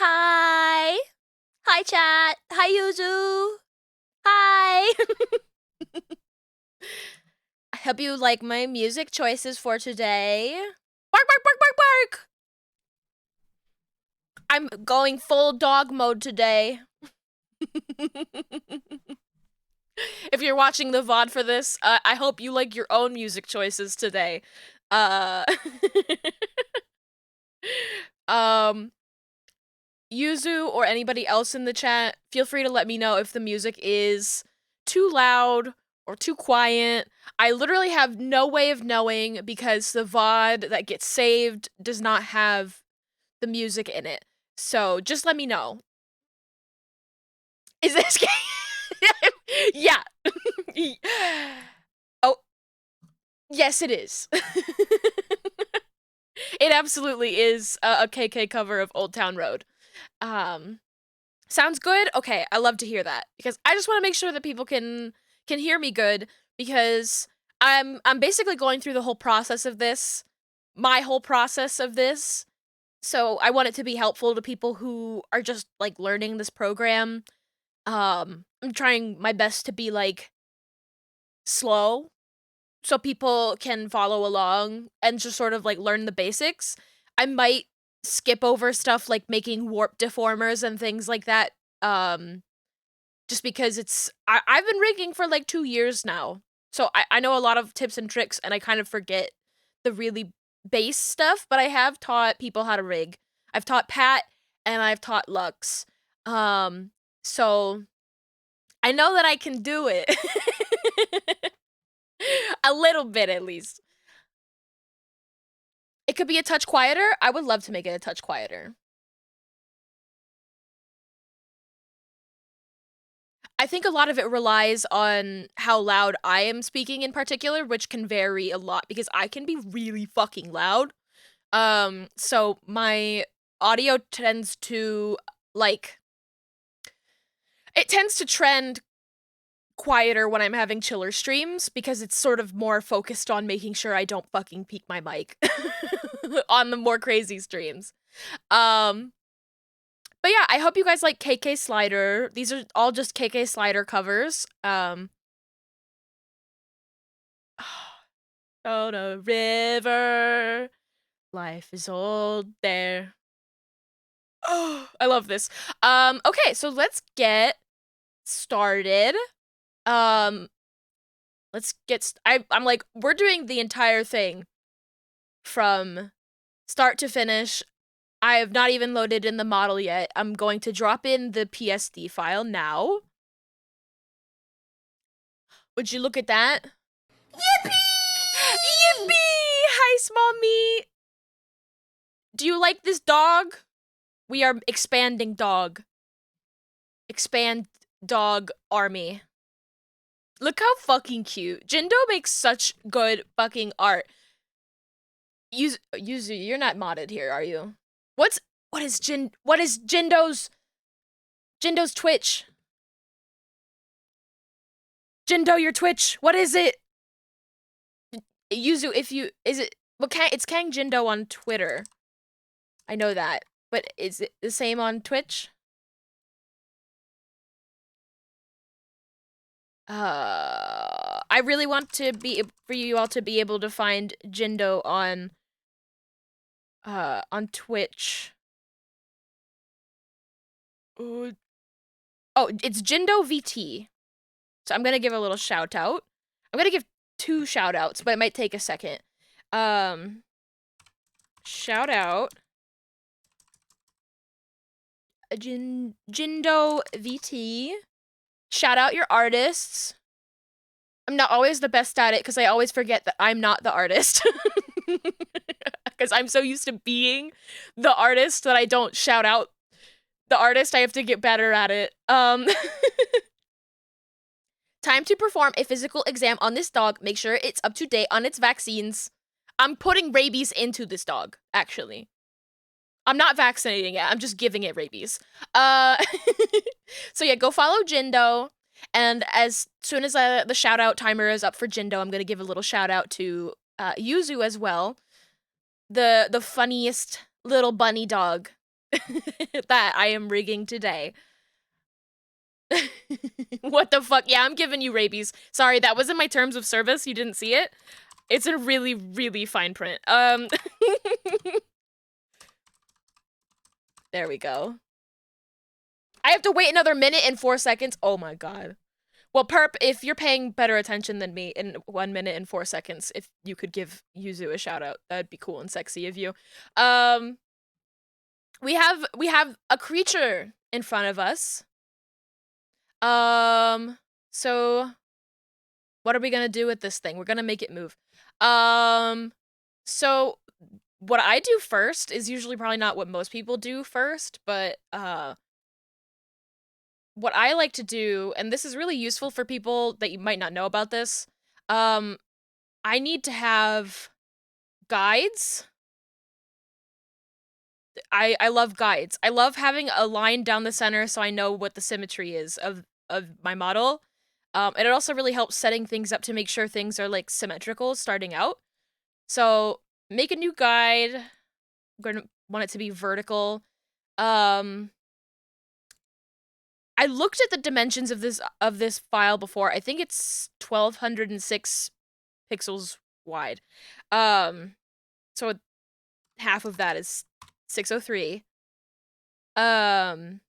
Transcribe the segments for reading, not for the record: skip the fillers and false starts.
Hi. Hi, chat. Hi, Yuzu. Hi. I hope you like my music choices for today. Bark, bark, bark, bark, bark. I'm going full dog mode today. If you're watching the VOD for this, I hope you like your own music choices today. Uh, um, Yuzu or anybody else in the chat, feel free to let me know if the music is too loud or too quiet. I literally have no way of knowing because the VOD that gets saved does not have the music in it. So just let me know. Is this yeah. Oh, yes, it is. It absolutely is a KK cover of Old Town Road. Sounds good? Okay, I love to hear that because I just want to make sure that people can hear me good because I'm basically going through the whole process of this, my whole process of this. So I want it to be helpful to people who are just like learning this program. I'm trying my best to be like slow so people can follow along and just sort of like learn the basics. I might skip over stuff like making warp deformers and things like that. Just because I've been rigging for like 2 years now. So I know a lot of tips and tricks and I kind of forget the really base stuff, but I have taught people how to rig. I've taught Pat and I've taught Lux. So I know that I can do it. A little bit at least. It could be a touch quieter. I would love to make it a touch quieter. I think a lot of it relies on how loud I am speaking in particular, which can vary a lot because I can be really fucking loud. So my audio tends to like it tends to trend quieter when I'm having chiller streams because it's sort of more focused on making sure I don't fucking peak my mic on the more crazy streams. Um but yeah, I hope you guys like KK Slider. These are all just KK Slider covers. Oh, the river, life is old there. Oh, I love this. Okay, so let's get started. Um, I'm like, we're doing the entire thing from start to finish. I have not even loaded in the model yet. I'm going to drop in the PSD file now. Would you look at that? Yippee! Yippee! Hi, small me. Do you like this dog? We are expanding dog. Expand dog army. Look how fucking cute. Jindo makes such good fucking art. Yuzu, you're not modded here, are you? What is Jindo's Twitch? Jindo, your Twitch. What is it? Yuzu, it's Kang Jindo on Twitter. I know that. But is it the same on Twitch? I really want for you all to be able to find Jindo on Twitch. Oh, it's Jindo VT. So I'm gonna give a little shout out. I'm gonna give 2 shout outs, but it might take a second. Shout out Jindo VT. Shout out your artists. I'm not always the best at it because I always forget that I'm not the artist. Because I'm so used to being the artist that I don't shout out the artist. I have to get better at it. Time to perform a physical exam on this dog. Make sure it's up to date on its vaccines. I'm putting rabies into this dog, actually. I'm not vaccinating it. I'm just giving it rabies. So yeah, go follow Jindo. And as soon as the shout out timer is up for Jindo, I'm gonna give a little shout out to Yuzu as well. The funniest little bunny dog That I am rigging today. What the fuck? Yeah, I'm giving you rabies. Sorry, that wasn't my terms of service. You didn't see it. It's a really, really fine print. There we go. I have to wait another minute and 4 seconds. Oh my god. Well, Perp, if you're paying better attention than me in 1 minute and 4 seconds, if you could give Yuzu a shout out, that'd be cool and sexy of you. We have a creature in front of us. So what are we gonna do with this thing? We're gonna make it move. So what I do first is usually probably not what most people do first, but what I like to do, and this is really useful for people that you might not know about this, I need to have guides. I love guides. I love having a line down the center so I know what the symmetry is of my model. And it also really helps setting things up to make sure things are like symmetrical starting out. So make a new guide. I'm gonna want it to be vertical. I looked at the dimensions of this file before. I think it's 1206 pixels wide. So half of that is 603. And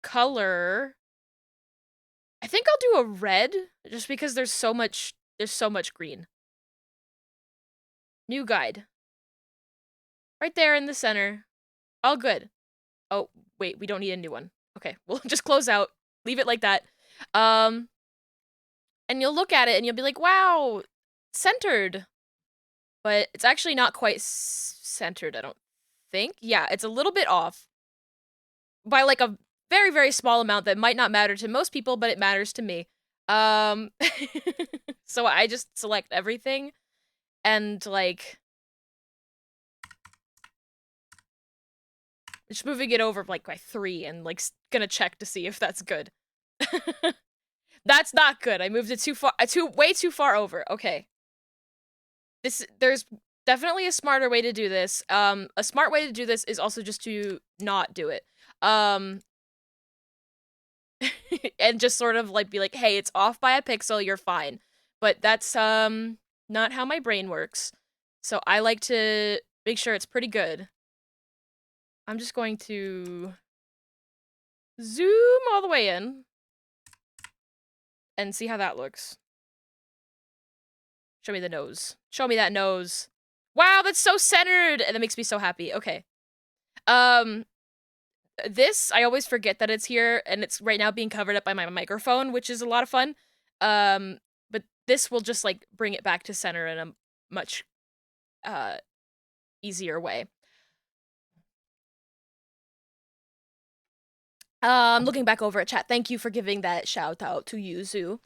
color, I think I'll do a red just because there's so much green. New guide. Right there in the center. All good. Oh, wait, we don't need a new one. Okay, we'll just close out. Leave it like that. And you'll look at it and you'll be like, wow, centered. But it's actually not quite centered, I don't think. Yeah, it's a little bit off. By like a very, very small amount that might not matter to most people, but it matters to me. So I just select everything and like just moving it over like by 3 and like gonna check to see if that's good. That's not good. I moved it too far, way too far over. Okay. There's definitely a smarter way to do this. A smart way to do this is also just to not do it. And just sort of like be like, hey, it's off by a pixel, you're fine. But that's not how my brain works. So I like to make sure it's pretty good. I'm just going to zoom all the way in and see how that looks. Show me the nose. Show me that nose. Wow, that's so centered! And that makes me so happy. Okay. This, I always forget that it's here, and it's right now being covered up by my microphone, which is a lot of fun. But this will just, like, bring it back to center in a much, easier way. Looking back over at chat, thank you for giving that shout out to Yuzu.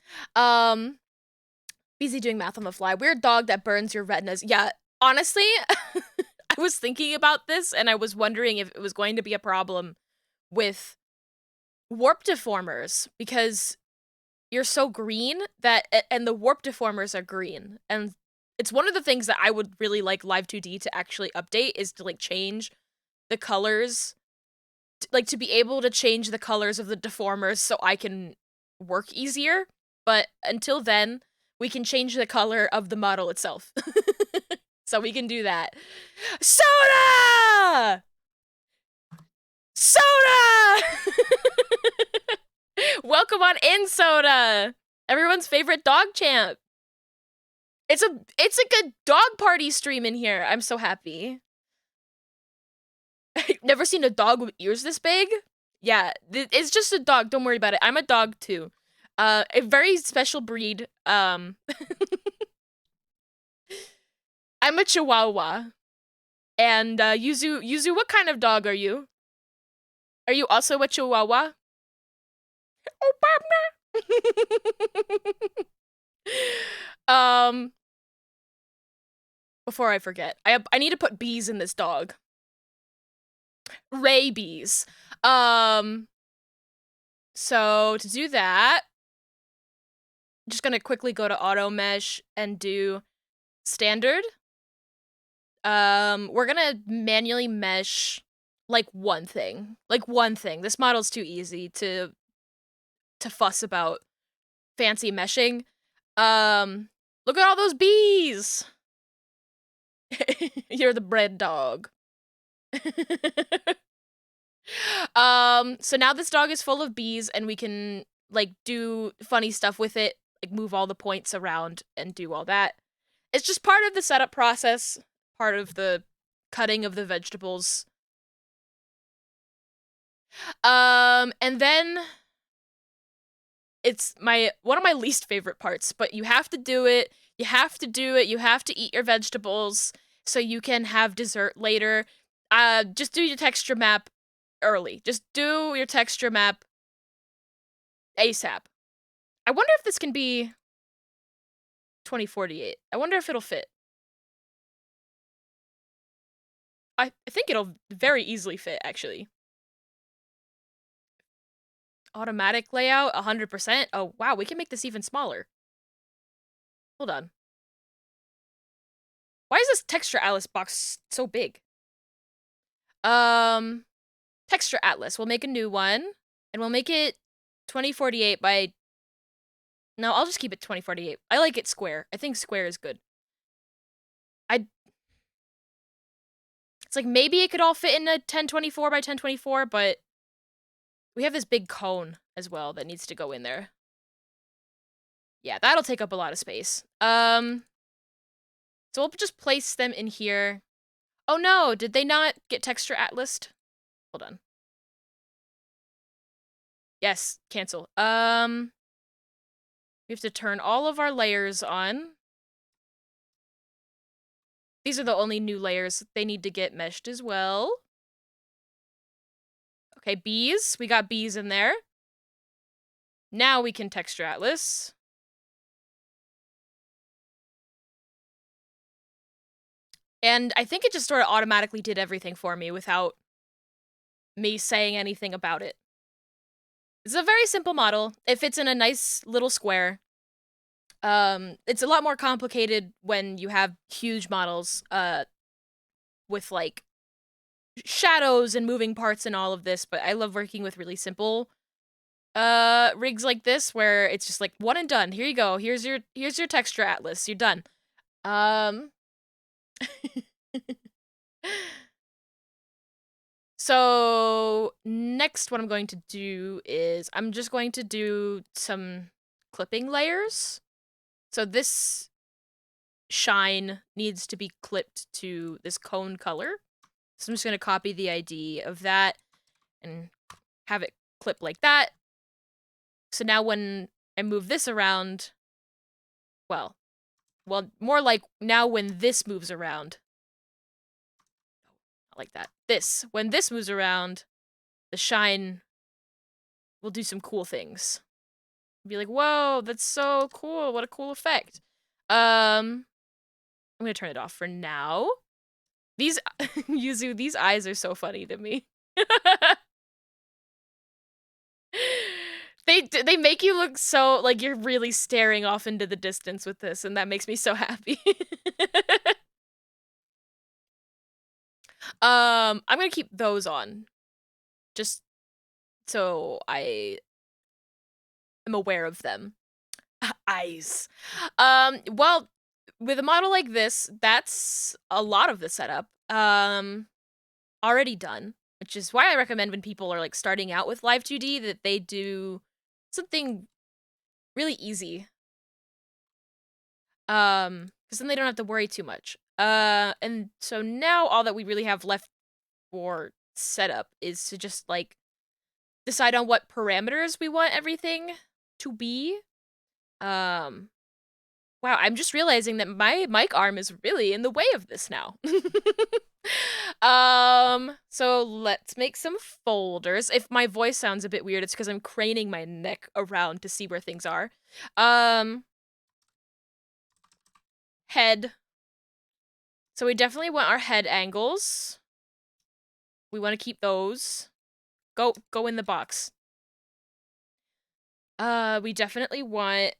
Busy doing math on the fly. Weird dog that burns your retinas. Yeah, honestly, I was thinking about this, and I was wondering if it was going to be a problem with warp deformers, because you're so green that, and the warp deformers are green, and it's one of the things that I would really like Live 2D to actually update, is to like change the colors, like to be able to change the colors of the deformers so I can work easier. But until then, we can change the color of the model itself. So we can do that. Soda! Soda! Welcome on in, Soda! Everyone's favorite dog champ. It's like a dog party stream in here. I'm so happy. Never seen a dog with ears this big? Yeah, it's just a dog. Don't worry about it. I'm a dog too. A very special breed. I'm a Chihuahua. And Yuzu, what kind of dog are you? Are you also a Chihuahua? Oh, before I forget, I need to put bees in this dog. Rabies. So to do that, I'm just gonna quickly go to auto mesh and do standard. We're gonna manually mesh like one thing. Like one thing. This model's too easy to fuss about fancy meshing. Look at all those bees. You're the bread dog. So now this dog is full of bees and we can like do funny stuff with it, like move all the points around and do all that. It's just part of the setup process, part of the cutting of the vegetables. And then it's one of my least favorite parts, but you have to do it. You have to do it. You have to eat your vegetables so you can have dessert later. Just do your texture map early. Just do your texture map ASAP. I wonder if this can be 2048. I wonder if it'll fit. I think it'll very easily fit, actually. Automatic layout, 100%. Oh, wow, we can make this even smaller. Hold on. Why is this texture atlas box so big? Texture atlas. We'll make a new one, and we'll make it 2048 by... No, I'll just keep it 2048. I like it square. I think square is good. It's like maybe it could all fit in a 1024 by 1024, but we have this big cone as well that needs to go in there. Yeah, that'll take up a lot of space. So we'll just place them in here. Oh no, did they not get texture atlased? Hold on. Yes, cancel. We have to turn all of our layers on. These are the only new layers. They need to get meshed as well. Okay, bees. We got bees in there. Now we can texture atlas. And I think it just sort of automatically did everything for me without me saying anything about it. It's a very simple model. It fits in a nice little square. It's a lot more complicated when you have huge models, with, like, shadows and moving parts and all of this, but I love working with really simple, rigs like this, where it's just like, one and done. Here you go. Here's your texture atlas. You're done. So next what I'm going to do is I'm just going to do some clipping layers. So this shine needs to be clipped to this cone color. So I'm just going to copy the ID of that and have it clip like that. So now when I move this around, well, more like now when this moves around, like that. When this moves around, the shine will do some cool things. Be like, whoa, that's so cool. What a cool effect. I'm gonna turn it off for now. These, Yuzu, these eyes are so funny to me. They make you look so, like, you're really staring off into the distance with this, and that makes me so happy. I'm gonna keep those on. Just so I am aware of them. Eyes. Well, with a model like this, that's a lot of the setup. Already done, which is why I recommend when people are, like, starting out with Live 2D that they do something really easy. Because then they don't have to worry too much. And so now all that we really have left for setup is to just, like, decide on what parameters we want everything to be. Wow, I'm just realizing that my mic arm is really in the way of this now. So let's make some folders. If my voice sounds a bit weird, it's because I'm craning my neck around to see where things are. Head. So we definitely want our head angles. We want to keep those. Go in the box. We definitely want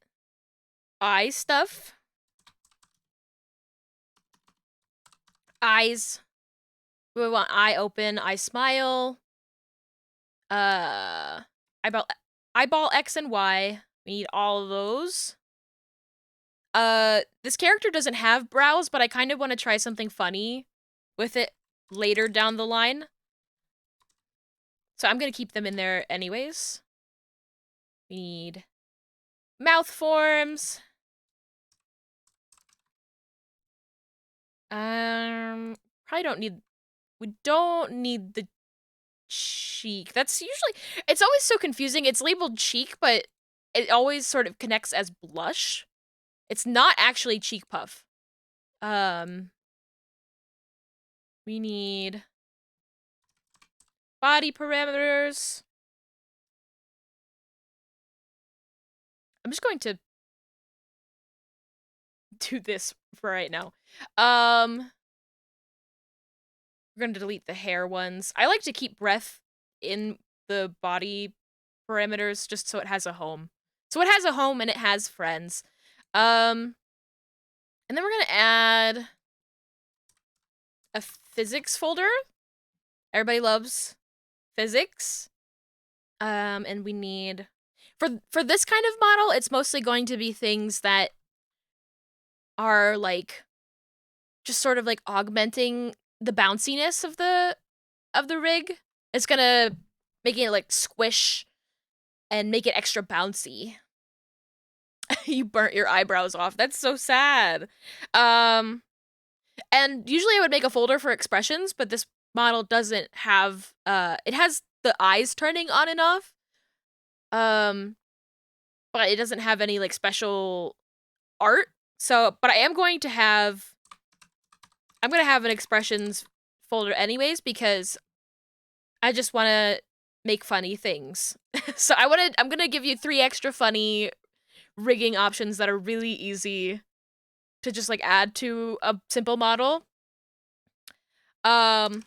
eye stuff. Eyes. We want eye open, eye smile. Eyeball, eyeball X and Y. We need all of those. This character doesn't have brows, but I kind of want to try something funny with it later down the line. So I'm gonna keep them in there anyways. We need mouth forms. Probably don't need, we don't need the cheek. That's usually, it's always so confusing. It's labeled cheek, but it always sort of connects as blush. It's not actually cheek puff. We need body parameters. I'm just going to do this for right now. We're going to delete the hair ones. I like to keep breath in the body parameters just so it has a home. So it has a home and it has friends. And then we're going to add a physics folder. Everybody loves physics. And we need, for this kind of model, it's mostly going to be things that are like just sort of like augmenting the bounciness of the rig. It's gonna make it like squish and make it extra bouncy. You burnt your eyebrows off. That's so sad. And usually I would make a folder for expressions, but this model doesn't have it has the eyes turning on and off. But it doesn't have any like special art. So, but I am going to have, I'm going to have an expressions folder anyways, because I just want to make funny things. So I'm going to give you 3 extra funny rigging options that are really easy to just like add to a simple model. Bonk.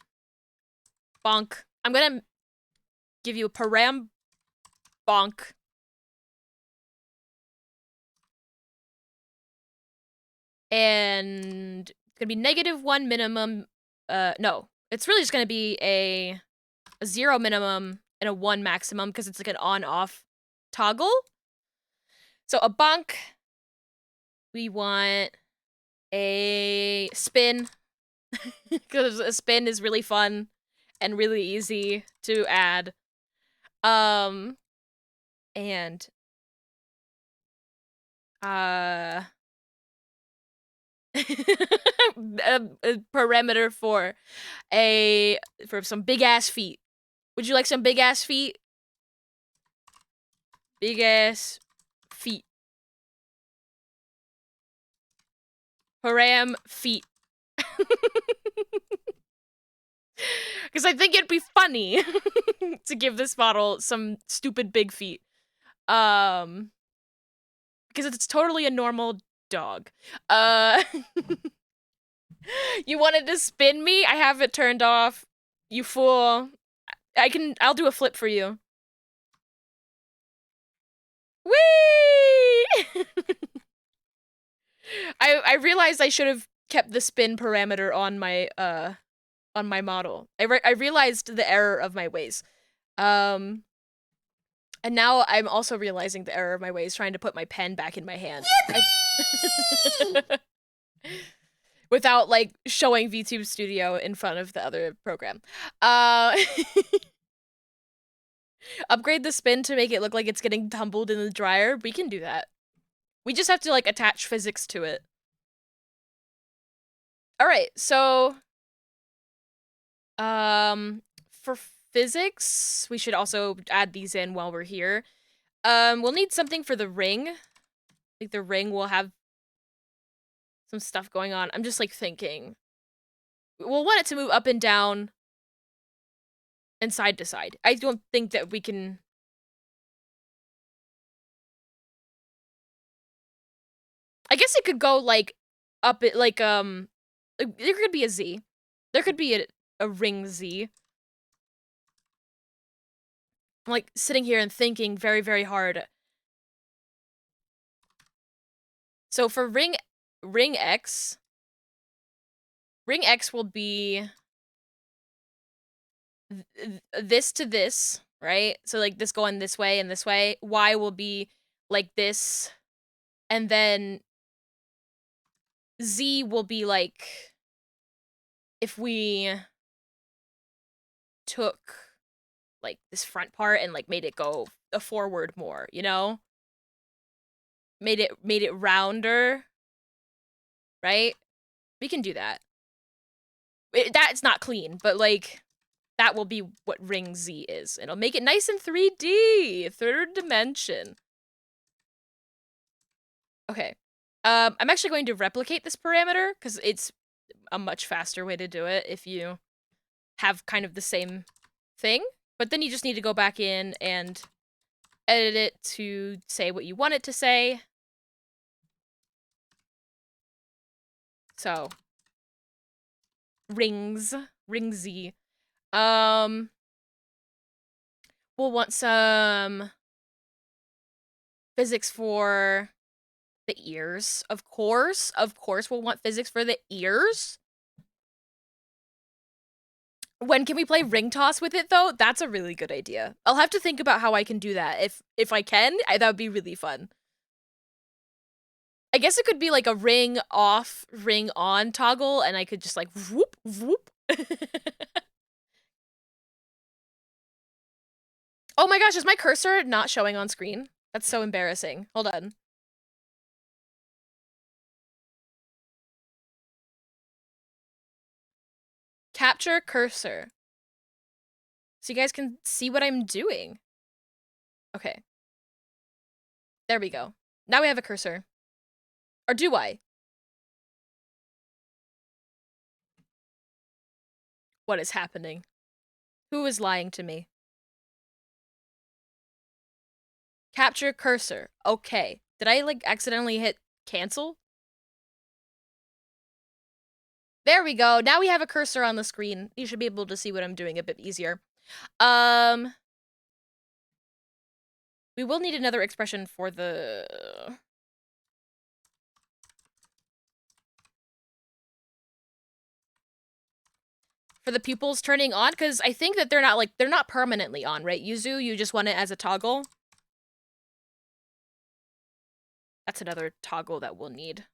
I'm going to give you a param bonk. And it's gonna be -1 minimum. No, it's really just gonna be a 0 minimum and a 1 maximum because it's like an on-off toggle. So a bonk. We want a spin because a spin is really fun and really easy to add. And a parameter for some big ass feet. Would you like some big ass feet? Big ass feet. Param feet. Because I think it'd be funny to give this model some stupid big feet. Because it's totally a normal dog. You wanted to spin me? I have it turned off. You fool. I'll do a flip for you. Whee! I realized I should have kept the spin parameter on my model. I realized the error of my ways. And now I'm also realizing the error of my ways, trying to put my pen back in my hand. Without, like, showing VTube Studio in front of the other program. Upgrade the spin to make it look like it's getting tumbled in the dryer. We can do that. We just have to, like, attach physics to it. Alright, so... for physics, we should also add these in while we're here. We'll need something for the ring. I think the ring will have some stuff going on. I'm just, like, thinking. We'll want it to move up and down and side to side. I don't think that we can... I guess it could go, like, up it, like, there could be a Z. There could be a ring Z. I'm, like, sitting here and thinking very, very hard. So for ring X, ring X will be this to this, right? So like this going this way and this way. Y will be like this, and then Z will be like if we took like this front part and like made it go a forward more, you know? Made it rounder, right? We can do that. That's not clean, but like that will be what ring Z is. It'll make it nice in 3D, third dimension. Okay. I'm actually going to replicate this parameter because it's a much faster way to do it if you have kind of the same thing. But then you just need to go back in and edit it to say what you want it to say. So, ring Z. We'll want some physics for the ears. Of course, we'll want physics for the ears. When can we play ring toss with it though? That's a really good idea. I'll have to think about how I can do that. If I can, that would be really fun. I guess it could be like a ring off, ring on toggle, and I could just like whoop whoop. Oh my gosh, is my cursor not showing on screen? That's so embarrassing. Hold on. Capture cursor. So you guys can see what I'm doing. Okay. There we go. Now we have a cursor. Or do I? What is happening? Who is lying to me? Capture cursor. Okay. Did I like accidentally hit cancel? There we go. Now we have a cursor on the screen. You should be able to see what I'm doing a bit easier. We will need another expression for the pupils turning on, because I think that they're not permanently on, right? Yuzu, you just want it as a toggle. That's another toggle that we'll need.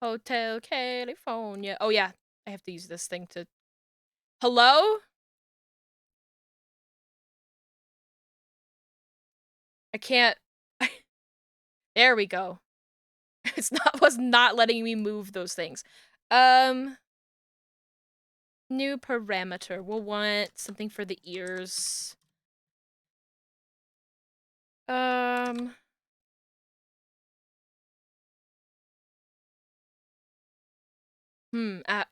Hotel California. Oh yeah, I have to use this thing to... Hello? I can't... There we go. Was not letting me move those things. New parameter. We'll want something for the ears.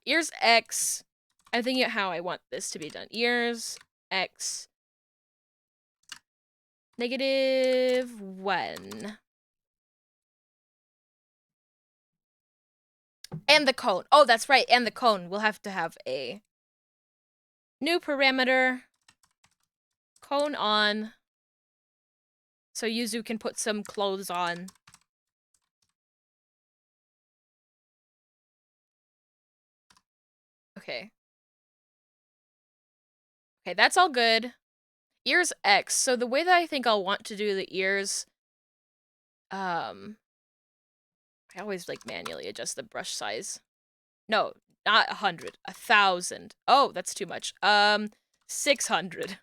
Ears X. I'm thinking of how I want this to be done. Ears X. -1. And the cone. Oh, that's right. And the cone. We'll have to have a new parameter. Cone on. So Yuzu can put some clothes on. Okay. Okay, that's all good. Ears X. So the way that I think I'll want to do the ears, I always like manually adjust the brush size. No, not 100, 1,000. Oh, that's too much. 600.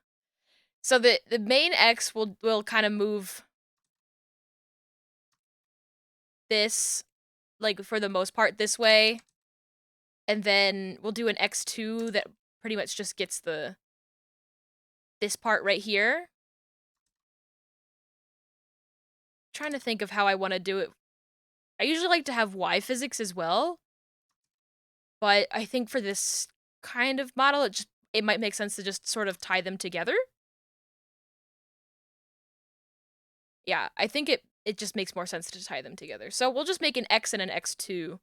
So the main X will kind of move this, like for the most part, this way, and then we'll do an X2 that pretty much just gets this part right here. Trying to think of how I want to do it. I usually like to have Y physics as well, but I think for this kind of model, it might make sense to just sort of tie them together. Yeah, I think it just makes more sense to tie them together. So we'll just make an X and an X2.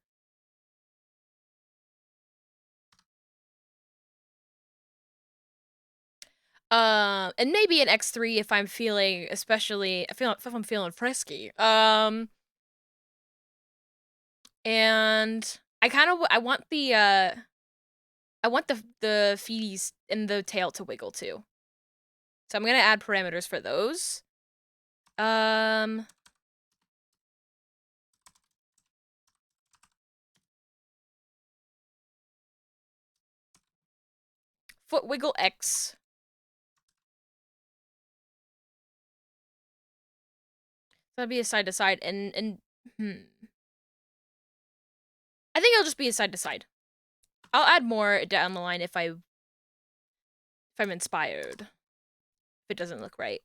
And maybe an X3 if I'm feeling, if I'm feeling frisky. And I want the feeties and the tail to wiggle too. So I'm gonna add parameters for those. Foot wiggle X. That'd be a side to side, and I think it'll just be a side to side. I'll add more down the line if I'm inspired. If it doesn't look right.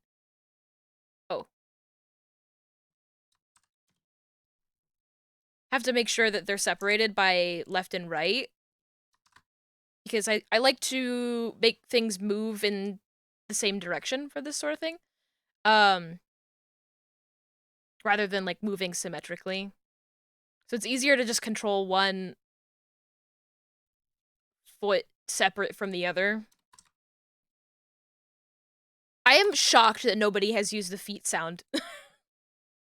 Oh. Have to make sure that they're separated by left and right. Because I like to make things move in the same direction for this sort of thing. Rather than like moving symmetrically. So it's easier to just control one foot separate from the other. I am shocked that nobody has used the feet sound.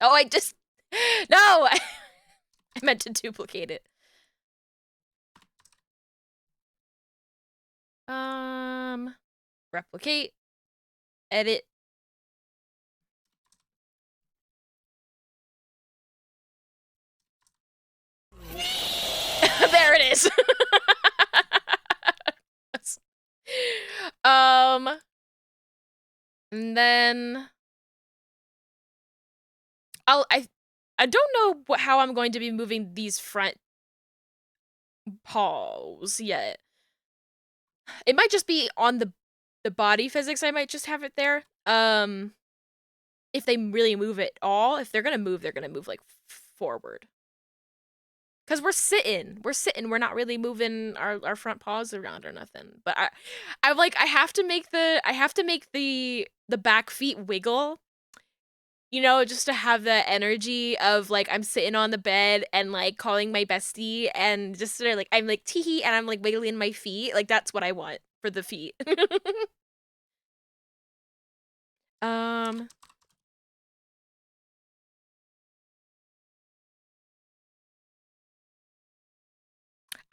Oh, I just... No! I meant to duplicate it. Replicate. Edit. There it is. And then I don't know how I'm going to be moving these front paws yet. It might just be on the body physics. I might just have it there. If they really move it all, if they're gonna move like forward. Cause we're sitting. We're not really moving our front paws around or nothing. But I have to make the back feet wiggle. You know, just to have the energy of like I'm sitting on the bed and like calling my bestie and just sort of like I'm like teehee and I'm like wiggling my feet. Like that's what I want for the feet.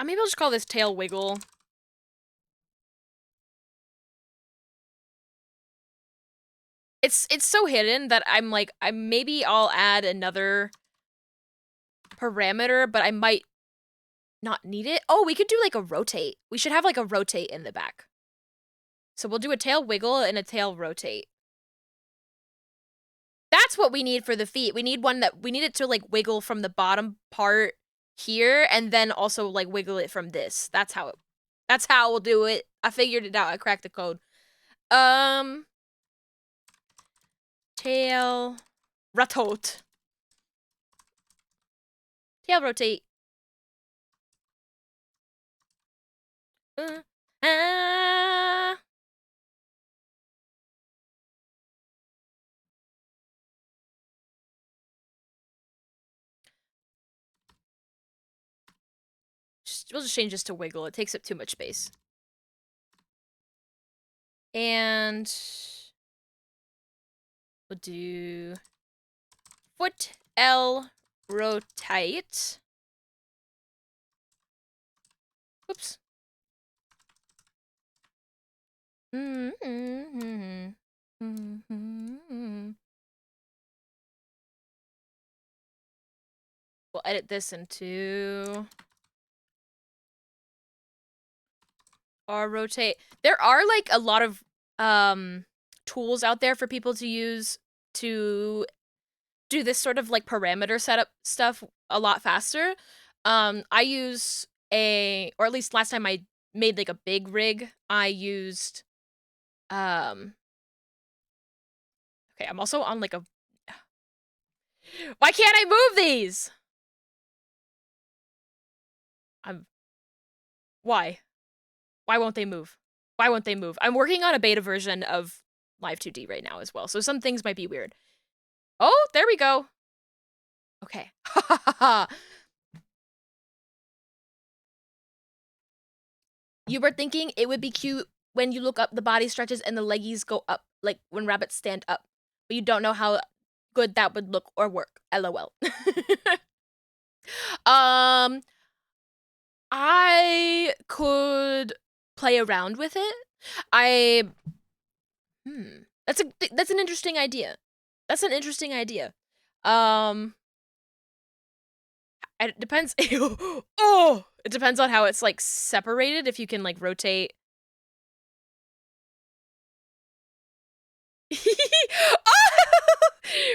Maybe I'll just call this tail wiggle. It's so hidden that I'm like, maybe I'll add another parameter, but I might not need it. Oh, we could do like a rotate. We should have like a rotate in the back. So we'll do a tail wiggle and a tail rotate. That's what we need for the feet. We need it to like wiggle from the bottom part here and then also like wiggle it from this. That's how we'll do it. I figured it out. I cracked the code. Tail rotate. Tail rotate. We'll just change this to wiggle. It takes up too much space. And we'll do foot L rotate. Oops. We'll edit this into our rotate. There are like a lot of tools out there for people to use to do this sort of like parameter setup stuff a lot faster. I use or at least last time I made like a big rig, I used okay, I'm also on like a why can't I move these? Why? Why won't they move? Why won't they move? I'm working on a beta version of Live 2D right now as well, so some things might be weird. Oh, there we go. Okay. You were thinking it would be cute when you look up the body stretches and the leggies go up, like when rabbits stand up. But you don't know how good that would look or work. LOL. um, I could play around with it. I that's an interesting idea. That's an interesting idea. Um, it depends. Oh, it depends on how it's like separated. If you can like rotate.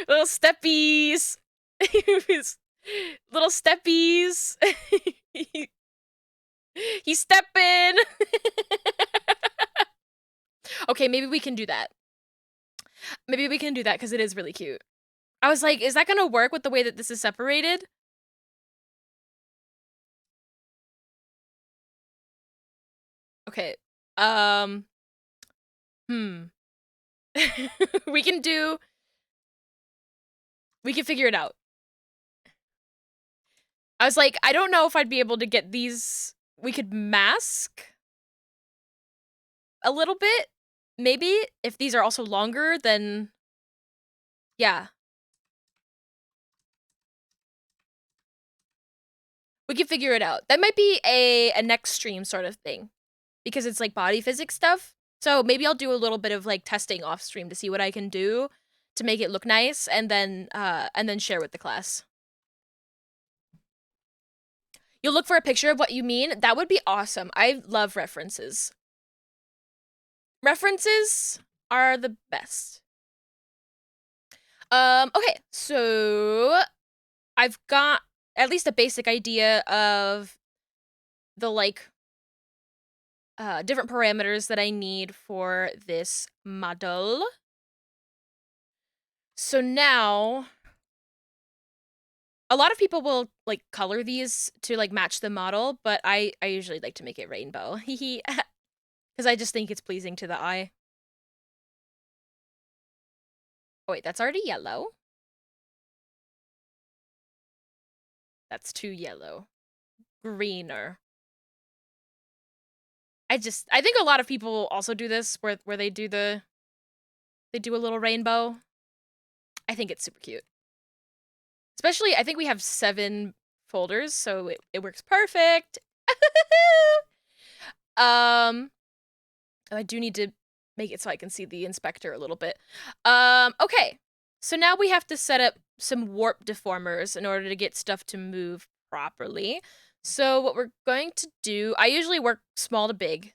Little steppies. Little steppies. He's stepping. Okay, maybe we can do that. Maybe we can do that because it is really cute. I was like, is that gonna work with the way that this is separated? Okay. Um. Hmm. we can do. We can figure it out. I was like, I don't know if I'd be able to get these. We could mask a little bit. Maybe if these are also longer, then yeah. We can figure it out. That might be a next stream sort of thing. Because it's like body physics stuff. So maybe I'll do a little bit of like testing off stream to see what I can do to make it look nice and then share with the class. You'll look for a picture of what you mean. That would be awesome. I love references. References are the best. Okay, so I've got at least a basic idea of the like different parameters that I need for this model. So now a lot of people will like color these to like match the model, but I usually like to make it rainbow. Hehe. Because I just think it's pleasing to the eye. Oh wait, that's already yellow. That's too yellow. Greener. I think a lot of people also do this where they do a little rainbow. I think it's super cute. Especially, I think we have 7 folders, so it works perfect. I do need to make it so I can see the inspector a little bit. Okay. So now we have to set up some warp deformers in order to get stuff to move properly. So what we're going to do, I usually work small to big.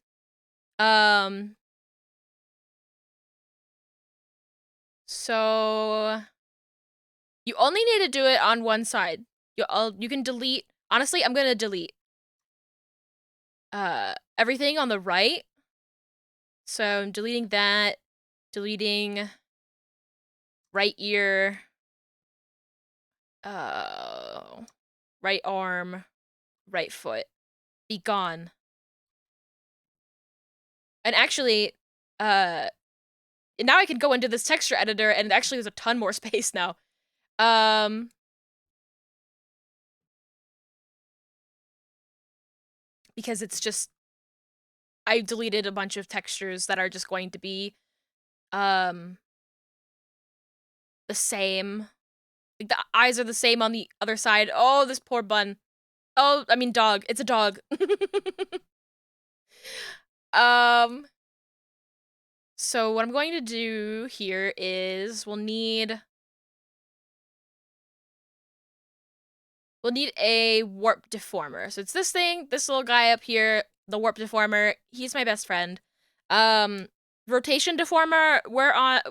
So you only need to do it on one side. You can delete. Honestly, I'm gonna delete everything on the right. So I'm deleting that, deleting right ear, right arm, right foot. Be gone. And actually, now I can go into this texture editor and actually there's a ton more space now. Because it's just, I deleted a bunch of textures that are just going to be, the same. Like the eyes are the same on the other side. Oh, this poor bun. Oh, I mean dog. It's a dog. So what I'm going to do here is we'll need a warp deformer. So it's this thing, this little guy up here, the warp deformer. He's my best friend. Rotation deformer, we're on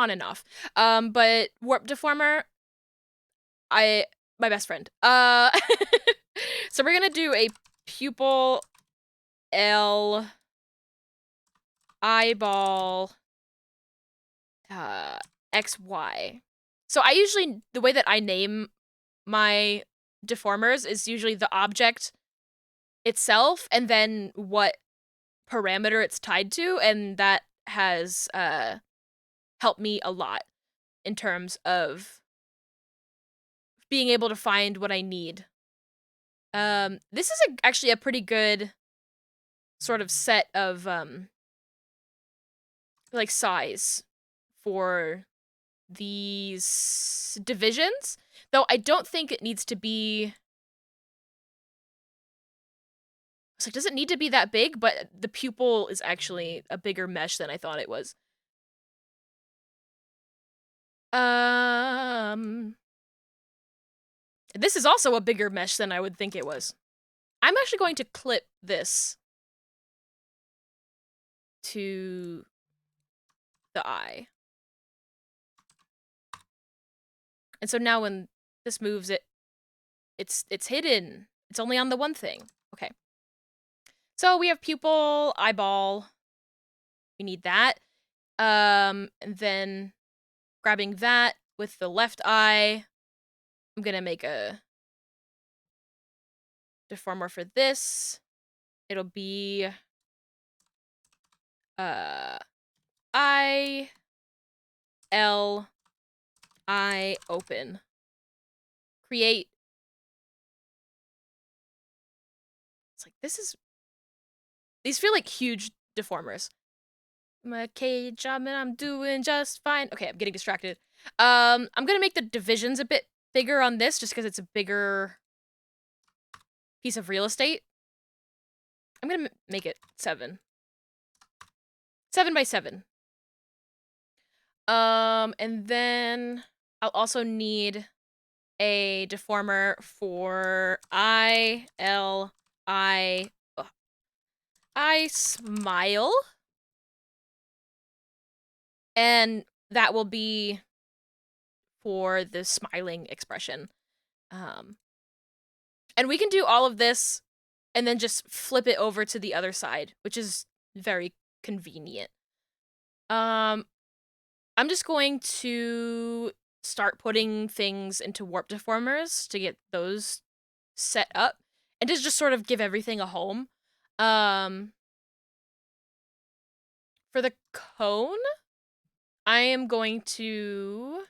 and off. But warp deformer, my best friend. So we're gonna do a pupil L eyeball XY. So I usually, the way that I name my deformers is usually the object itself and then what parameter it's tied to, and that has helped me a lot in terms of being able to find what I need. This is actually a pretty good sort of set of like size for these divisions. Though I don't think it needs to be... It's like, does it need to be that big? But the pupil is actually a bigger mesh than I thought it was. This is also a bigger mesh than I would think it was. I'm actually going to clip this to the eye. And so now when this moves, it's hidden. It's only on the one thing. Okay. So we have pupil, eyeball. We need that. And then grabbing that with the left eye, I'm gonna make a deformer for this. It'll be I L I open. Create. It's like, these feel like huge deformers. My cage job and I'm doing just fine. Okay, I'm getting distracted. I'm gonna make the divisions a bit bigger on this just because it's a bigger piece of real estate. I'm gonna make it 7. 7 by 7. And then I'll also need a deformer for I smile. And that will be for the smiling expression. And we can do all of this and then just flip it over to the other side, which is very convenient. I'm just going to start putting things into warp deformers to get those set up and to just sort of give everything a home. For the cone, I am going to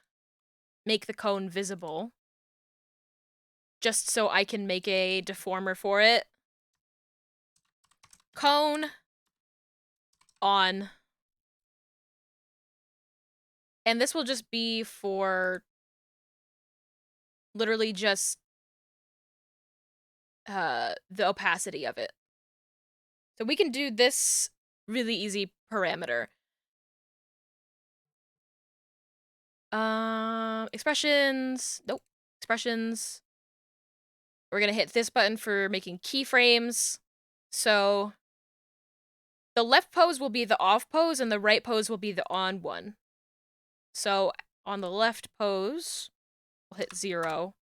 make the cone visible just so I can make a deformer for it. Cone on. And this will just be for literally just the opacity of it. So we can do this really easy parameter. Expressions. Nope. Expressions. We're gonna hit this button for making keyframes. So the left pose will be the off pose and the right pose will be the on one. So on the left pose, we'll hit 0.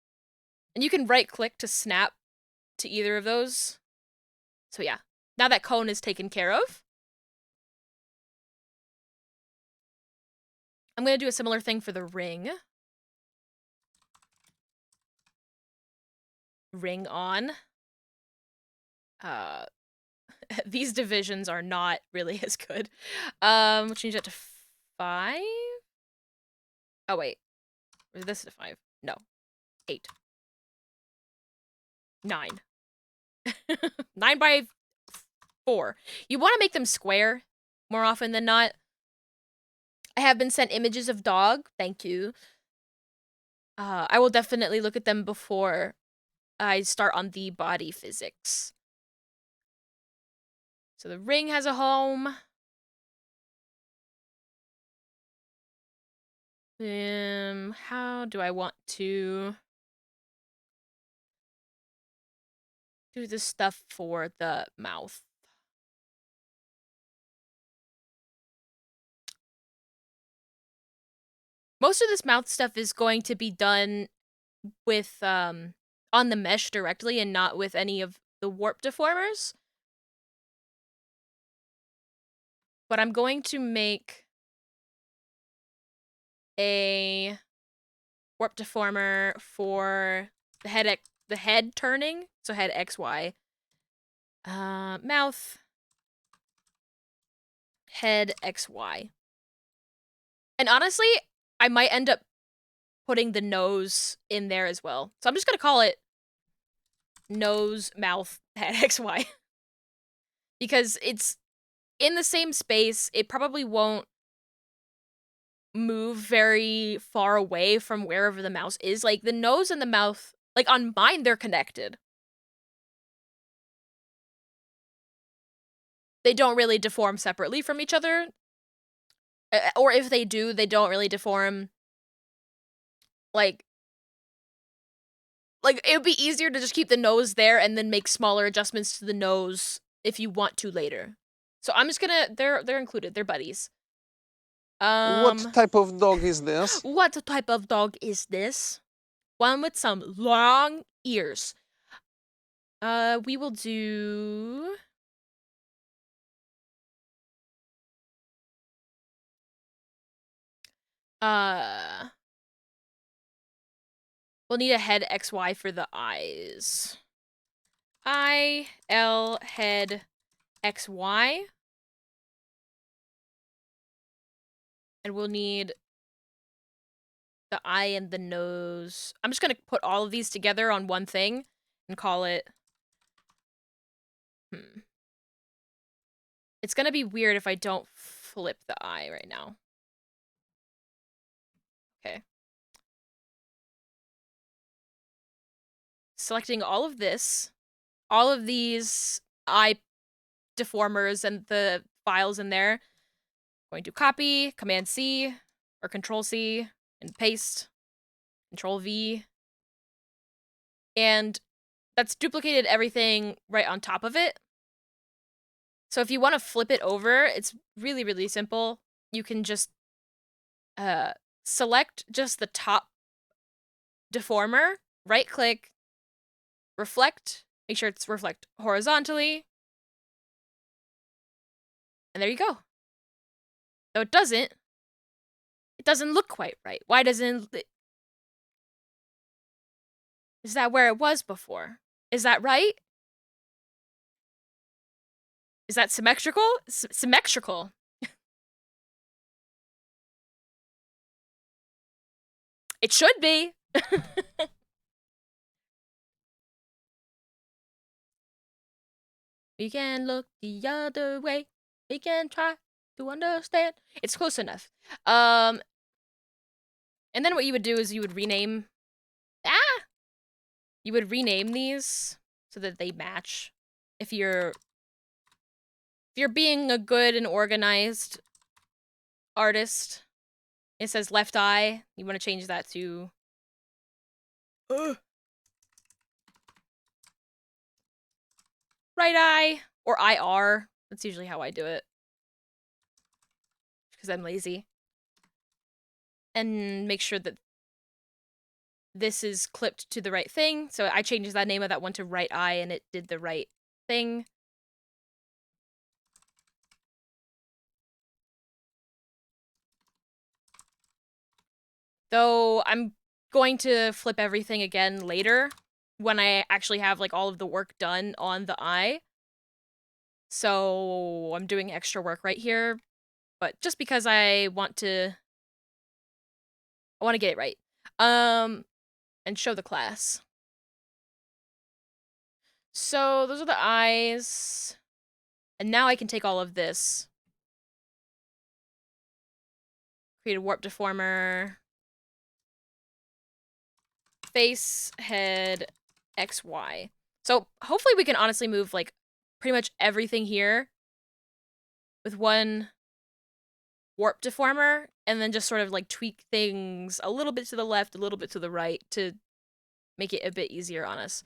And you can right click to snap to either of those. So yeah, now that cone is taken care of. I'm gonna do a similar thing for the ring. Ring on. These divisions are not really as good. We'll change that to 5. Oh wait, this is a 5. No, 8. 9. 9 by 4. You want to make them square more often than not. I have been sent images of dog. Thank you. I will definitely look at them before I start on the body physics. So the ring has a home. How do I want to do this stuff for the mouth? Most of this mouth stuff is going to be done with on the mesh directly and not with any of the warp deformers. But I'm going to make a warp deformer for the head turning, so head XY. Mouth head XY. And honestly, I might end up putting the nose in there as well. So I'm just gonna call it nose, mouth, head XY. Because it's in the same space. It probably won't move very far away from wherever the mouse is. Like, the nose and the mouth, like, on mine, they're connected. They don't really deform separately from each other. Or if they do, they don't really deform, like, it would be easier to just keep the nose there and then make smaller adjustments to the nose if you want to later. So I'm just gonna, they're included, they're buddies. What type of dog is this? What type of dog is this? One with some long ears. We will do... we'll need a head XY for the eyes. I, L, head, XY. And we'll need the eye and the nose. I'm just gonna put all of these together on one thing and call it... It's gonna be weird if I don't flip the eye right now. Okay. Selecting all of this, all of these eye deformers and the files in there. Going to copy, Command C, or Control C, and paste, Control V. And that's duplicated everything right on top of it. So if you want to flip it over, it's really, really simple. You can just select just the top deformer, right-click, reflect, make sure it's reflect horizontally, and there you go. Though it doesn't look quite right. Why doesn't it? Is that where it was before? Is that right? Is that symmetrical? Symmetrical. It should be. We can look the other way. We can try to understand. It's close enough. And then what you would do is you would rename... You would rename these so that they match. If you're being a good and organized artist, it says left eye. You want to change that to... right eye, or IR. That's usually how I do it. Because I'm lazy. And make sure that this is clipped to the right thing. So I changed that name of that one to right eye, and it did the right thing. Though I'm going to flip everything again later when I actually have like all of the work done on the eye. So I'm doing extra work right here, but just because I want to get it right. And show the class. So those are the eyes. And now I can take all of this. Create a warp deformer. Face, head, XY. So hopefully we can honestly move like pretty much everything here with one warp deformer, and then just sort of like tweak things a little bit to the left, a little bit to the right to make it a bit easier on us.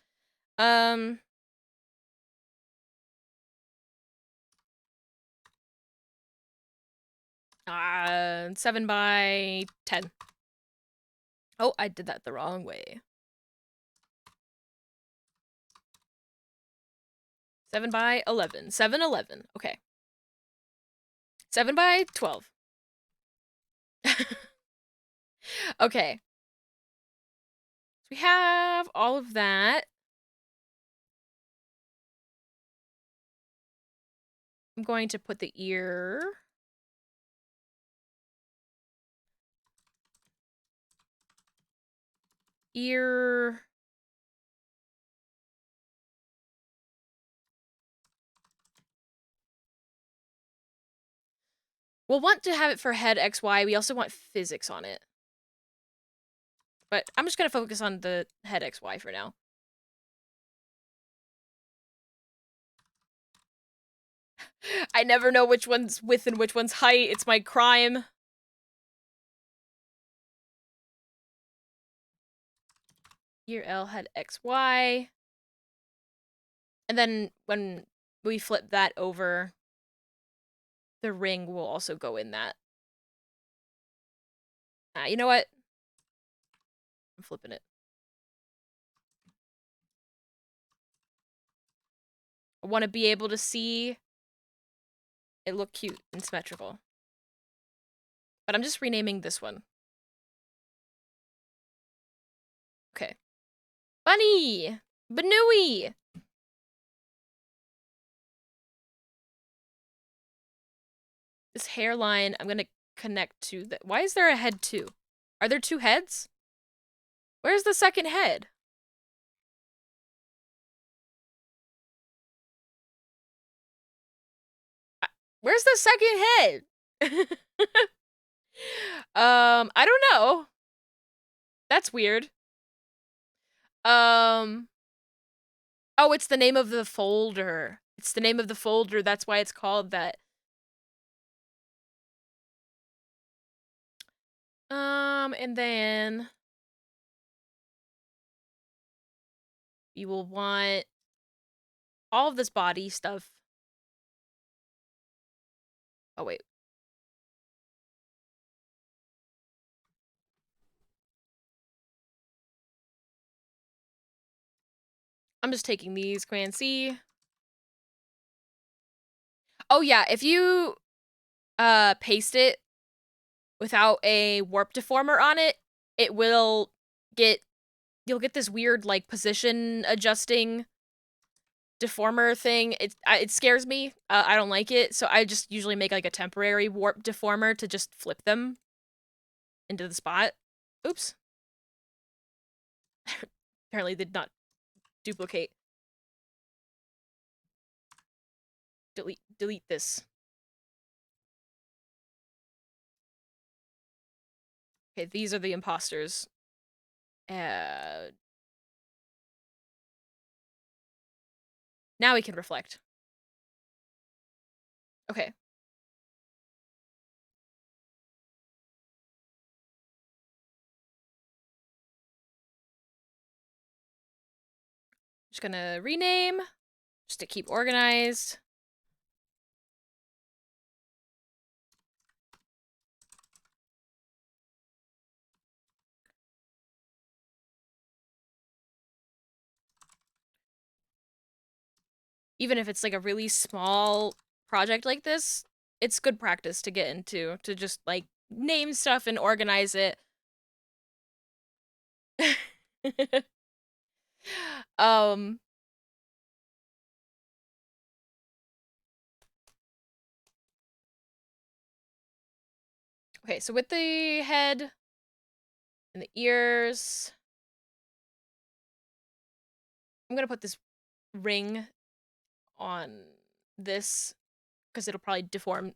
7 by 10. Oh, I did that the wrong way. 7 by 11. 7, 11. Okay. 7 by 12. Okay. We have all of that. I'm going to put the ear. Ear. We'll want to have it for head XY. We also want physics on it. But I'm just going to focus on the head XY for now. I never know which one's width and which one's height. It's my crime. Ear L, head XY. And then when we flip that over, the ring will also go in that. You know what? I'm flipping it. I want to be able to see it look cute and symmetrical. But I'm just renaming this one. Okay. Bunny! Banooey! This hairline, I'm gonna connect to the— why is there a head too? Are there two heads? Where's the second head? Where's the second head? I don't know. That's weird. Oh, it's the name of the folder. It's the name of the folder. That's why it's called that. And then you will want all of this body stuff. Oh, wait. I'm just taking these, Command C. Oh, yeah, if you paste it without a warp deformer on it, it will get— you'll get this weird, like, position adjusting deformer thing. It scares me. I don't like it, so I just usually make, like, a temporary warp deformer to just flip them into the spot. Oops. Apparently did not duplicate. Delete this. Okay, these are the imposters. Now we can reflect. Okay. Just gonna rename, just to keep organized. Even if it's like a really small project like this, it's good practice to get into, to just like name stuff and organize it. um okay, so with the head and the ears, I'm gonna put this ring on this because it'll probably deform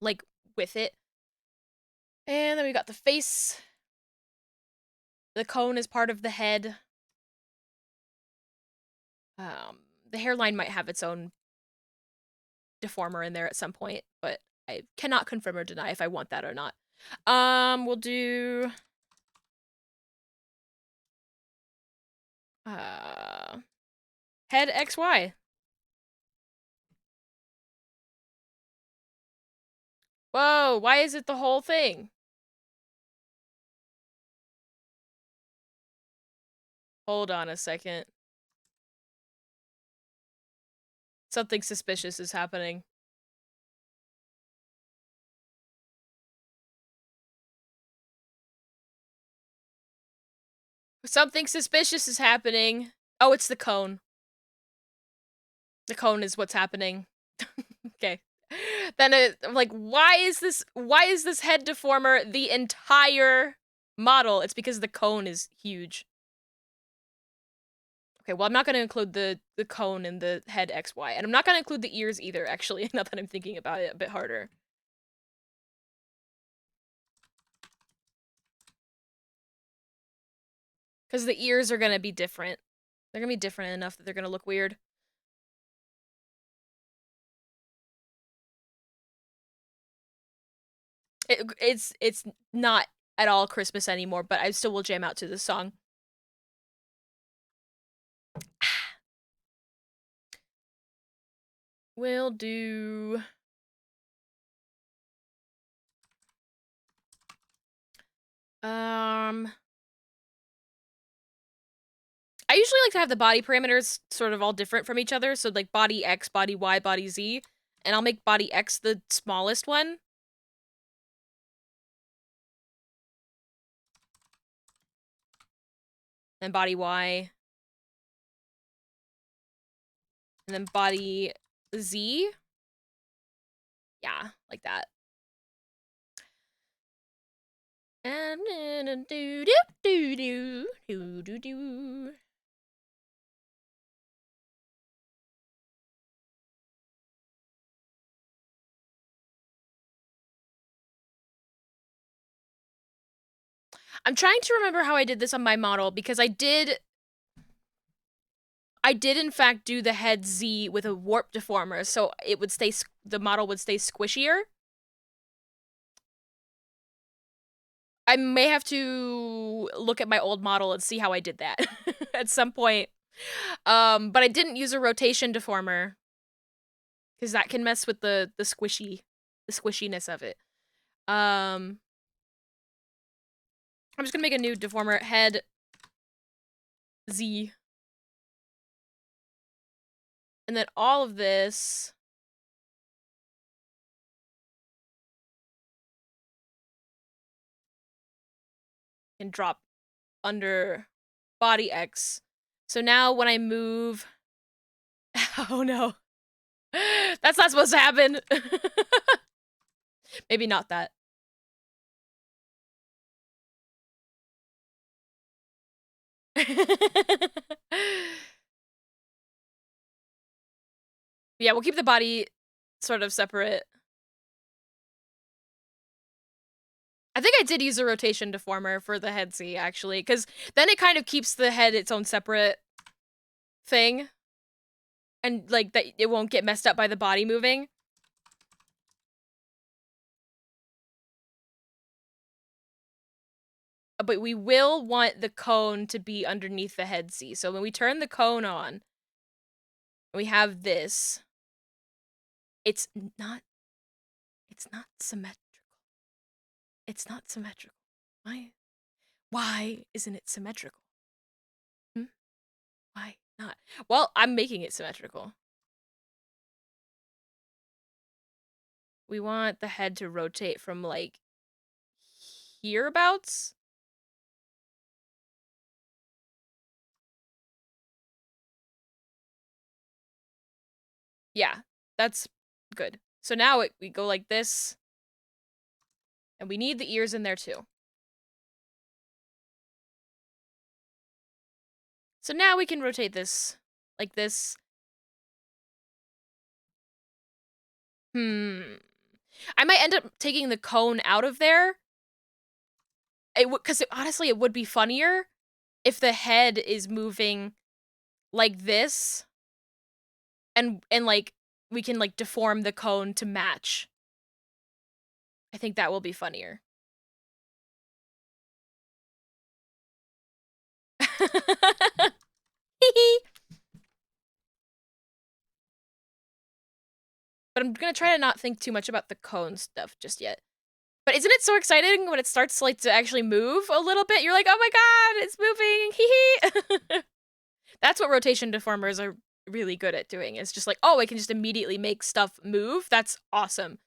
like with it. And then we got the face. The cone is part of the head. The hairline might have its own deformer in there at some point, but I cannot confirm or deny if I want that or not. We'll do head XY. Whoa, why is it the whole thing? Hold on a second. Something suspicious is happening. Something suspicious is happening. Oh, it's the cone. The cone is what's happening. Okay. Then like, why is this head deformer the entire model? It's because the cone is huge. Okay, well, I'm not going to include the cone in the head XY, and I'm not going to include the ears either, actually, now that I'm thinking about it a bit harder. Because the ears are gonna be different. They're gonna be different enough that they're gonna look weird. It's not at all Christmas anymore, but I still will jam out to this song. We'll do... I usually like to have the body parameters sort of all different from each other. So like body X, body Y, body Z. And I'll make body X the smallest one. And body Y. And then body Z. Yeah, like that. And do do do do do do do. I'm trying to remember how I did this on my model because I did in fact do the head Z with a warp deformer, so it would stay, the model would stay squishier. I may have to look at my old model and see how I did that at some point. But I didn't use a rotation deformer because that can mess with the squishiness of it. I'm just gonna make a new deformer, head Z. And then all of this can drop under body X. So now when I move... Oh no. That's not supposed to happen. Maybe not that. Yeah, we'll keep the body sort of separate. I think I did use a rotation deformer for the head Z, actually, because then it kind of keeps the head its own separate thing. And, like, that it won't get messed up by the body moving. But we will want the cone to be underneath the head Z. So when we turn the cone on, we have this. It's not symmetrical. It's not symmetrical. Why isn't it symmetrical? Why not? Well, I'm making it symmetrical. We want the head to rotate from, like, hereabouts. Yeah, that's good. So now we go like this. And we need the ears in there too. So now we can rotate this like this. I might end up taking the cone out of there. Because honestly, it would be funnier if the head is moving like this. And like, we can, like, deform the cone to match. I think that will be funnier. But I'm gonna try to not think too much about the cone stuff just yet. But isn't it so exciting when it starts, like, to actually move a little bit? You're like, oh my god, it's moving, hee hee! That's what rotation deformers are really good at doing. It's just like, oh, I can just immediately make stuff move. That's awesome.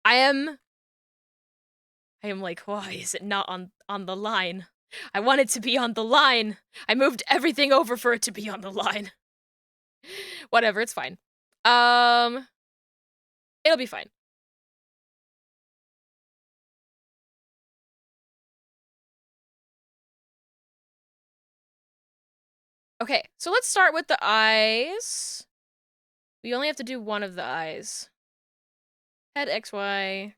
I am like, why is it not on the line? I want it to be on the line. I moved everything over for it to be on the line. Whatever, it's fine. It'll be fine. Okay, so let's start with the eyes. We only have to do one of the eyes. Head XY.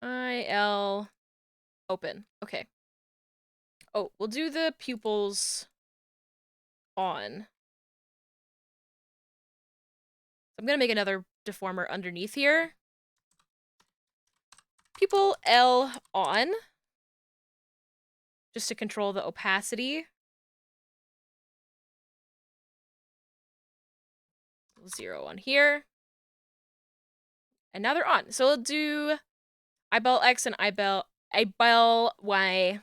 IL. Open. Okay. Oh, we'll do the pupils on. I'm gonna make another deformer underneath here. Pupil L on. Just to control the opacity. 0 on here. And now they're on. So we'll do eyeball X and eyeball Y.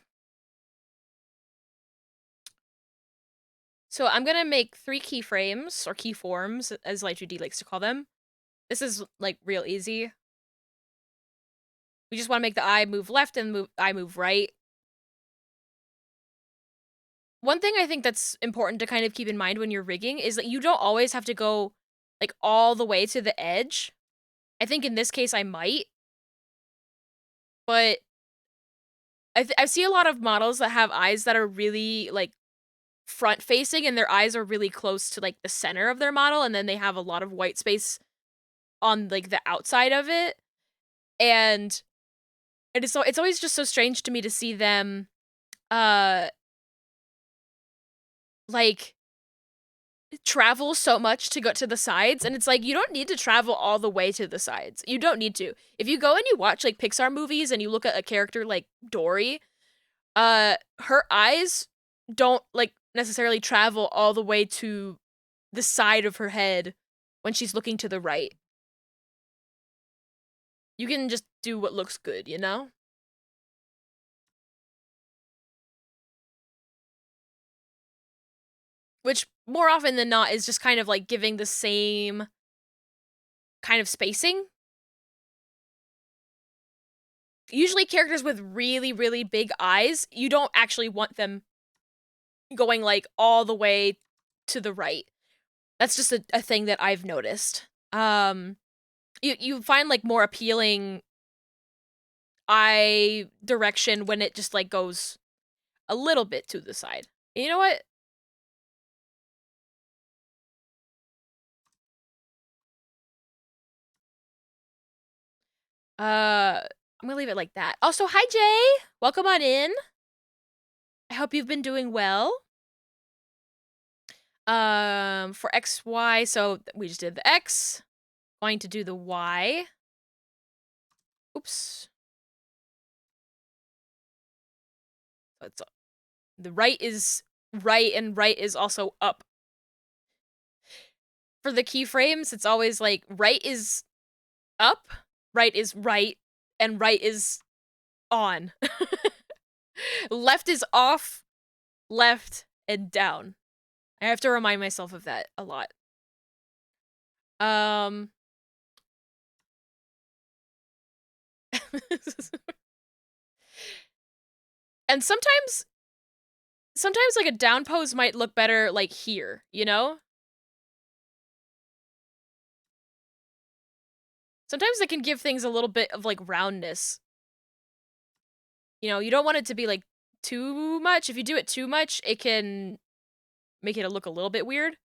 So I'm gonna make 3 keyframes, or keyforms, as Light2D likes to call them. This is, like, real easy. We just want to make the eye move left and the eye move right. One thing I think that's important to kind of keep in mind when you're rigging is that you don't always have to go, like, all the way to the edge. I think in this case I might. But I see a lot of models that have eyes that are really, like, front-facing, and their eyes are really close to, like, the center of their model, and then they have a lot of white space on, like, the outside of it. And it's always just so strange to me to see them, like, travel so much to go to the sides, and it's like, you don't need to travel all the way to the sides. You don't need to. If you go and you watch, like, Pixar movies and you look at a character like Dory, her eyes don't, like, necessarily travel all the way to the side of her head when she's looking to the right. You can just do what looks good, you know? Which, more often than not, is just kind of, like, giving the same kind of spacing. Usually characters with really, really big eyes, you don't actually want them going, like, all the way to the right. That's just a thing that I've noticed. You find, like, more appealing eye direction when it just, like, goes a little bit to the side. You know what? I'm gonna leave it like that. Also, hi, Jay! Welcome on in. I hope you've been doing well. For X, Y, so we just did the X. Going to do the Y. Oops. It's, the right is right, and right is also up. For the keyframes, it's always like, right is up, right is right, and right is on. Left is off, left, and down. I have to remind myself of that a lot. And sometimes, like, a down pose might look better, like, here, you know? Sometimes it can give things a little bit of, like, roundness. You know, you don't want it to be, like, too much. If you do it too much, it can make it look a little bit weird.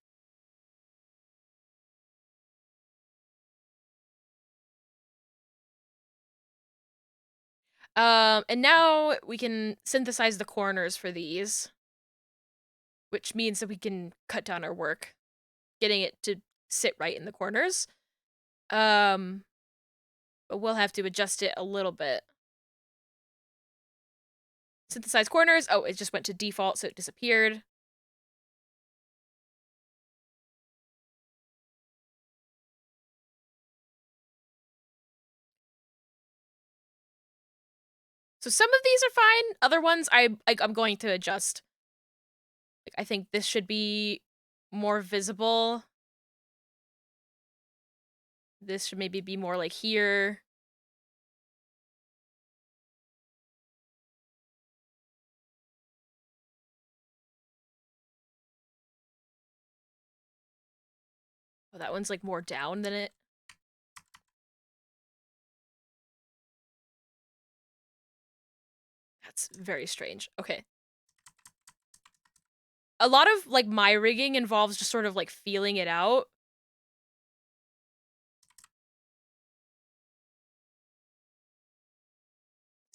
And now we can synthesize the corners for these, which means that we can cut down our work, getting it to sit right in the corners. But we'll have to adjust it a little bit. Synthesize corners. Oh, it just went to default, so it disappeared. So some of these are fine. Other ones, I'm going to adjust. Like, I think this should be more visible. This should maybe be more like here. Oh, that one's, like, more down than it. That's very strange. Okay. A lot of, like, my rigging involves just sort of, like, feeling it out.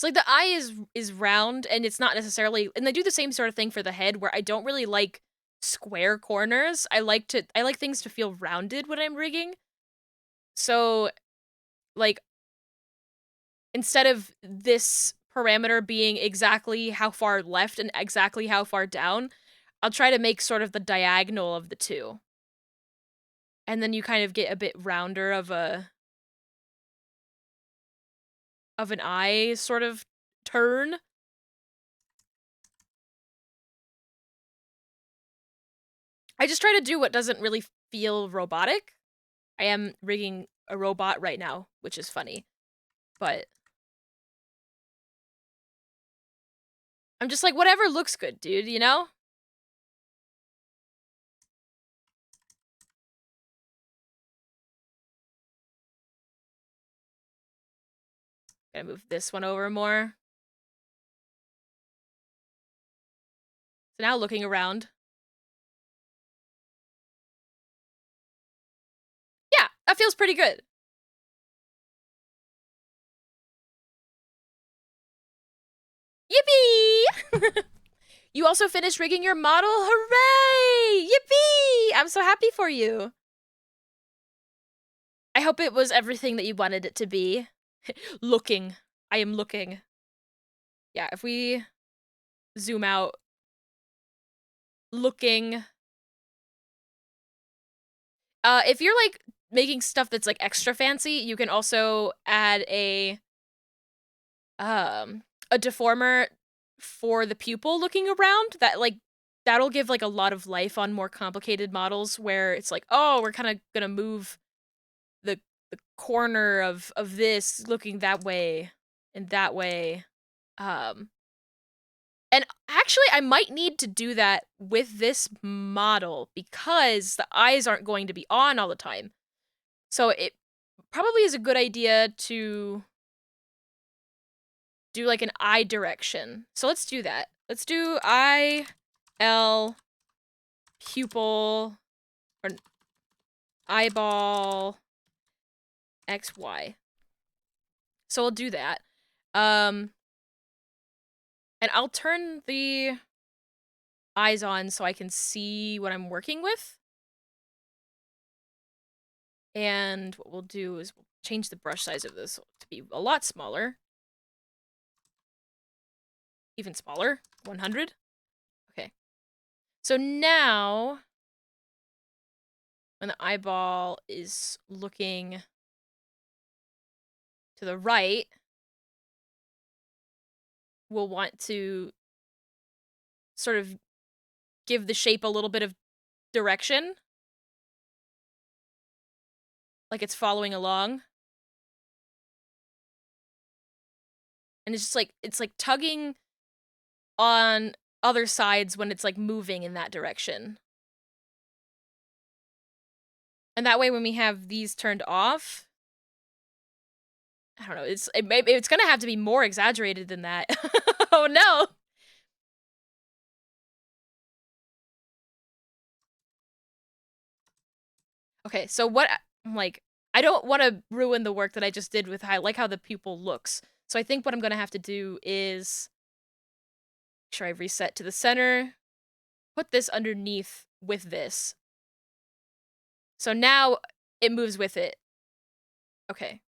So like the eye is round and it's not necessarily, and they do the same sort of thing for the head where I don't really like square corners. I like things to feel rounded when I'm rigging. So like instead of this parameter being exactly how far left and exactly how far down, I'll try to make sort of the diagonal of the two. And then you kind of get a bit rounder of an eye sort of turn. I just try to do what doesn't really feel robotic. I am rigging a robot right now, which is funny. But I'm just like, whatever looks good, dude, you know? Gotta move this one over more. So now looking around. Yeah, that feels pretty good. Yippee! You also finished rigging your model. Hooray! Yippee! I'm so happy for you. I hope it was everything that you wanted it to be. Looking. I am looking. Yeah, if we zoom out. Looking. If you're like making stuff that's like extra fancy, you can also add a deformer for the pupil looking around that like that'll give like a lot of life on more complicated models where it's like, oh, we're kind of gonna move the corner of this looking that way and that way. And actually I might need to do that with this model because the eyes aren't going to be on all the time. So it probably is a good idea to do like an eye direction. So let's do that. Let's do eye, L, pupil, or eyeball, X, Y. So we'll do that. And I'll turn the eyes on so I can see what I'm working with. And what we'll do is we'll change the brush size of this to be a lot smaller. Even smaller, 100. Okay. So now, when the eyeball is looking to the right, we'll want to sort of give the shape a little bit of direction. Like it's following along. And it's just like, it's like tugging on other sides when it's like moving in that direction. And that way when we have these turned off, I don't know, it's gonna have to be more exaggerated than that. Oh no! Okay, so what, like, I don't want to ruin the work that I just did with how the pupil looks. So I think what I'm gonna have to do is make sure I reset to the center, put this underneath with this. So now it moves with it. Okay.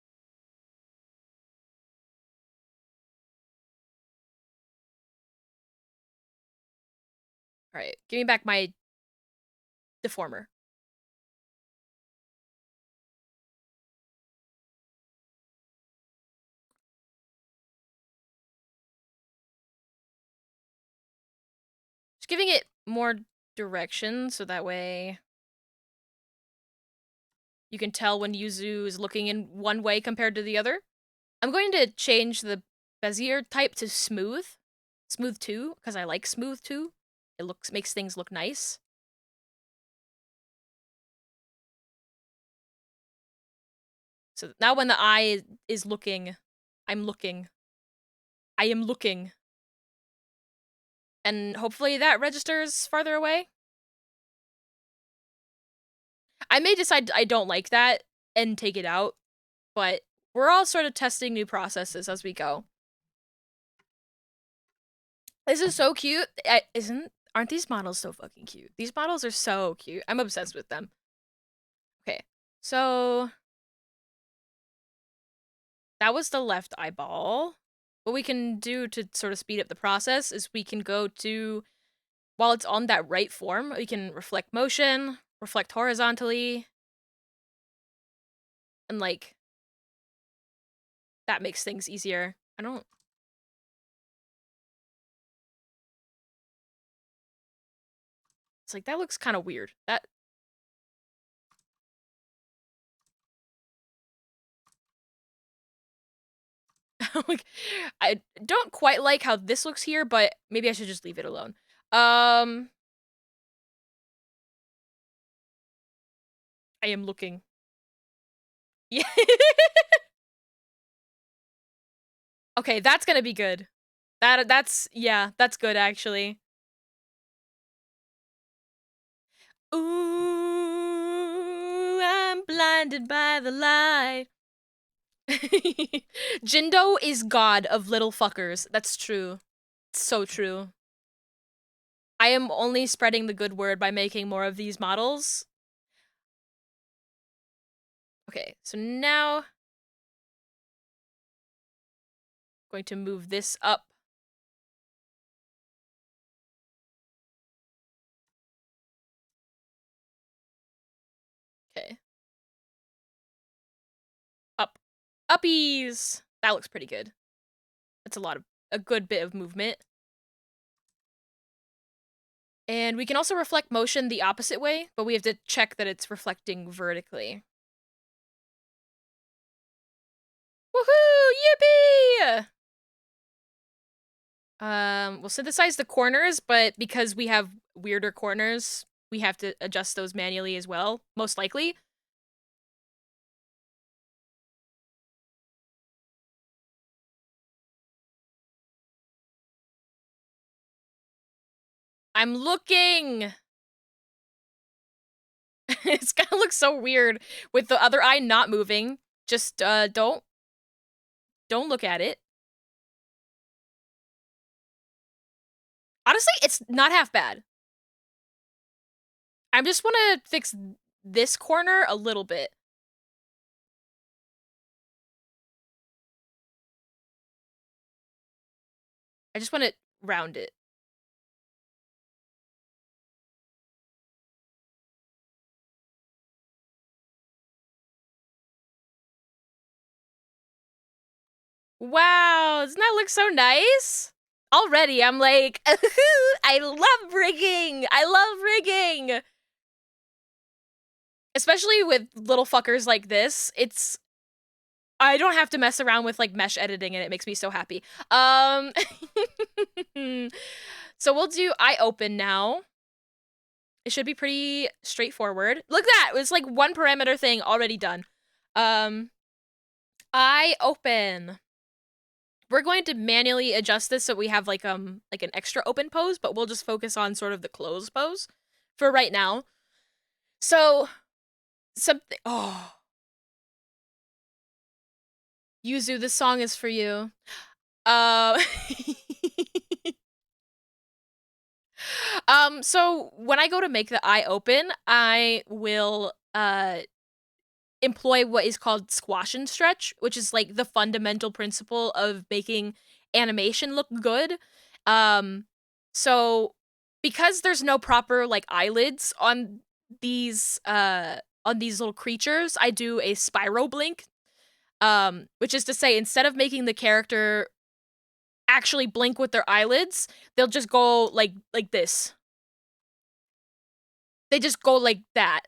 All right, give me back my deformer. Just giving it more direction so that way you can tell when Yuzu is looking in one way compared to the other. I'm going to change the Bezier type to smooth. Smooth 2, because I like smooth 2. It makes things look nice. So now when the eye is looking, I'm looking. I am looking. And hopefully that registers farther away. I may decide I don't like that and take it out, but we're all sort of testing new processes as we go. This is so cute. Aren't these models so fucking cute? These models are so cute. I'm obsessed with them. Okay, so that was the left eyeball. What we can do to sort of speed up the process is we can go to, while it's on that right form, we can reflect motion, reflect horizontally, and like, that makes things easier. It's like, that looks kind of weird. That, like, I don't quite like how this looks here, but maybe I should just leave it alone. I am looking. Yeah. Okay, that's gonna be good. Yeah, that's good actually. Ooh, I'm blinded by the light. Jindo is god of little fuckers. That's true. It's so true. I am only spreading the good word by making more of these models. Okay, so now going to move this up. Okay. Up. Uppies! That looks pretty good. That's a good bit of movement. And we can also reflect motion the opposite way, but we have to check that it's reflecting vertically. Woohoo! Yippee! We'll synthesize the corners, but because we have weirder corners, we have to adjust those manually as well, most likely. I'm looking! It's gonna look so weird with the other eye not moving. Just, don't look at it. Honestly, it's not half bad. I just want to fix this corner a little bit. I just want to round it. Wow, doesn't that look so nice? Already, I'm like, I love rigging! I love rigging! Especially with little fuckers like this, I don't have to mess around with like mesh editing and it makes me so happy. So we'll do eye open now. It should be pretty straightforward. Look at that, it was like one parameter thing already done. Eye open. We're going to manually adjust this so we have like an extra open pose, but we'll just focus on sort of the closed pose for right now. So something Yuzu, this song is for you. Uh so when I go to make the eye open, I will employ what is called squash and stretch, which is like the fundamental principle of making animation look good. Um, so because there's no proper like eyelids on these little creatures, I do a spiral blink. Which is to say, instead of making the character actually blink with their eyelids, they'll just go like this. They just go like that.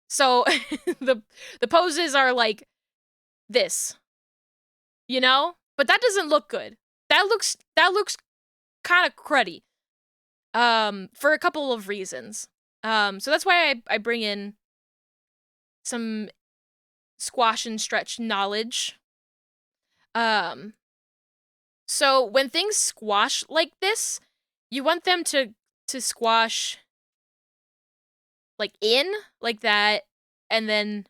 So the poses are like this, you know? But that doesn't look good. That looks kind of cruddy. For a couple of reasons. So that's why I bring in some squash and stretch knowledge. So when things squash like this, you want them to squash like in like that and then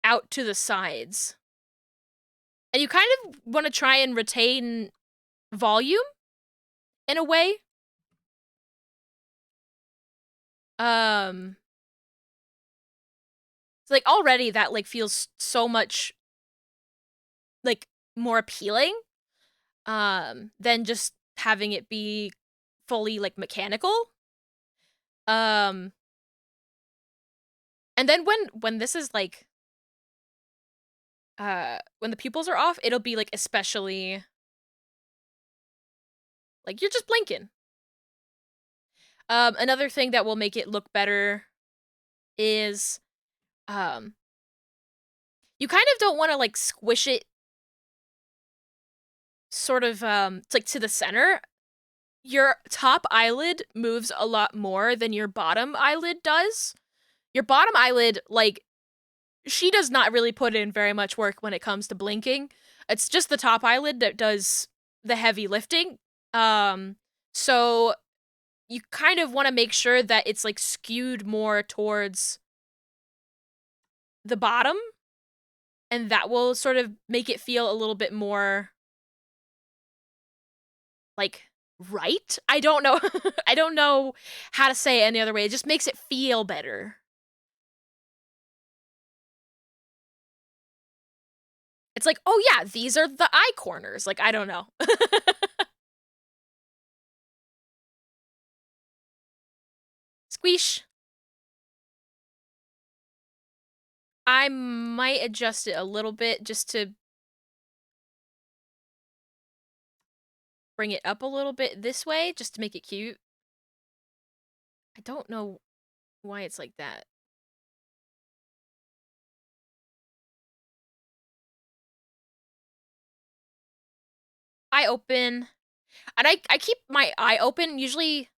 out to the sides. And you kind of want to try and retain volume in a way. It's like already that like feels so much like more appealing than just having it be fully like mechanical. Um and then when this is like when the pupils are off, it'll be like especially like you're just blinking. Another thing that will make it look better is you kind of don't want to like squish it sort of like to the center. Your top eyelid moves a lot more than your bottom eyelid does. Your bottom eyelid, like, she does not really put in very much work when it comes to blinking. It's just the top eyelid that does the heavy lifting. So you kind of want to make sure that it's like skewed more towards the bottom, and that will sort of make it feel a little bit more like right. I don't know. I don't know how to say it any other way. It just makes it feel better. It's like, oh yeah, these are the eye corners. Like, I don't know. Squeesh. I might adjust it a little bit just to bring it up a little bit this way, just to make it cute. I don't know why it's like that. Eye open. And I keep my eye open usually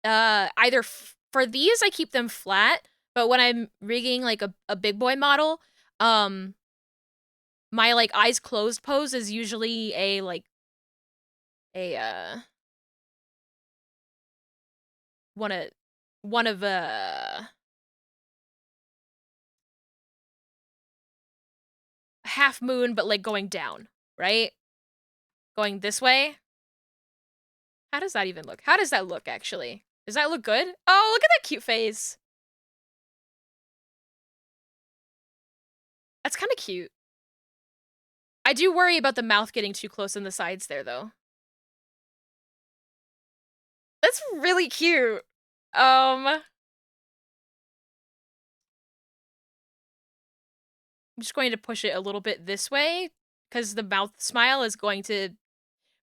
either for these I keep them flat, but when I'm rigging like a big boy model, my like eyes closed pose is usually a like a one of half moon, but like going down, right? Going this way. How does that even look? How does that look actually? Does that look good? Oh, look at that cute face. That's kind of cute. I do worry about the mouth getting too close in the sides there though. That's really cute. I'm just going to push it a little bit this way because the mouth smile is going to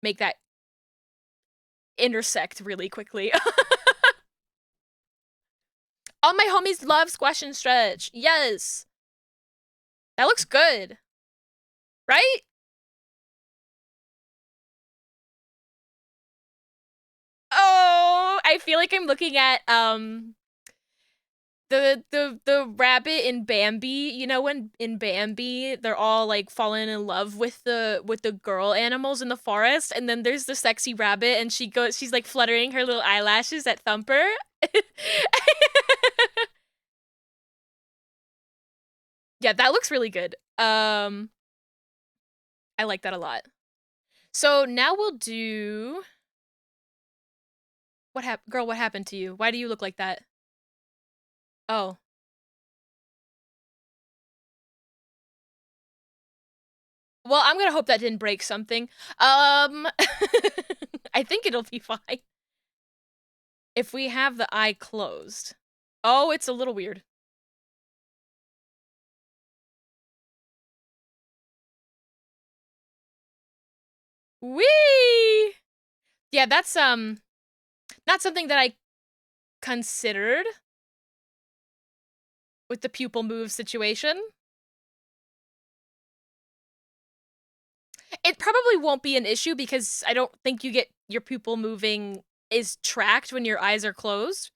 make that intersect really quickly. All my homies love squash and stretch. Yes. That looks good. Right? Oh, I feel like I'm looking at the rabbit in Bambi, you know, when in Bambi they're all like falling in love with the girl animals in the forest, and then there's the sexy rabbit and she's like fluttering her little eyelashes at Thumper. Yeah, that looks really good. I like that a lot. So now we'll do girl, what happened to you? Why do you look like that? Oh. Well, I'm gonna hope that didn't break something. I think it'll be fine. If we have the eye closed. Oh, it's a little weird. Whee! Yeah, that's not something that I considered with the pupil move situation. It probably won't be an issue because I don't think you get your pupil moving is tracked when your eyes are closed.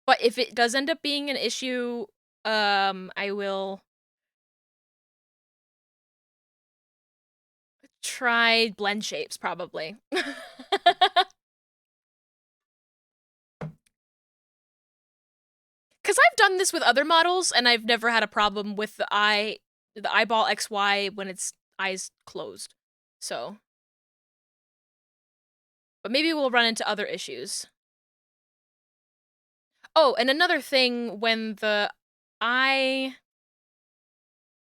But if it does end up being an issue, I will try blend shapes probably. Because I've done this with other models, and I've never had a problem with the eyeball XY when it's eyes closed. So, but maybe we'll run into other issues. Oh, and another thing, when the eye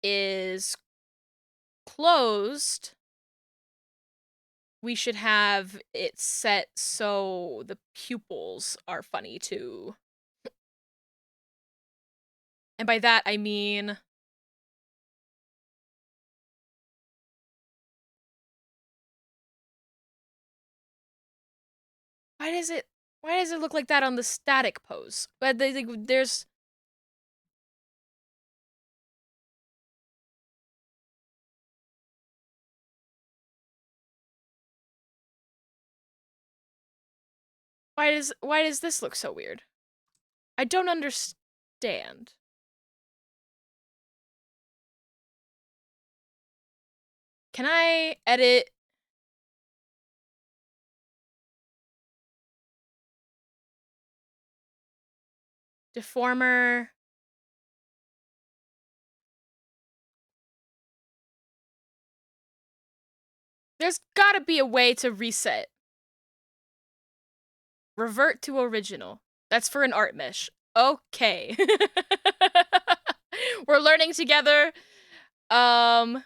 is closed, we should have it set so the pupils are funny too. And by that, I mean... Why does it look like that on the static pose? But there's... Why does this look so weird? I don't understand. Can I edit? Deformer. There's gotta be a way to reset. Revert to original. That's for an art mesh. Okay. We're learning together. Why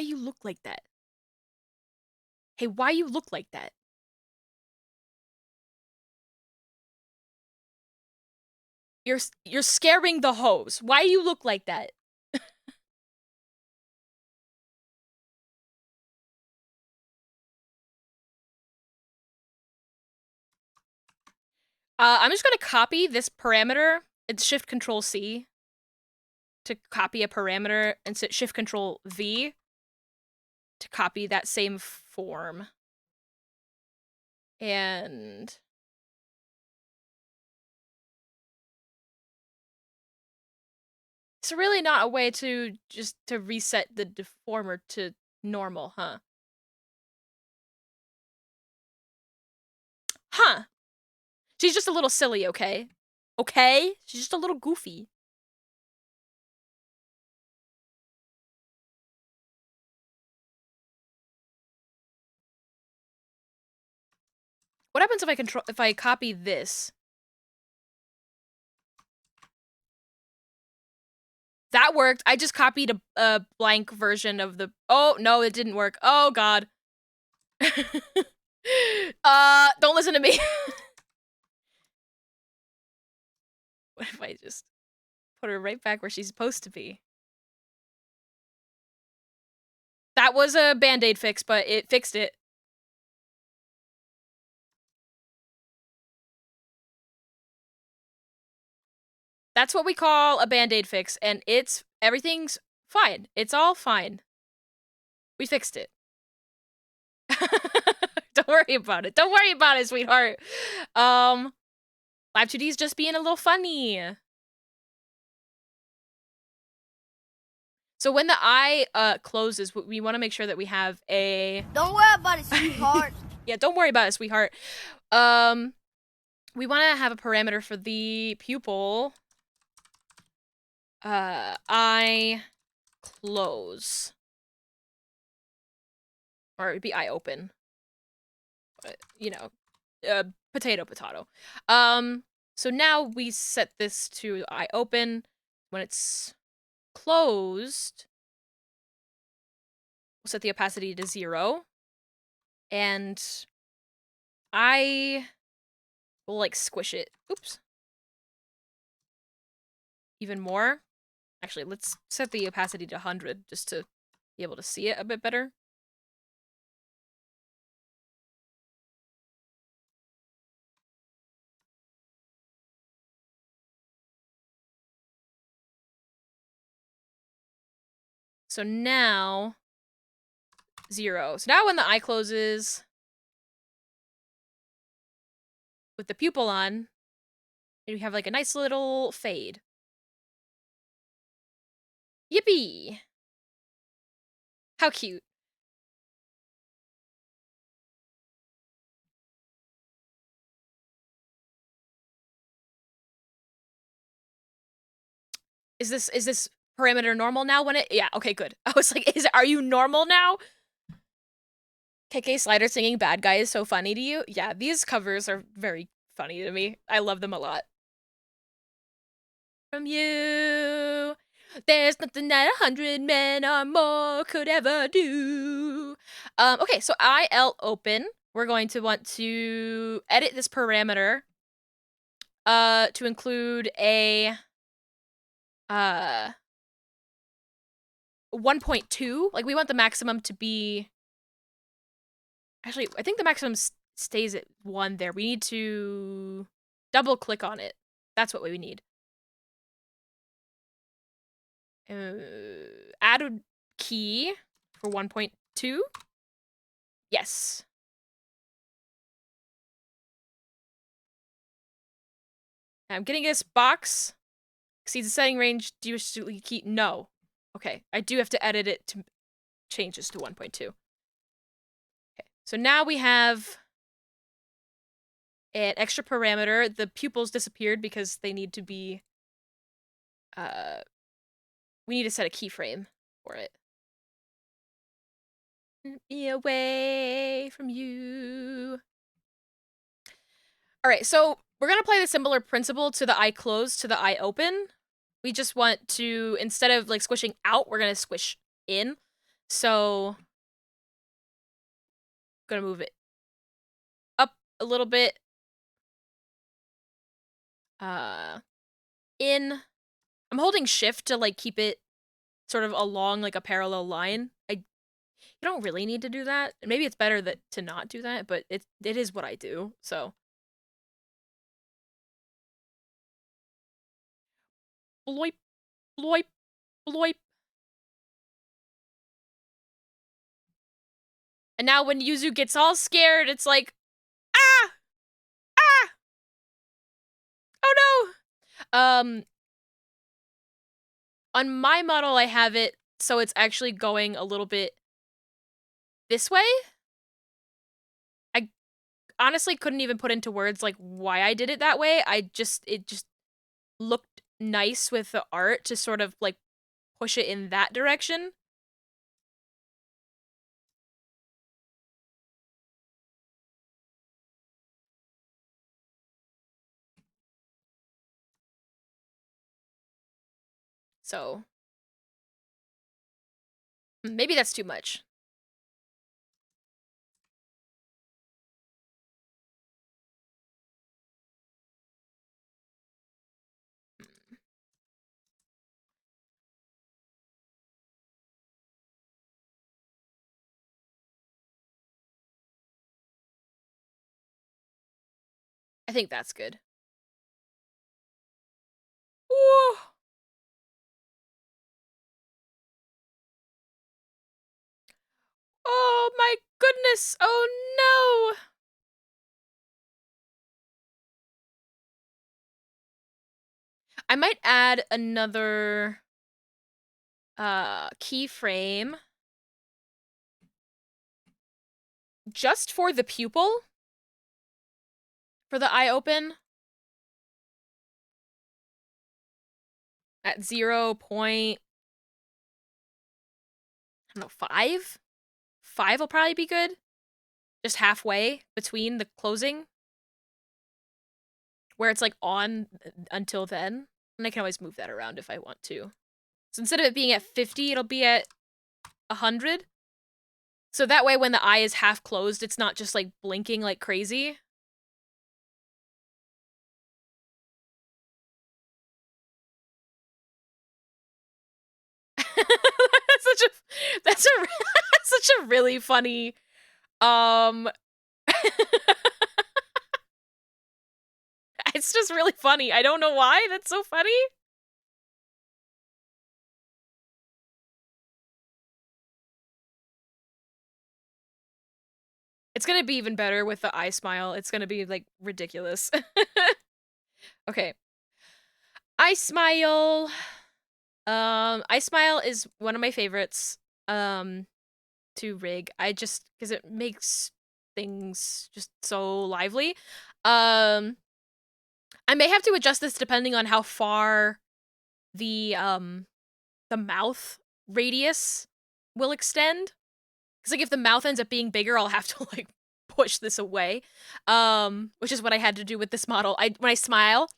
you look like that? Hey, why you look like that? You're scaring the hoes. Why you look like that? I'm just gonna copy this parameter. It's Shift Control C to copy a parameter, and Shift Control V to copy that same form. And it's really not a way to just to reset the deformer to normal, huh? Huh. She's just a little silly, okay? Okay? She's just a little goofy. What happens if I copy this? That worked. I just copied a blank version of the... Oh, no, it didn't work. Oh, God. Don't listen to me. What if I just put her right back where she's supposed to be? That was a Band-Aid fix, but it fixed it. That's what we call a Band-Aid fix, and everything's fine. It's all fine. We fixed it. Don't worry about it. Don't worry about it, sweetheart. Live 2D is just being a little funny. So when the eye closes, we want to make sure that we have a... Don't worry about it, sweetheart. Yeah, don't worry about it, sweetheart. We want to have a parameter for the pupil. Eye close. Or it'd be eye open. But, you know, potato, potato. So now we set this to eye open. When it's closed, we'll set the opacity to 0. And I will, like, squish it. Oops. Even more. Actually, let's set the opacity to 100 just to be able to see it a bit better. So now, 0. So now when the eye closes, with the pupil on, we have like a nice little fade. Yippee! How cute. Is this parameter normal now when it? Yeah, okay, good. I was like, are you normal now? KK Slider singing Bad Guy is so funny to you? Yeah, these covers are very funny to me. I love them a lot. From you, there's nothing that 100 men or more could ever do. Okay, so IL open. We're going to want to edit this parameter to include a 1.2. Like, we want the maximum to be... Actually, I think the maximum stays at 1 there. We need to double click on it. That's what we need. Add a key for 1.2. Yes. I'm getting this box. Exceeds the setting range. Do you wish to key? No. Okay. I do have to edit it to change this to 1.2. Okay. So now we have an extra parameter. The pupils disappeared because they need to be... we need to set a keyframe for it. Be away from you. All right, so we're gonna play the similar principle to the eye close to the eye open. We just want to, instead of like squishing out, we're gonna squish in. So, gonna move it up a little bit. In. I'm holding shift to like keep it sort of along like a parallel line. You don't really need to do that. Maybe it's better to not do that, but it is what I do. So. Bloip, bloip, bloip. And now when Yuzu gets all scared, it's like, ah! Ah! Oh no! On my model, I have it so it's actually going a little bit this way. I honestly couldn't even put into words like why I did it that way. It just looked nice with the art to sort of like push it in that direction. So maybe that's too much. I think that's good. Whoa! Oh my goodness! Oh no! I might add another keyframe just for the pupil for the eye open at 0. I don't know, 5? 5 will probably be good. Just halfway between the closing. Where it's like on until then. And I can always move that around if I want to. So instead of it being at 50, it'll be at 100. So that way when the eye is half closed, it's not just like blinking like crazy. that's such a really funny it's just really funny. I don't know why. That's so funny. It's gonna be even better with the eye smile. It's gonna be, like, ridiculous. Okay. Eye smile. Eye smile is one of my favorites, to rig. Because it makes things just so lively. I may have to adjust this depending on how far the mouth radius will extend. Because, like, if the mouth ends up being bigger, I'll have to, like, push this away. Which is what I had to do with this model. When I smile,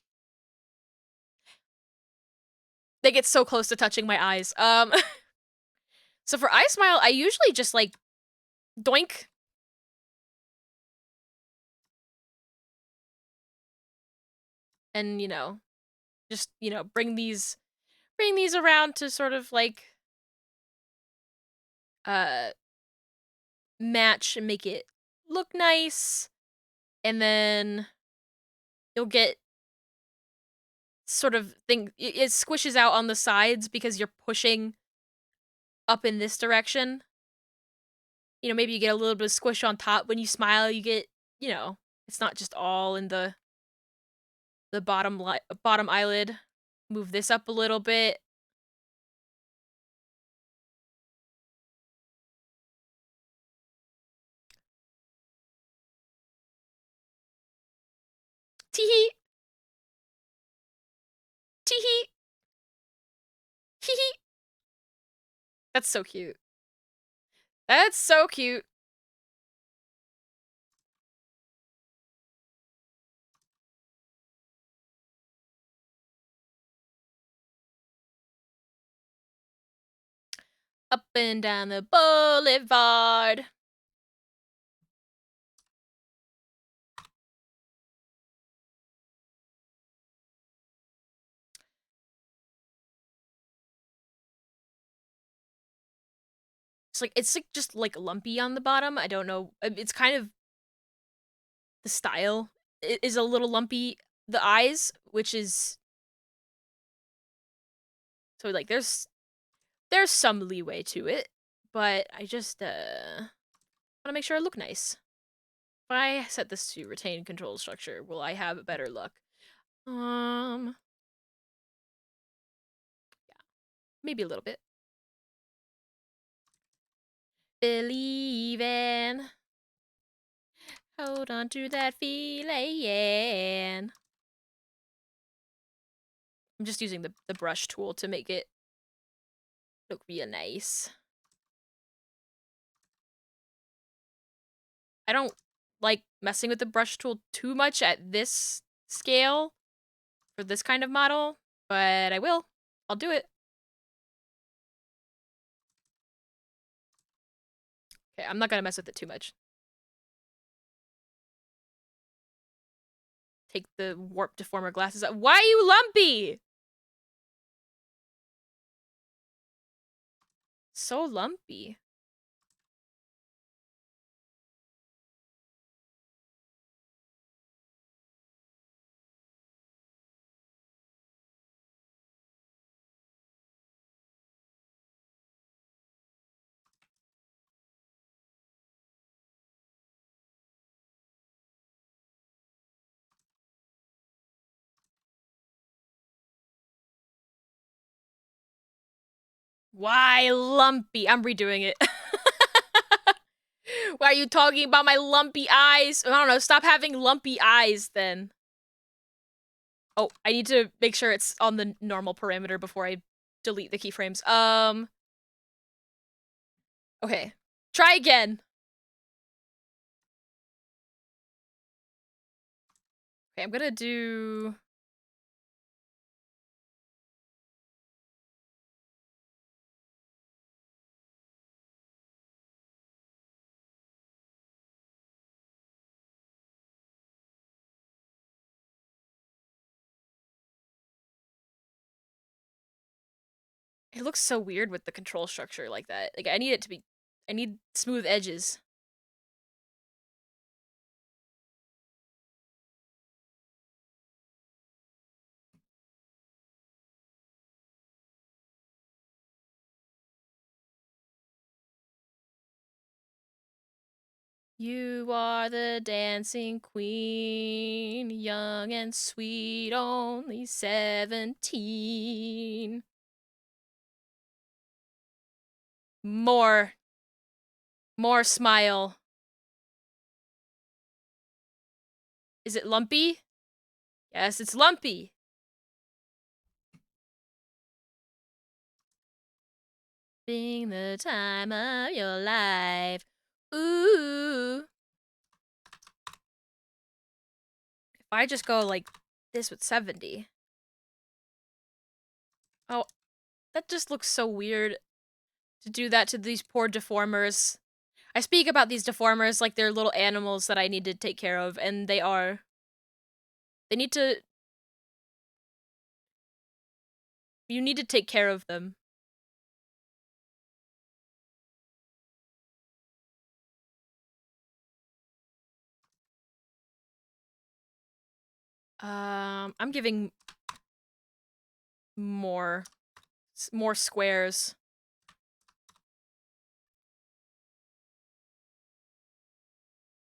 they get so close to touching my eyes. So for eye smile, I usually just, like, doink. And, just, bring these around to sort of, like, uh, match and make it look nice. And then you'll get sort of it squishes out on the sides because you're pushing up in this direction. Maybe you get a little bit of squish on top. When you smile, you get, it's not just all in the bottom eyelid. Move this up a little bit. Tee-hee. Tee-hee. Hee-hee. That's so cute. That's so cute. Up and down the boulevard. It's just like lumpy on the bottom. I don't know. It's kind of the style is a little lumpy. The eyes, which is so like there's some leeway to it, but I just want to make sure I look nice. If I set this to retain control structure, will I have better luck? Yeah, maybe a little bit. Believing. Hold on to that feeling. I'm just using the brush tool to make it look real nice. I don't like messing with the brush tool too much at this scale for this kind of model, but I will. I'll do it. Okay, I'm not gonna mess with it too much. Take the warp deformer glasses out. Why are you lumpy? So lumpy. Why lumpy? I'm redoing it. Why are you talking about my lumpy eyes? I don't know. Stop having lumpy eyes then. Oh, I need to make sure it's on the normal parameter before I delete the keyframes. Okay. Try again. Okay, I'm gonna do... It looks so weird with the control structure like that. Like, I need it to be... I need smooth edges. You are the dancing queen, young and sweet, only 17. More. More smile. Is it lumpy? Yes, it's lumpy. Being the time of your life. Ooh. If I just go like this with 70. Oh, that just looks so weird to do that to these poor deformers. I speak about these deformers like they're little animals that I need to take care of, and they are. They need to. You need to take care of them. I'm giving more squares.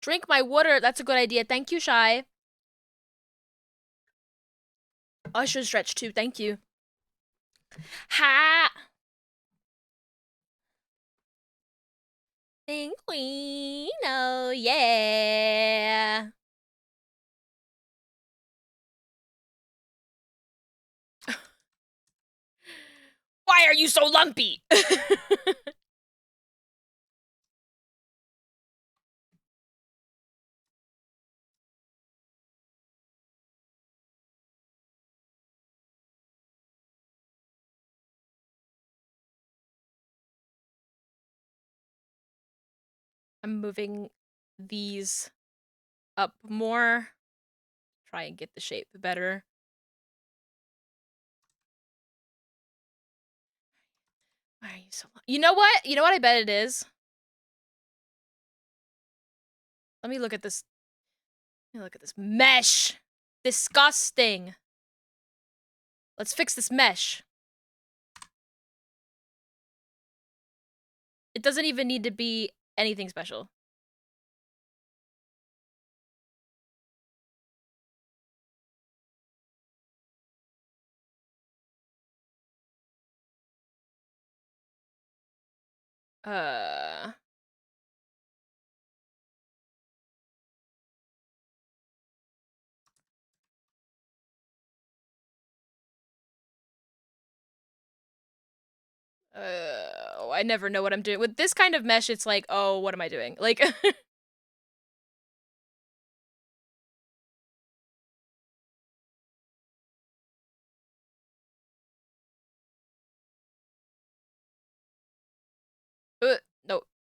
Drink my water. That's a good idea. Thank you, Shy. I should stretch too. Thank you. Ha! Sing queen. Oh, yeah. Why are you so lumpy? I'm moving these up more. Try and get the shape better. Why are you so long? You know what? You know what I bet it is? Let me look at this. Let me look at this mesh. Disgusting. Let's fix this mesh. It doesn't even need to be anything special. Uh... I never know what I'm doing. With this kind of mesh, it's like, oh, what am I doing? Like... nope,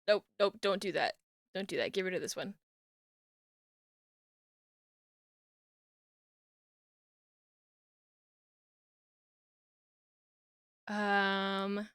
nope, nope, don't do that. Don't do that. Get rid of this one. Um...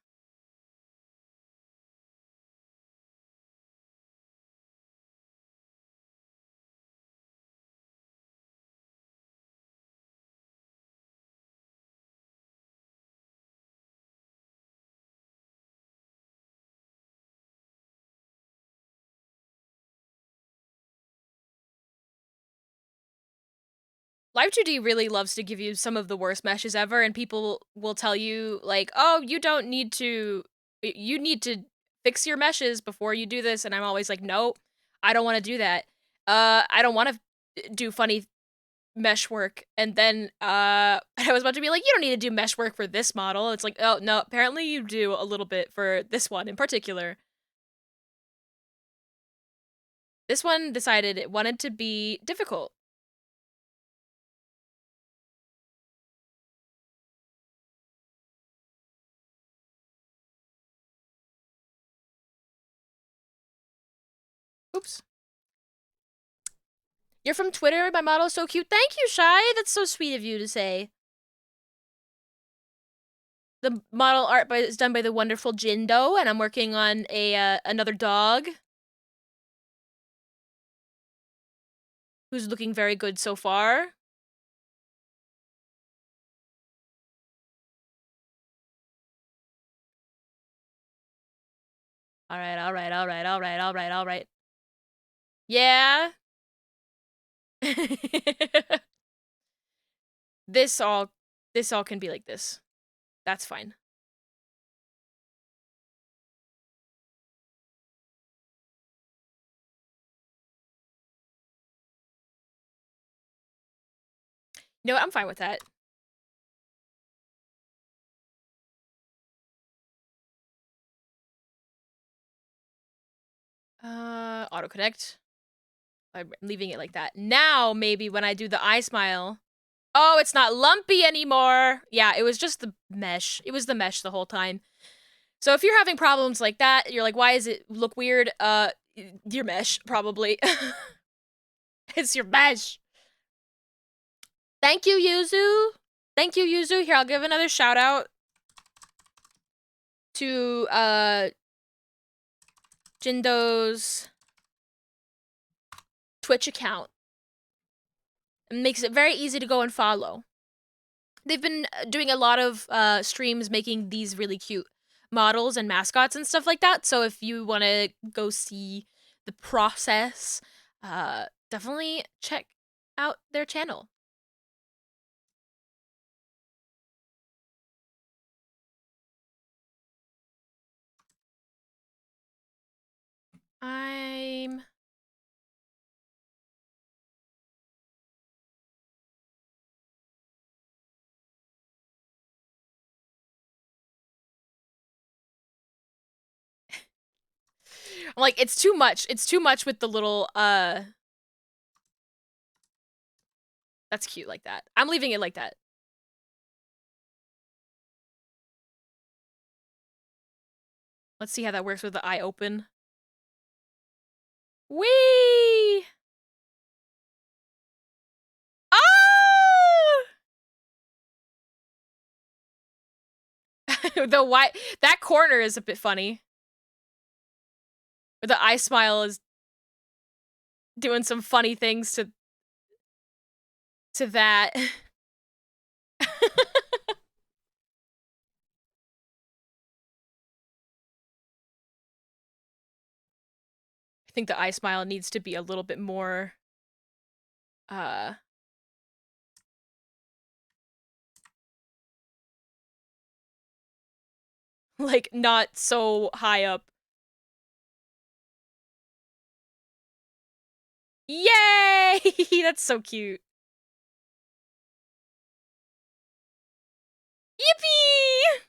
Live 2D really loves to give you some of the worst meshes ever, and people will tell you, like, oh, you don't need to, you need to fix your meshes before you do this, and I'm always like, no, I don't want to do that. I don't want to do funny mesh work, and then, I was about to be like, you don't need to do mesh work for this model. It's like, oh, no, apparently you do a little bit for this one in particular. This one decided it wanted to be difficult. Oops. You're from Twitter? My model's so cute. Thank you, Shy. That's so sweet of you to say. The model art is done by the wonderful Jindo, and I'm working on a another dog who's looking very good so far. All right, all right, all right, all right, all right, all right. Yeah. this all can be like this. That's fine. You know what? I'm fine with that. Auto connect. I'm leaving it like that. Now, maybe when I do the eye smile. Oh, it's not lumpy anymore. Yeah, it was just the mesh. It was the mesh the whole time. So if you're having problems like that, you're like, why does it look weird? Your mesh, probably. It's your mesh. Thank you, Yuzu. Thank you, Yuzu. Here, I'll give another shout out to Jindo's Twitch account. It makes it very easy to go and follow. They've been doing a lot of streams making these really cute models and mascots and stuff like that. So if you want to go see the process, definitely check out their channel. I'm like, it's too much. It's too much with the little, that's cute like that. I'm leaving it like that. Let's see how that works with the eye open. Whee! Oh! The white, that corner is a bit funny. The eye smile is doing some funny things to that. I think the eye smile needs to be a little bit more, like, not so high up. Yay! That's so cute. Yippee!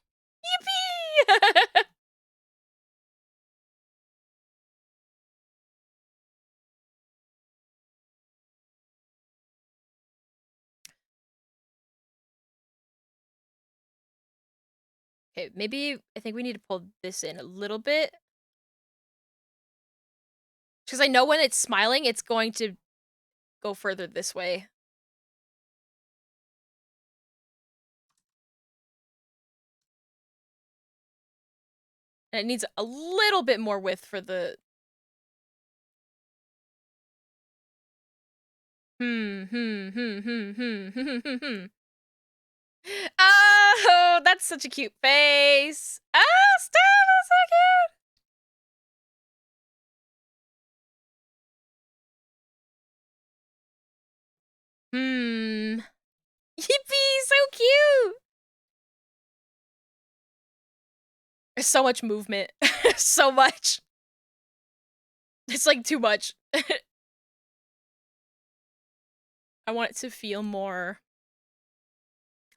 Yippee! Okay, maybe I think we need to pull this in a little bit. Because I know when it's smiling, it's going to go further this way. And it needs a little bit more width for the... Oh, that's such a cute face. Ah, stop, that's so cute. Yippee, so cute. There's so much movement. So much. It's like too much. I want it to feel more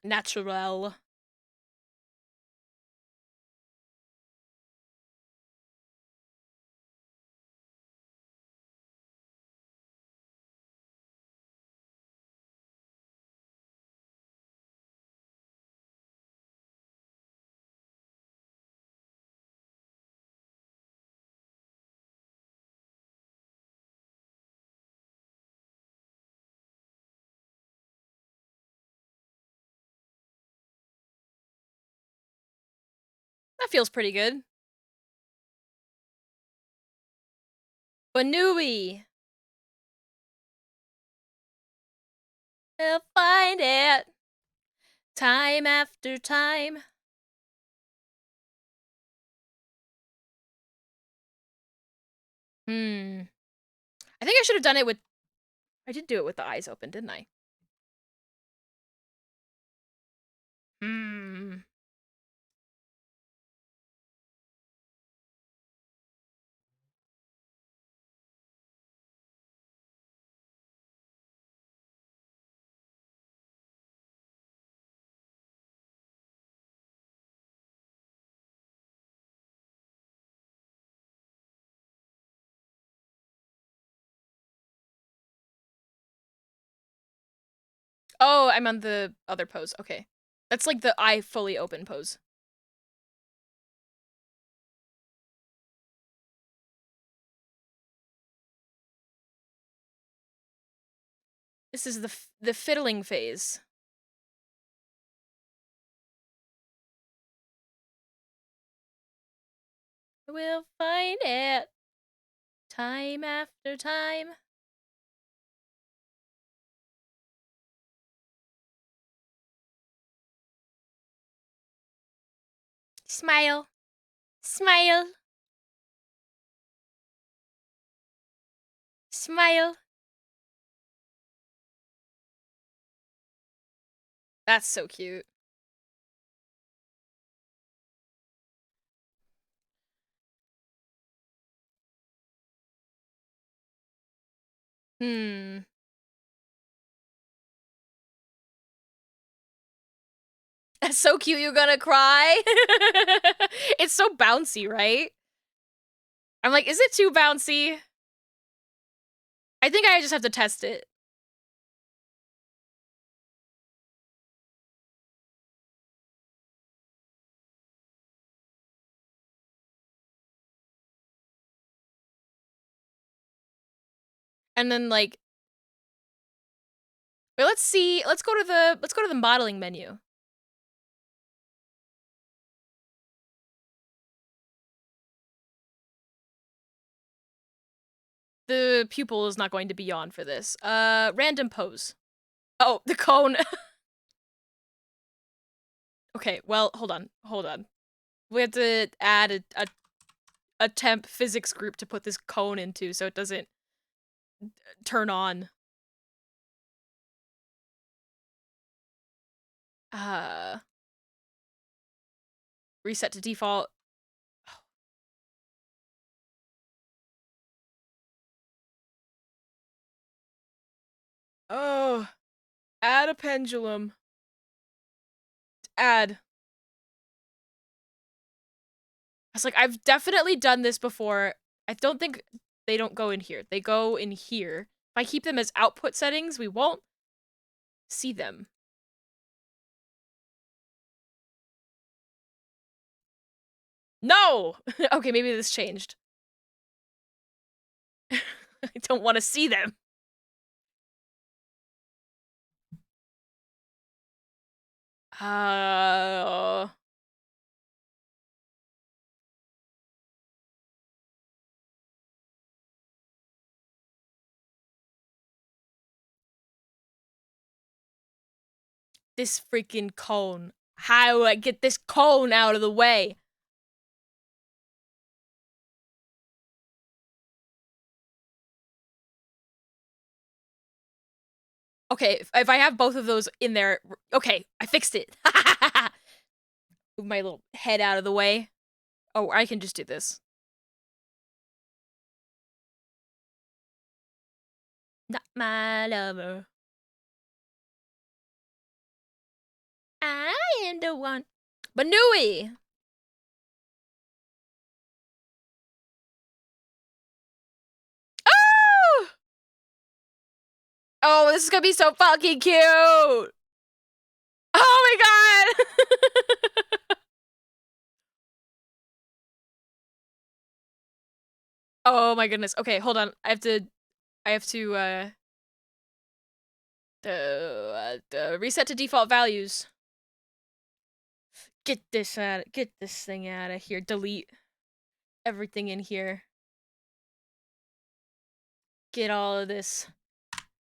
natural. That feels pretty good. Banui. We'll find it. Time after time. I think I should have done it with... I did do it with the eyes open, didn't I? Oh, I'm on the other pose. Okay. That's like the eye fully open pose. This is the fiddling phase. We'll find it. Time after time. Smile. Smile. Smile. That's so cute. Hmm. That's so cute, you're gonna cry. It's so bouncy, right? I'm like, is it too bouncy? I think I just have to test it. And then like, wait, let's see. Let's go to the modeling menu. The pupil is not going to be on for this. Random pose. Oh, the cone. Okay, well, hold on. We have to add a temp physics group to put this cone into so it doesn't turn on. Reset to default. Oh, add a pendulum. Add. I was like, I've definitely done this before. I don't think they don't go in here. They go in here. If I keep them as output settings, we won't see them. No! Okay, maybe this changed. I don't want to see them. Uh... This freaking cone. How do I get this cone out of the way? Okay, if I have both of those in there... Okay, I fixed it. Move my little head out of the way. Oh, I can just do this. Not my lover. I am the one. Banui! Oh! Oh, this is gonna be so fucking cute! Oh my god! Oh my goodness. Okay, hold on. I have to, reset to default values. Get this thing out of here. Delete everything in here. Get all of this.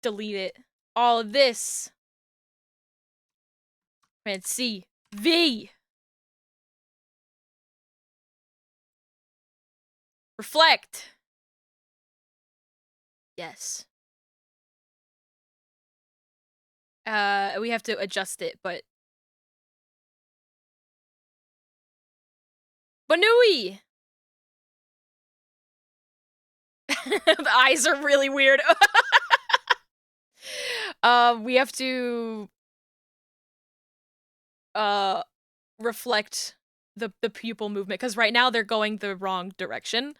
Delete it. All of this. And C. V. Reflect. Yes. We have to adjust it, but... Banui! The eyes are really weird. We have to... reflect the pupil movement, because right now they're going the wrong direction.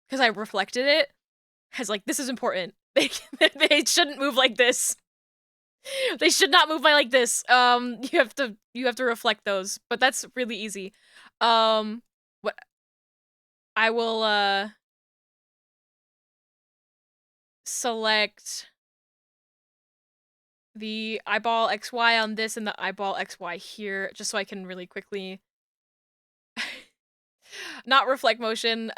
Because I reflected it. I was like, this is important. They shouldn't move like this. They should not move by like this. You have to reflect those, but that's really easy. What I will select the eyeball XY on this and the eyeball XY here, just so I can really quickly not reflect motion,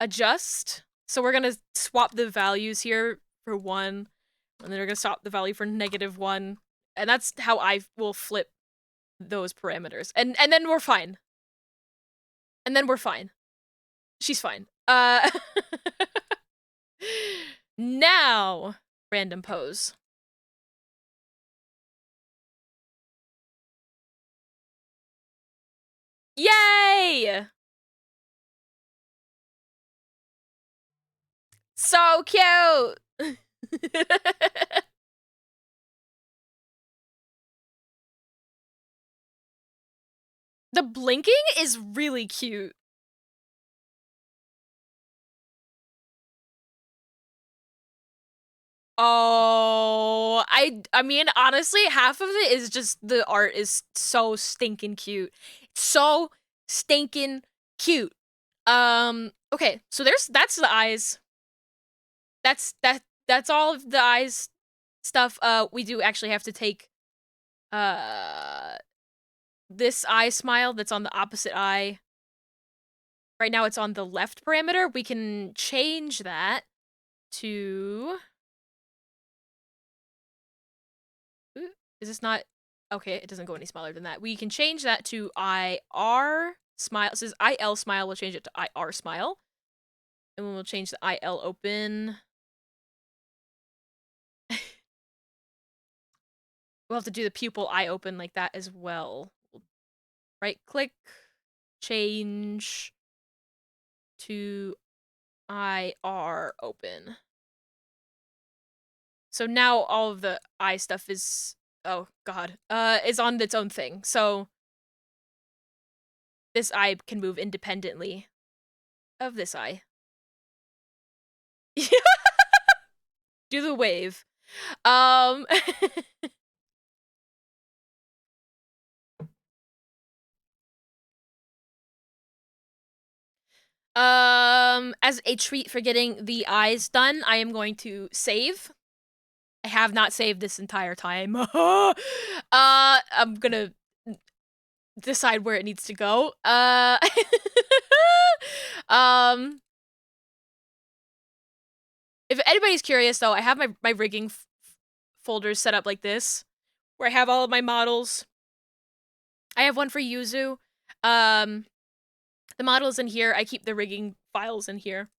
adjust. So we're gonna swap the values here for 1, and then we're gonna swap the value for -1, and that's how I will flip those parameters. And then we're fine. And then we're fine. She's fine. Now, random pose. Yay! So cute! The blinking is really cute. Oh, I mean, honestly, half of it is just the art is so stinking cute. So stinking cute. Okay, so that's the eyes. That's all of the eyes stuff. We do actually have to take this eye smile that's on the opposite eye. Right now it's on the left parameter. We can change that to Ooh, is this not okay, it doesn't go any smaller than that. We can change that to IR smile. It says IL smile, we'll change it to IR smile. And then we'll change the IL open. We'll have to do the pupil eye open like that as well. Right click, change to IR open. So now all of the eye stuff is, oh god, is on its own thing. So this eye can move independently of this eye. Do the wave. As a treat for getting the eyes done, I am going to save. I have not saved this entire time. I'm gonna decide where it needs to go. Um, if anybody's curious, though, I have my rigging folders set up like this, where I have all of my models. I have one for Yuzu. The models in here. I keep the rigging files in here.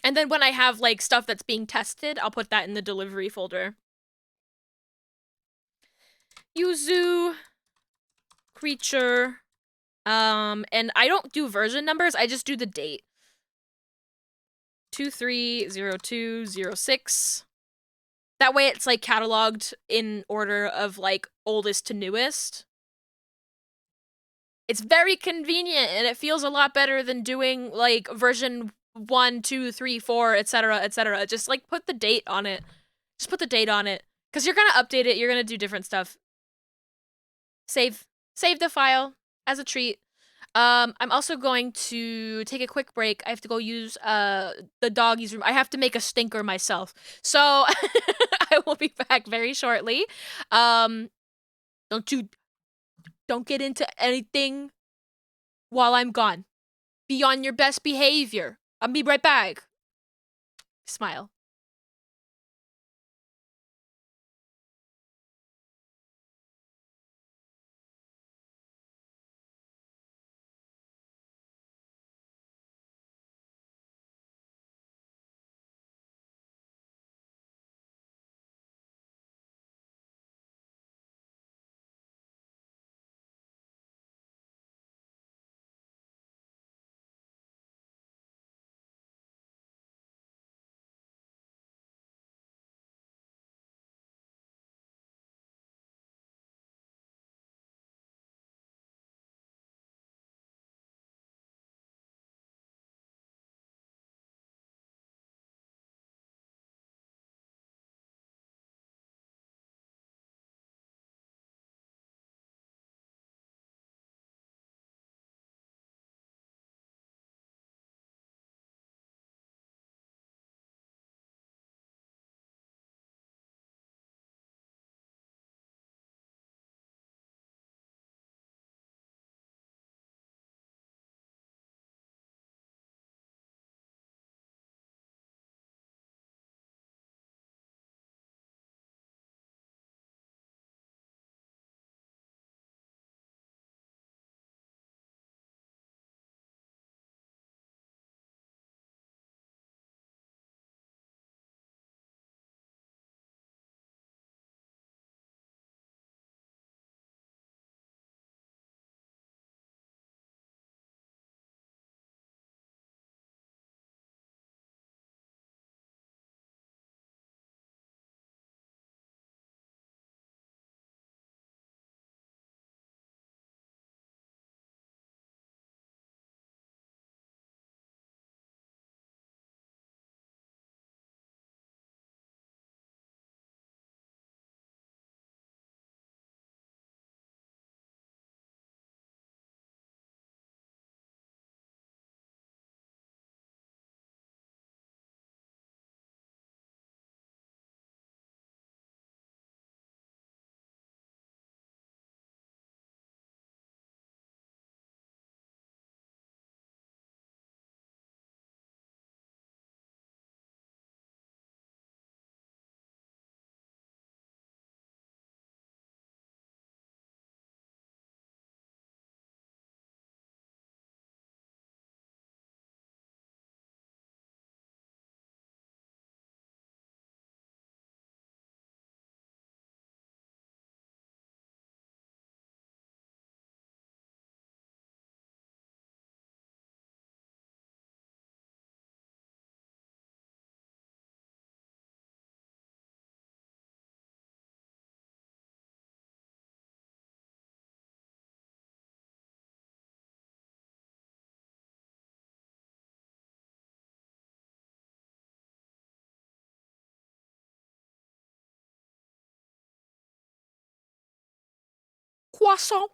And then when I have, like, stuff that's being tested, I'll put that in the delivery folder. Yuzu, creature, and I don't do version numbers, I just do the date. 230206. That way it's, like, cataloged in order of, like, oldest to newest. It's very convenient, and it feels a lot better than doing, like, version 1, 2, 3, 4, etc., etc. Just, like, put the date on it. Just put the date on it. Because you're gonna update it, you're gonna do different stuff. Save the file as a treat. I'm also going to take a quick break. I have to go use the doggy's room. I have to make a stinker myself. So I will be back very shortly. Don't get into anything while I'm gone. Be on your best behavior. I'll be right back. Smile. Croissant.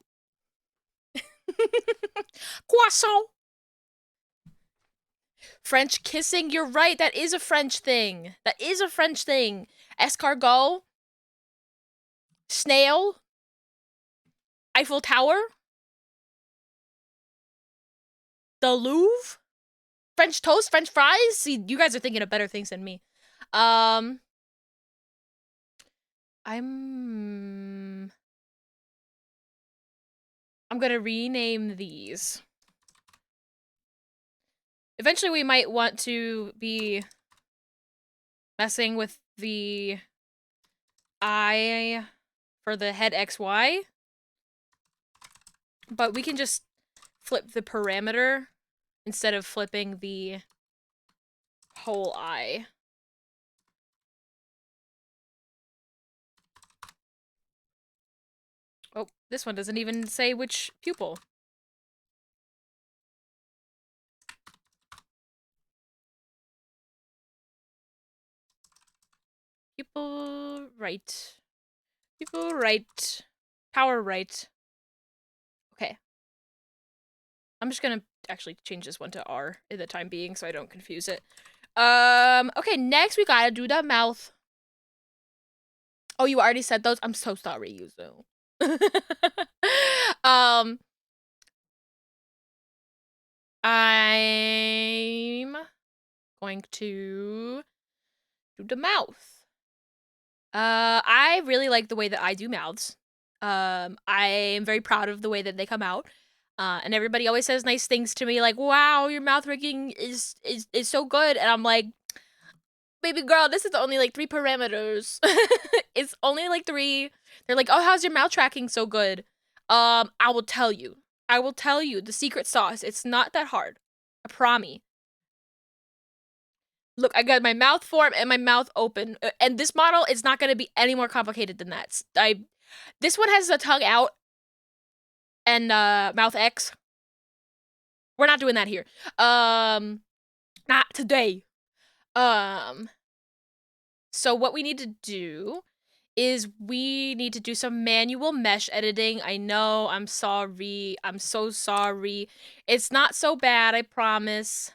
Croissant. French kissing, you're right, that is a French thing. That is a French thing. Escargot. Snail. Eiffel Tower. The Louvre. French toast, French fries. See, you guys are thinking of better things than me. I'm gonna rename these. Eventually we might want to be messing with the eye for the head XY. But we can just flip the parameter instead of flipping the whole eye. Oh, this one doesn't even say which pupil. Pupil right. Pupil right. Power right. Okay. I'm just gonna actually change this one to R in the time being so I don't confuse it. Okay, next we gotta do the mouth. Oh, you already said those? I'm so sorry, Yuzu. I'm going to do the mouth. I really like the way that I do mouths. I am very proud of the way that they come out. And everybody always says nice things to me, like, wow, your mouth rigging is so good. And I'm like, baby girl, this is only like 3 parameters. It's only like 3. They're like, oh, how's your mouth tracking so good? I will tell you. I will tell you the secret sauce. It's not that hard. I promise. Look, I got my mouth form and my mouth open. And this model is not going to be any more complicated than that. This one has the tongue out and mouth X. We're not doing that here. Not today. So what we need to do is we need to do some manual mesh editing. I know, I'm sorry. I'm so sorry. It's not so bad, I promise.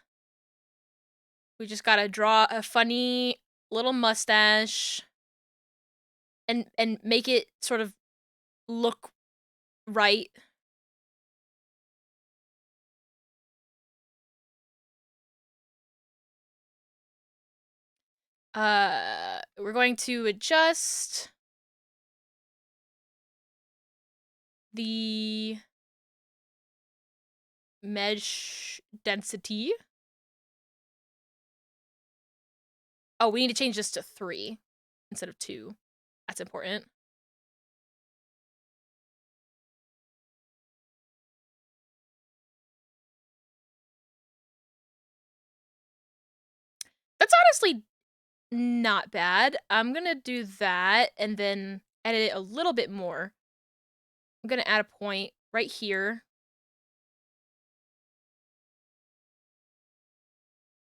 We just gotta draw a funny little mustache and make it sort of look right. We're going to adjust the mesh density. Oh, we need to change this to 3 instead of 2. That's important. That's honestly not bad. I'm gonna do that and then edit it a little bit more. I'm gonna add a point right here.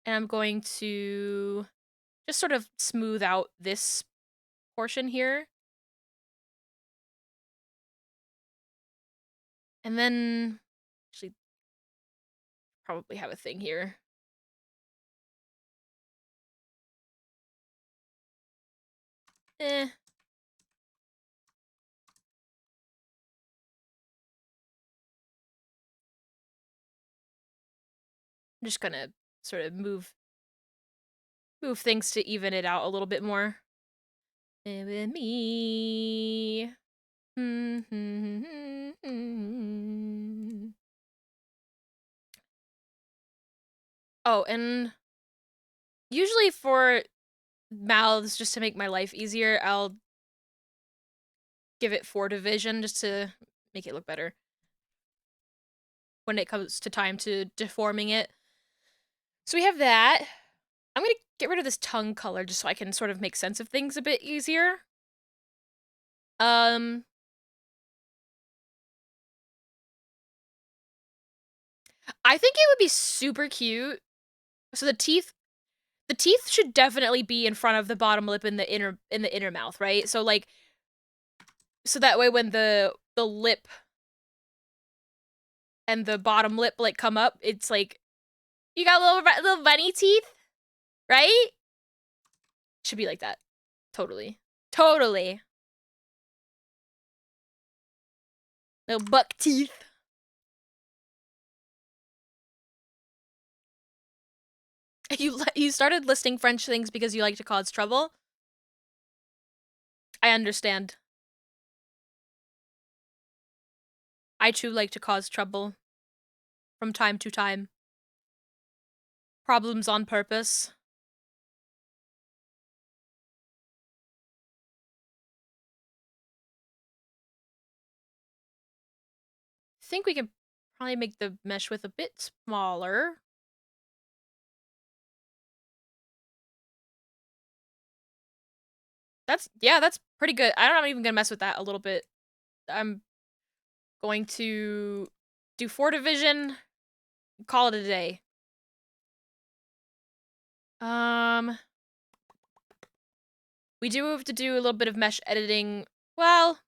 And I'm going to just sort of smooth out this portion here. And then, actually, probably have a thing here. I'm just gonna sort of move things to even it out a little bit more. Me. Oh, and usually for mouths, just to make my life easier, I'll give it 4 division just to make it look better when it comes to time to deforming it. So we have that. I'm gonna get rid of this tongue color just so I can sort of make sense of things a bit easier. I think it would be super cute. So the teeth should definitely be in front of the bottom lip in the inner mouth, right? So like, so that way when the lip and the bottom lip like come up, it's like you got little bunny teeth, right? Should be like that. Totally. Totally. Little buck teeth. You started listing French things because you like to cause trouble? I understand. I too like to cause trouble. From time to time. Problems on purpose. I think we can probably make the mesh width a bit smaller. That's pretty good. I'm even gonna mess with that a little bit. I'm going to do 4 division, call it a day. We do have to do a little bit of mesh editing. Well,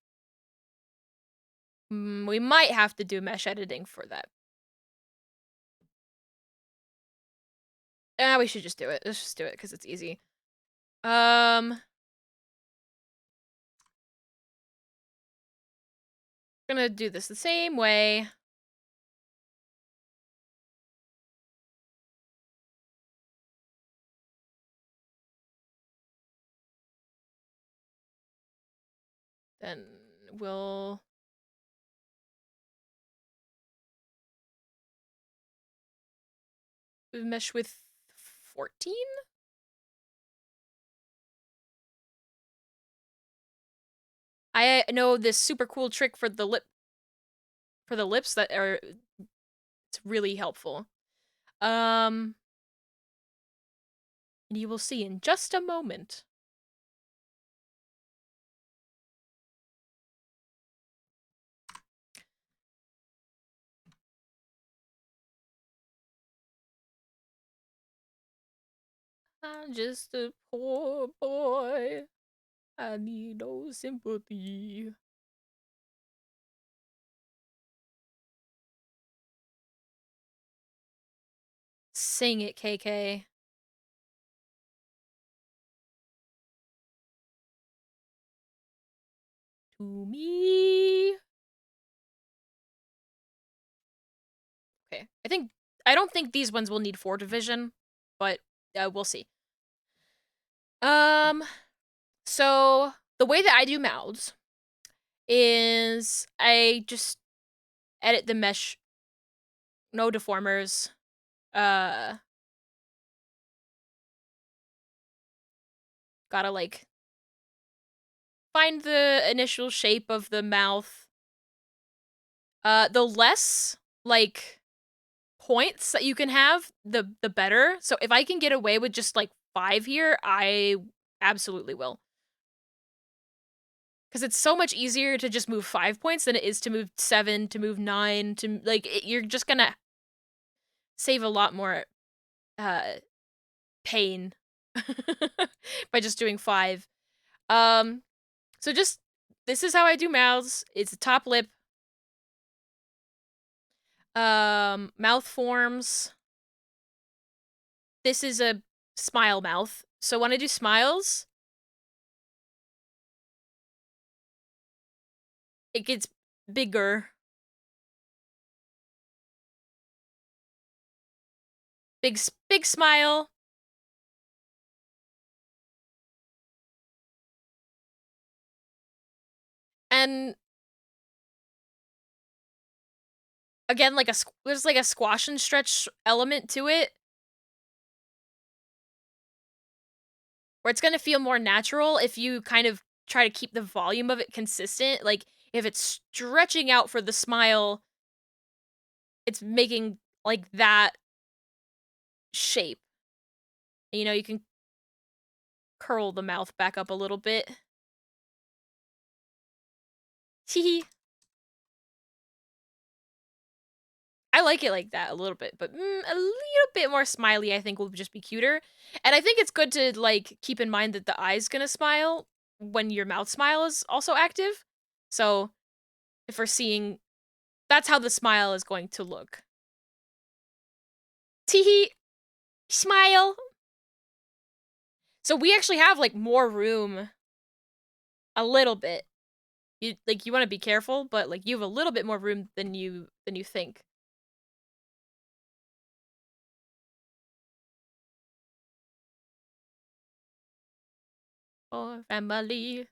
we might have to do mesh editing for that. We should just do it. Let's just do it because it's easy. Gonna do this the same way. Then we'll mesh with 14? I know this super cool trick for the lips that are it's really helpful. And you will see in just a moment. I'm just a poor boy. I need no sympathy. Sing it, KK. To me. Okay, I don't think these ones will need 4 division, but we'll see. So the way that I do mouths is I just edit the mesh, no deformers. Gotta like find the initial shape of the mouth. The less like points that you can have, the better. So if I can get away with just like 5 here, I absolutely will. Because it's so much easier to just move 5 points than it is to move 7, to move 9, to like you're just gonna save a lot more pain by just doing 5. So just this is how I do mouths. It's a top lip. Mouth forms. This is a smile mouth. So when I do smiles, it gets bigger. Big smile. And again, like there's like a squash and stretch element to it. Where it's gonna feel more natural if you kind of try to keep the volume of it consistent. Like, if it's stretching out for the smile, it's making, like, that shape. You know, you can curl the mouth back up a little bit. Hee. I like it like that a little bit, but a little bit more smiley I think will just be cuter. And I think it's good to, like, keep in mind that the eye's gonna smile when your mouth smile is also active. So, if we're seeing That's how the smile is going to look. Teehee. Smile. So we actually have, like, more room. A little bit. You want to be careful, but, like, you have a little bit more room than you think. For family.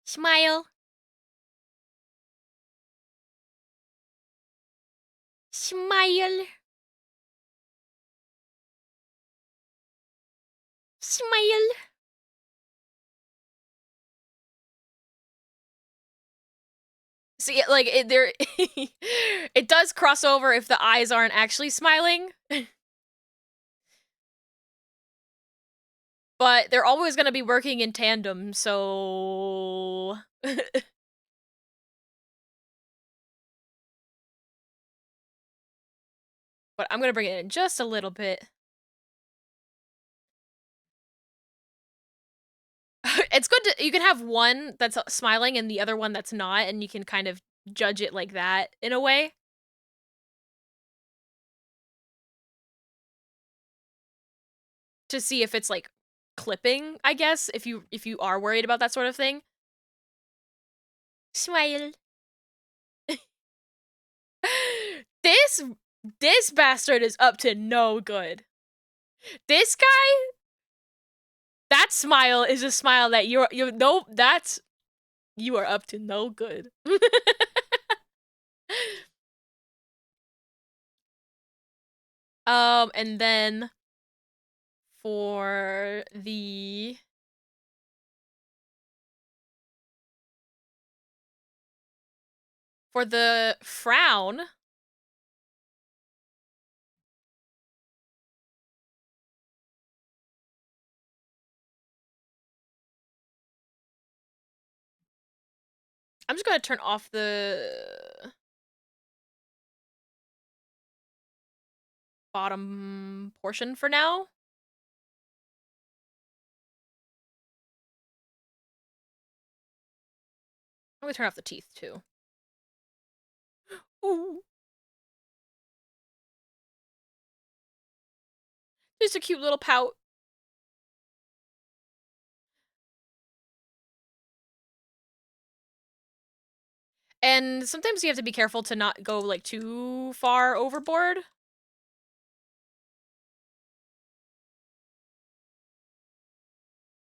Smile. Smile. Smile. See, like, it does cross over if the eyes aren't actually smiling. But they're always going to be working in tandem, so... But I'm going to bring it in just a little bit. It's good to... You can have one that's smiling and the other one that's not, and you can kind of judge it like that, in a way. To see if it's, like, clipping, I guess, if you are worried about that sort of thing. Smile. This bastard is up to no good. This guy, that smile is a smile that you are up to no good. And then for the frown, I'm just gonna turn off the bottom portion for now. I'm gonna turn off the teeth too. Ooh. Just a cute little pout. And sometimes you have to be careful to not go, like, too far overboard.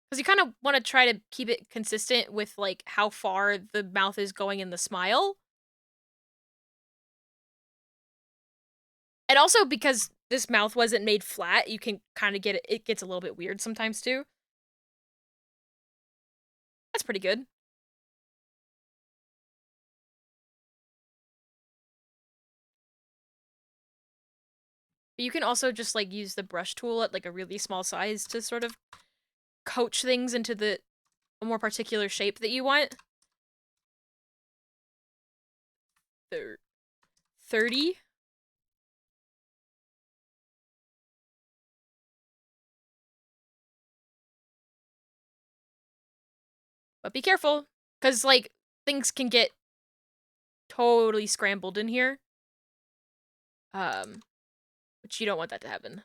Because you kind of want to try to keep it consistent with, like, how far the mouth is going in the smile. And also because this mouth wasn't made flat, you can kind of get it. It gets a little bit weird sometimes too. That's pretty good. But you can also just, like, use the brush tool at, like, a really small size to sort of coach things into a more particular shape that you want. 30. But be careful, because, like, things can get totally scrambled in here. Which you don't want that to happen.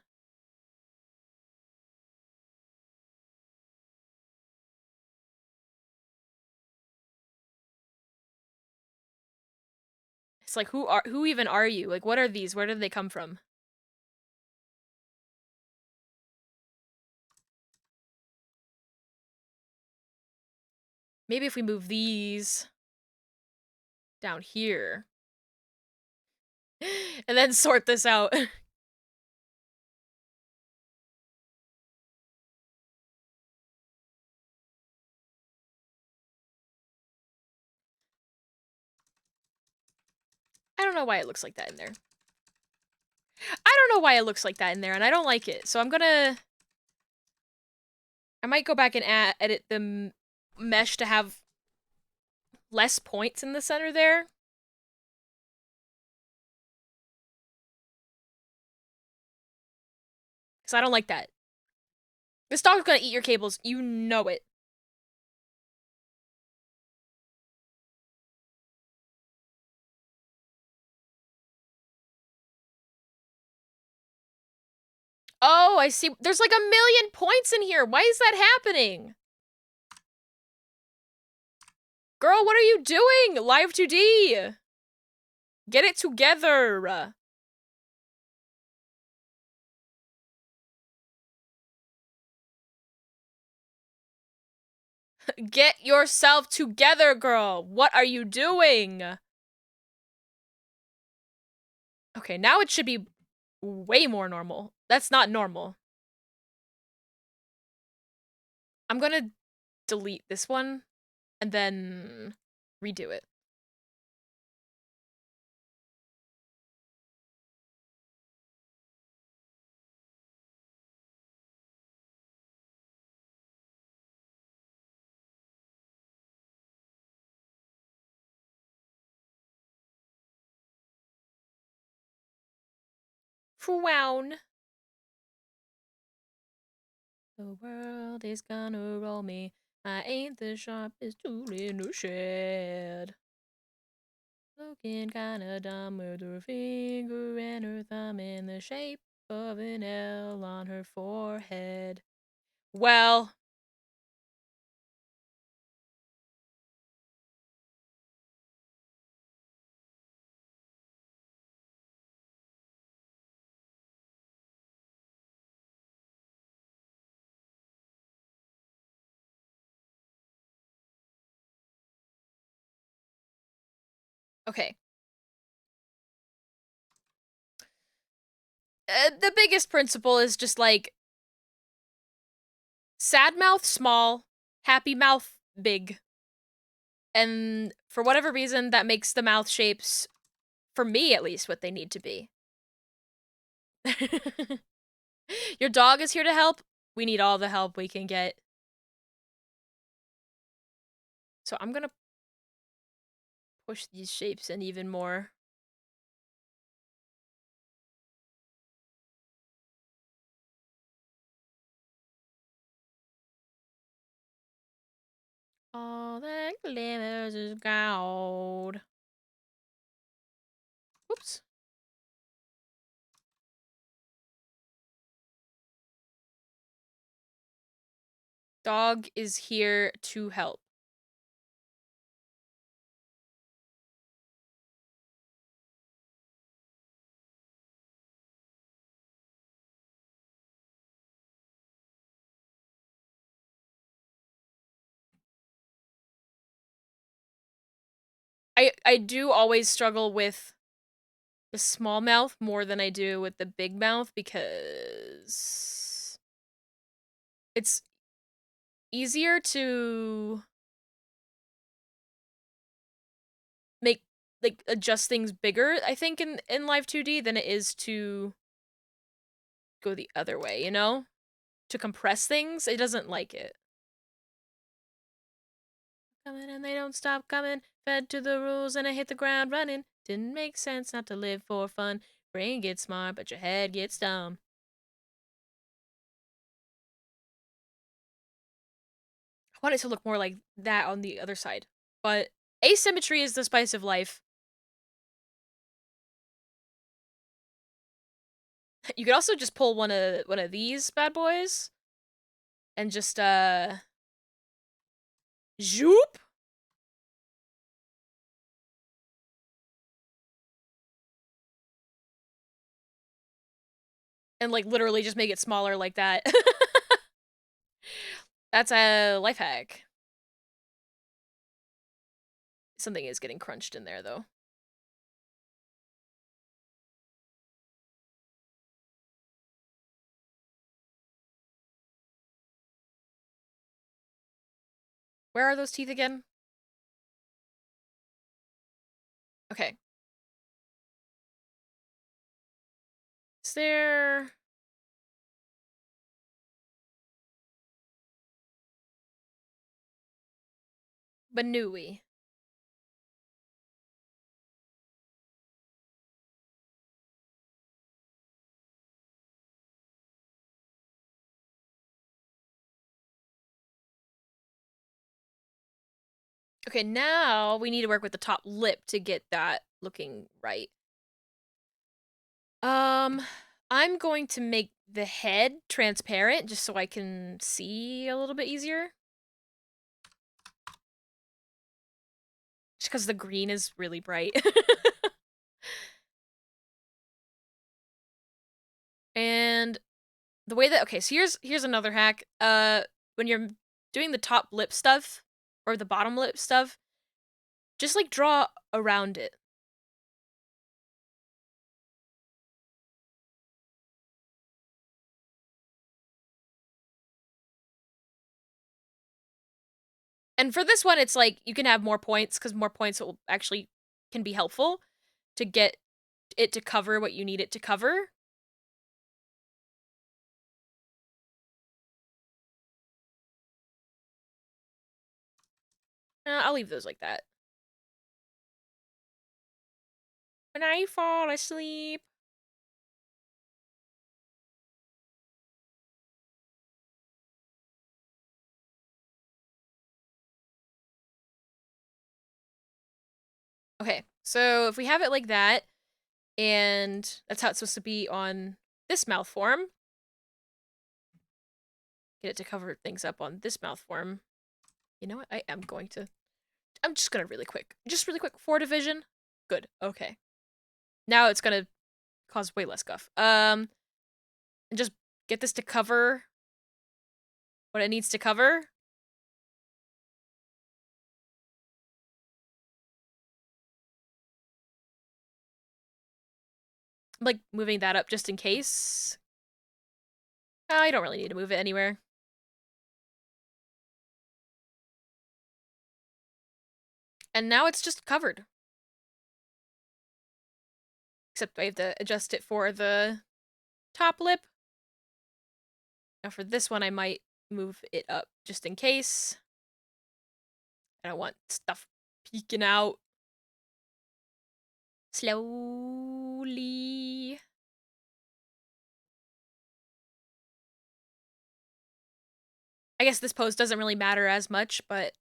It's like, who even are you? Like, what are these? Where did they come from? Maybe if we move these down here and then sort this out. I don't know why it looks like that in there. I don't know why it looks like that in there, and I don't like it. So I might go back and edit the mesh to have less points in the center there. Because I don't like that. This dog's gonna eat your cables. You know it. Oh, I see. There's like 1,000,000 points in here. Why is that happening? Girl, what are you doing? Live 2D. Get it together. Get yourself together, girl. What are you doing? Okay, now it should be way more normal. That's not normal. I'm gonna delete this one and then redo it. Frown. The world is gonna roll me. I ain't the sharpest tool in the shed. Looking kinda dumb with her finger and her thumb in the shape of an L on her forehead. Well, okay. The biggest principle is just like sad mouth small, happy mouth big. And for whatever reason, that makes the mouth shapes, for me at least, what they need to be. Your dog is here to help. We need all the help we can get. So I'm gonna push these shapes in even more. All that glitters is gold. Whoops. Dog is here to help. I do always struggle with the small mouth more than I do with the big mouth because it's easier to make like adjust things bigger, I think, in Live 2D than it is to go the other way, you know? To compress things, it doesn't like it. Coming and they don't stop coming. Fed to the rules and I hit the ground running. Didn't make sense not to live for fun. Brain gets smart, but your head gets dumb. I want it to look more like that on the other side. But asymmetry is the spice of life. You could also just pull one of these bad boys and just zoop. And like literally just make it smaller like that. That's a life hack. Something is getting crunched in there though. Where are those teeth again? Okay. Is there... Banui. Okay, now we need to work with the top lip to get that looking right. I'm going to make the head transparent just so I can see a little bit easier. Just because the green is really bright. And the way that, okay, so here's another hack. When you're doing the top lip stuff or the bottom lip stuff, just like draw around it. And for this one, it's like you can have more points because more points will actually can be helpful to get it to cover what you need it to cover. I'll leave those like that. When I fall asleep. Okay, so if we have it like that, and that's how it's supposed to be on this mouth form. Get it to cover things up on this mouth form. You know what? I'm just gonna really quick. Just really quick. 4 division. Good. Okay. Now it's gonna cause way less guff. And just get this to cover what it needs to cover. I'm like moving that up just in case. I don't really need to move it anywhere. And now it's just covered. Except I have to adjust it for the top lip. Now for this one, I might move it up just in case. I don't want stuff peeking out. Slowly. I guess this pose doesn't really matter as much, but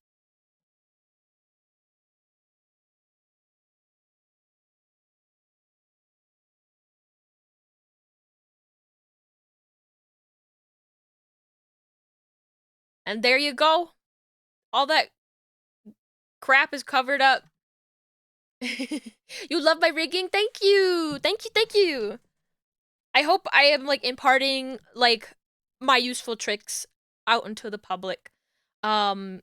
and there you go. All that crap is covered up. You love my rigging? Thank you. Thank you. Thank you. I hope I am like imparting like my useful tricks out into the public. There's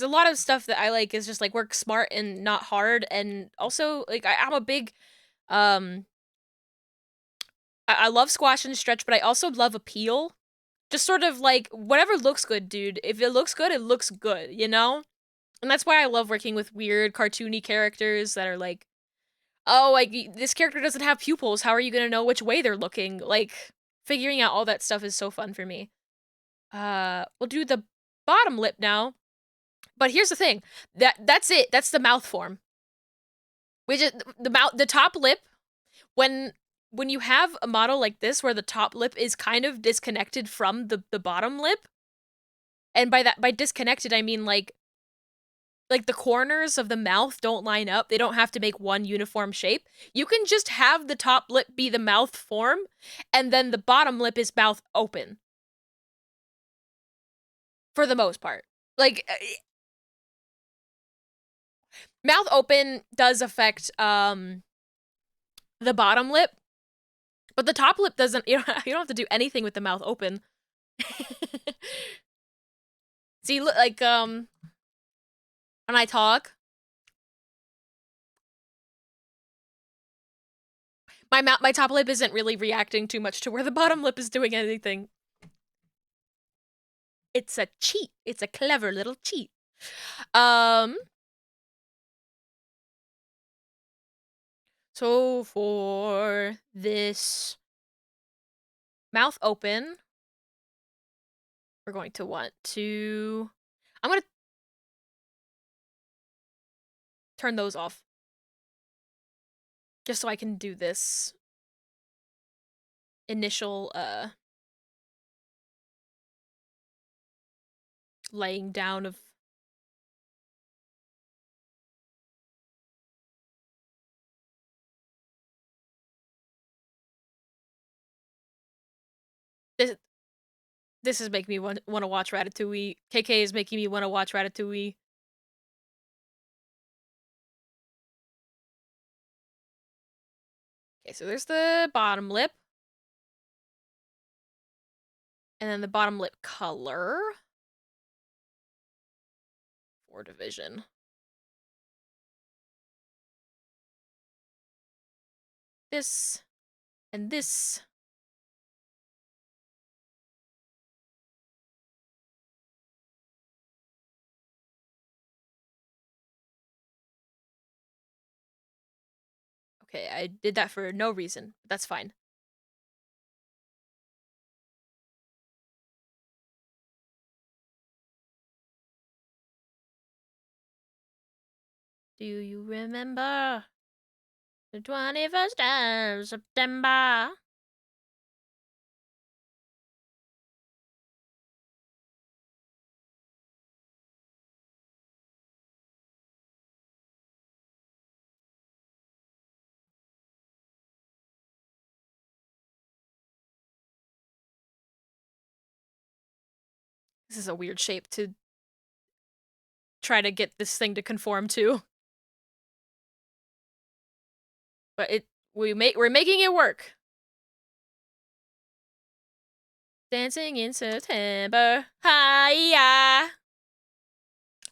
a lot of stuff that I like is just like work smart and not hard, and also like I'm a big I love squash and stretch, but I also love appeal. Just sort of like whatever looks good, dude. If it looks good, it looks good, you know? And that's why I love working with weird cartoony characters that are like, oh, like this character doesn't have pupils. How are you gonna know which way they're looking? Like figuring out all that stuff is so fun for me. We'll do the bottom lip now. But here's the thing. That's it. That's the mouth form. We just the top lip when you have a model like this where the top lip is kind of disconnected from the bottom lip, and by disconnected I mean like the corners of the mouth don't line up. They don't have to make one uniform shape. You can just have the top lip be the mouth form, and then the bottom lip is mouth open. For the most part. Like, mouth open does affect, the bottom lip, but the top lip doesn't. You don't have to do anything with the mouth open. See, look, like, when I talk, my top lip isn't really reacting too much to where the bottom lip is doing anything. It's a cheat. It's a clever little cheat. So for this mouth open, we're going to want to, I'm going to turn those off. Just so I can do this initial, laying down of This is making me want to watch Ratatouille. KK is making me want to watch Ratatouille. Okay, so there's the bottom lip. And then the bottom lip color. 4 division. This and this. Okay, I did that for no reason, but that's fine. Do you remember the 21st of September? This is a weird shape to try to get this thing to conform to. But we're making it work. Dancing in September. Hi-ya.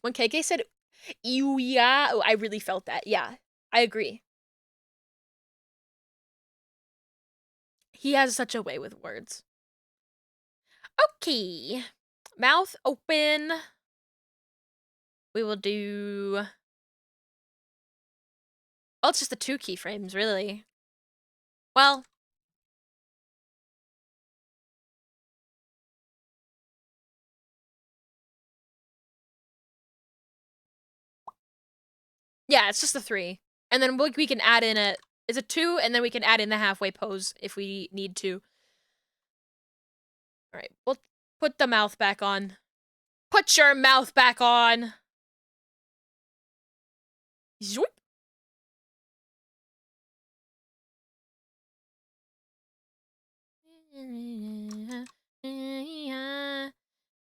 When KK said ew yeah, oh, I really felt that. Yeah. I agree. He has such a way with words. Okay. Mouth open. We will do... Oh, it's just the 2 keyframes, really. Well... Yeah, it's just the 3. And then we can add in a... It's a 2, and then we can add in the halfway pose if we need to. Alright, we'll put the mouth back on. Put your mouth back on! Zoop!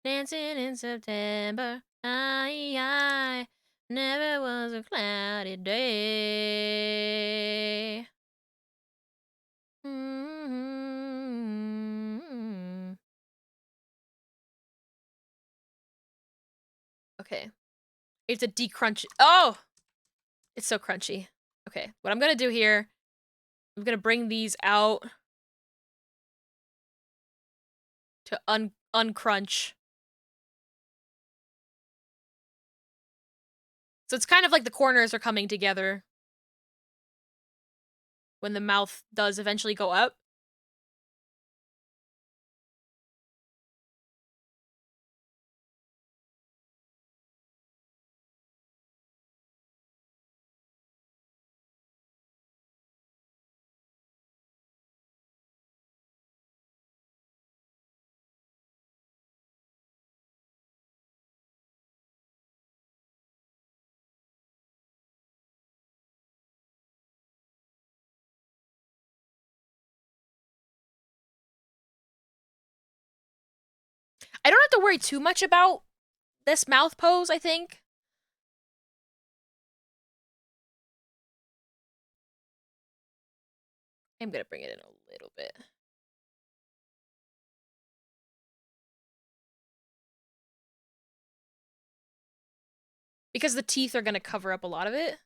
Dancing in September, I never was a cloudy day. Okay. It's a decrunch. Oh! It's so crunchy. Okay, what I'm gonna do here, I'm gonna bring these out to uncrunch. So it's kind of like the corners are coming together when the mouth does eventually go up. I don't have to worry too much about this mouth pose, I think. I'm gonna bring it in a little bit. Because the teeth are gonna cover up a lot of it.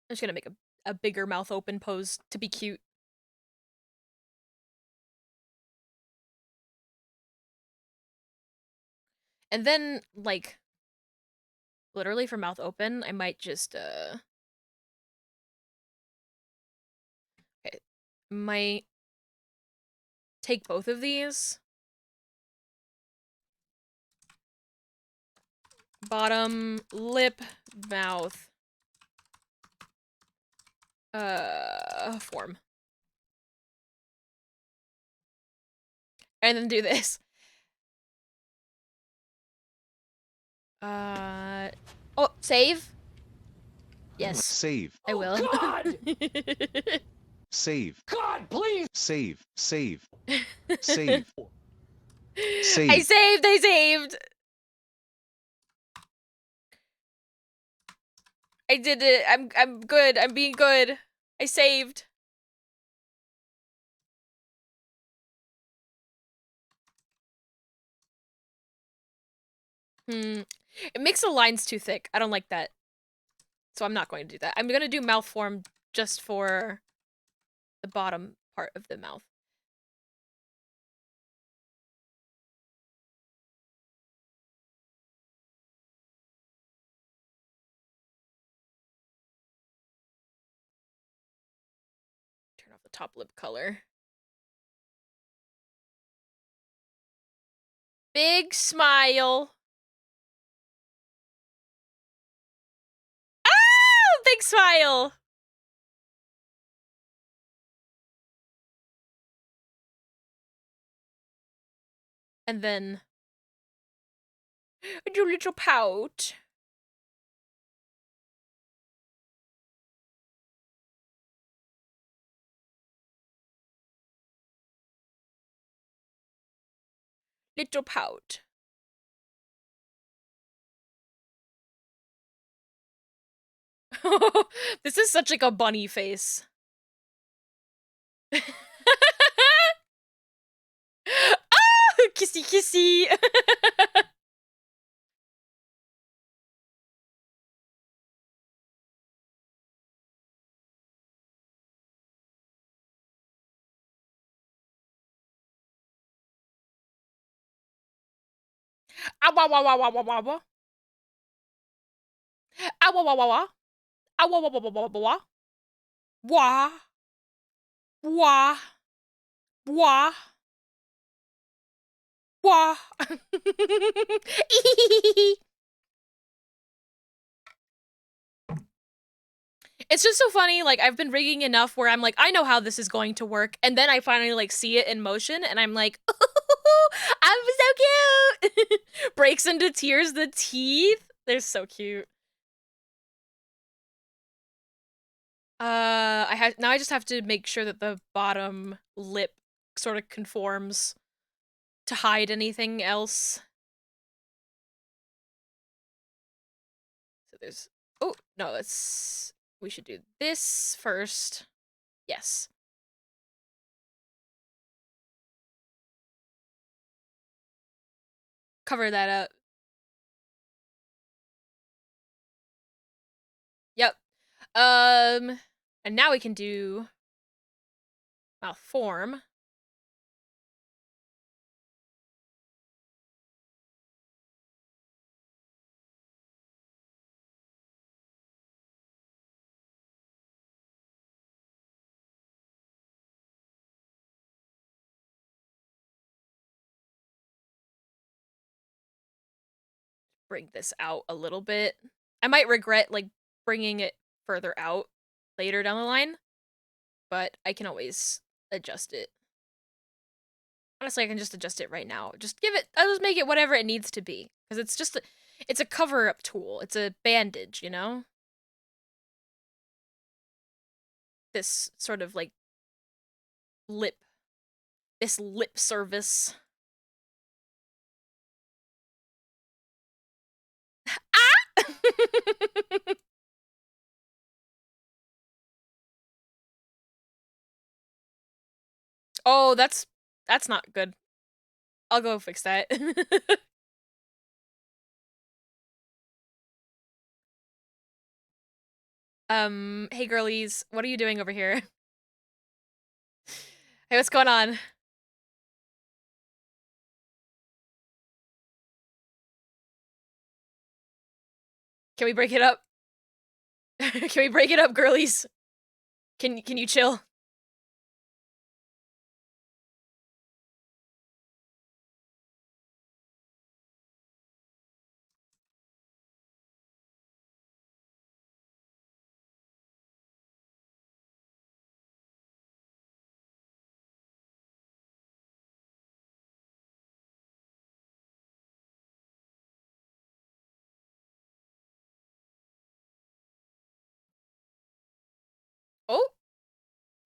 I'm just gonna make a bigger mouth open pose to be cute. And then, like, literally for mouth open, I might just, okay, might take both of these. Bottom, lip, mouth, form. And then do this. Oh, save? Yes. Save. I will. Oh, God! Save. God, please! Save. Save. Save. I Save. saved! I saved! I did it. I'm good. I'm being good. I saved. It makes the lines too thick. I don't like that. So I'm not going to do that. I'm going to do mouth form just for the bottom part of the mouth. Turn off the top lip color. Big smile. Oh, big smile. And then do a little pout. Little pout. This is such like a bunny face. Oh, kissy kissy. Ah, wah, wah, wah, wah, wah, wah, wah. Ah, wah, wah, wah, wah. Ah, wah, wah, wah, wah, wah, wah. Wah. Wah. Wah. Wah. It's just so funny, like, I've been rigging enough where I'm like, I know how this is going to work, and then I finally, like, see it in motion, and I'm like, oh, I'm so cute! Breaks into tears, the teeth. They're so cute. Now I just have to make sure that the bottom lip sort of conforms to hide anything else. So there's, oh, no, we should do this first. Yes. Cover that up. Yep. And now we can do mouth form. Bring this out a little bit. I might regret, like, bringing it further out later down the line, but I can always adjust it. Honestly, I can just adjust it right now. I'll just make it whatever it needs to be. Because it's just, it's a cover-up tool. It's a bandage, you know? This sort of, like, this lip service. Ah! Oh, that's not good. I'll go fix that. Hey girlies, what are you doing over here? Hey, what's going on? Can we break it up? Can we break it up, girlies? Can you chill?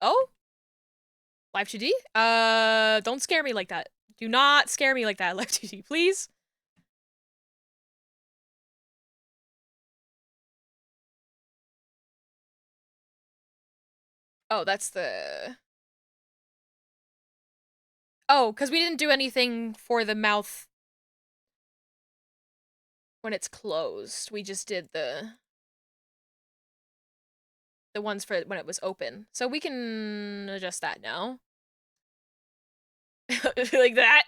Oh? Live 2D? Don't scare me like that. Do not scare me like that, Live 2D, please. Oh, that's the... Oh, because we didn't do anything for the mouth when it's closed. We just did the ones for when it was open. So we can adjust that now. Like that.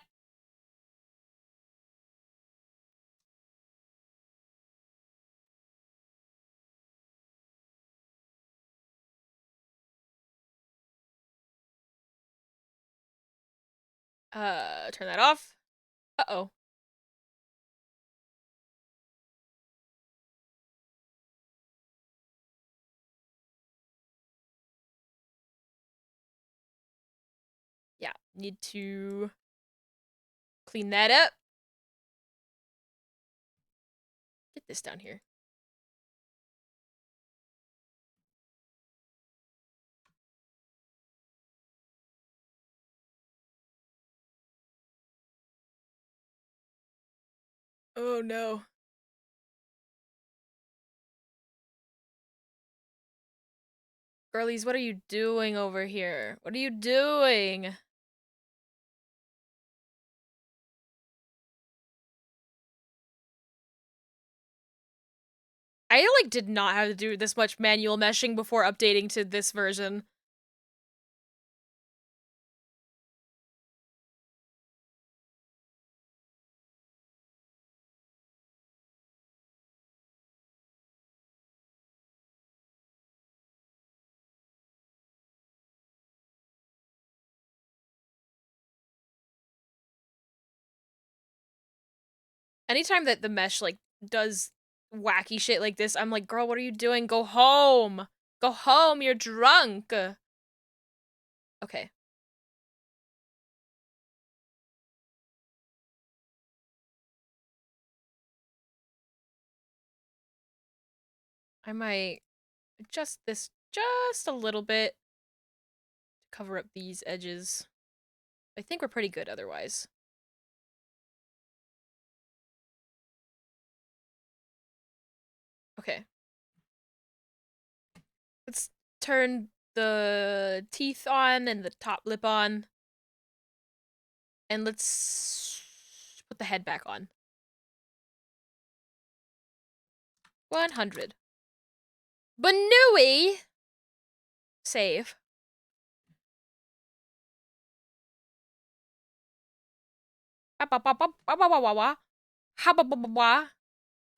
Turn that off. Uh-oh. Yeah, need to clean that up. Get this down here. Oh no. Girlies, what are you doing over here? What are you doing? I like did not have to do this much manual meshing before updating to this version. Anytime that the mesh like does wacky shit like this, I'm like, girl, what are you doing? Go home. Go home, you're drunk. Okay. I might adjust this just a little bit to cover up these edges. I think we're pretty good otherwise. Okay. Let's turn the teeth on and the top lip on. And let's put the head back on. 100. Banui! Save. Ha ba ba ba ba ba ba ba ba. Ha ba ba ba ba.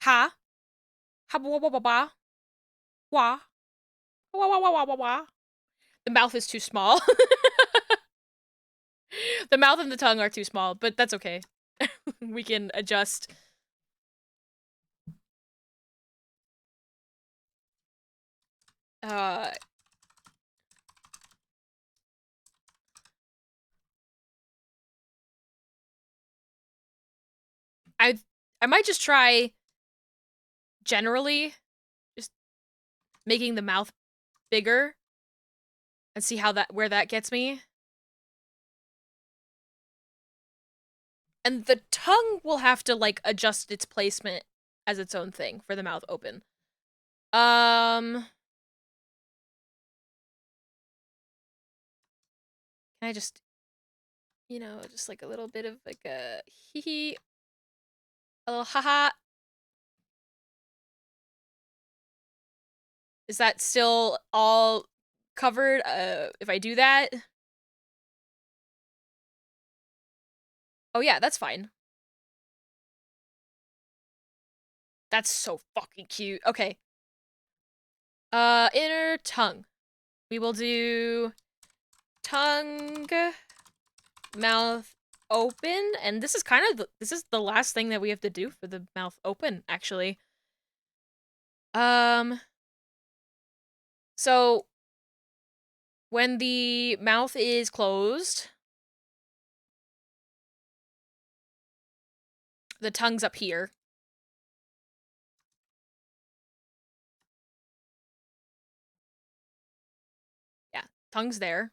Ha. Ha ba ba ba ba. Wa. Wa wa wa wa wa wa. The mouth is too small. The mouth and the tongue are too small, but that's okay. We can adjust. Uh... I might just try generally just making the mouth bigger and see how where that gets me. And the tongue will have to like adjust its placement as its own thing for the mouth open. Can I just, you know, just like a little bit of like a hee hee, a little haha. Is that still all covered if I do that? Oh yeah, that's fine. That's so fucking cute. Okay. Inner tongue. We will do tongue, mouth open, and this is kind of this is the last thing that we have to do for the mouth open, actually. So when the mouth is closed, the tongue's up here. Yeah, tongue's there.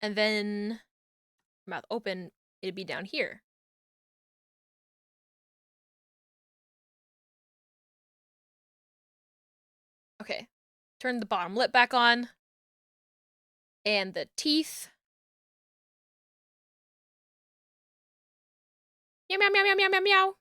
And then mouth open, it'd be down here. Okay. Turn the bottom lip back on. And the teeth. Meow, meow, meow, meow, meow, meow, meow.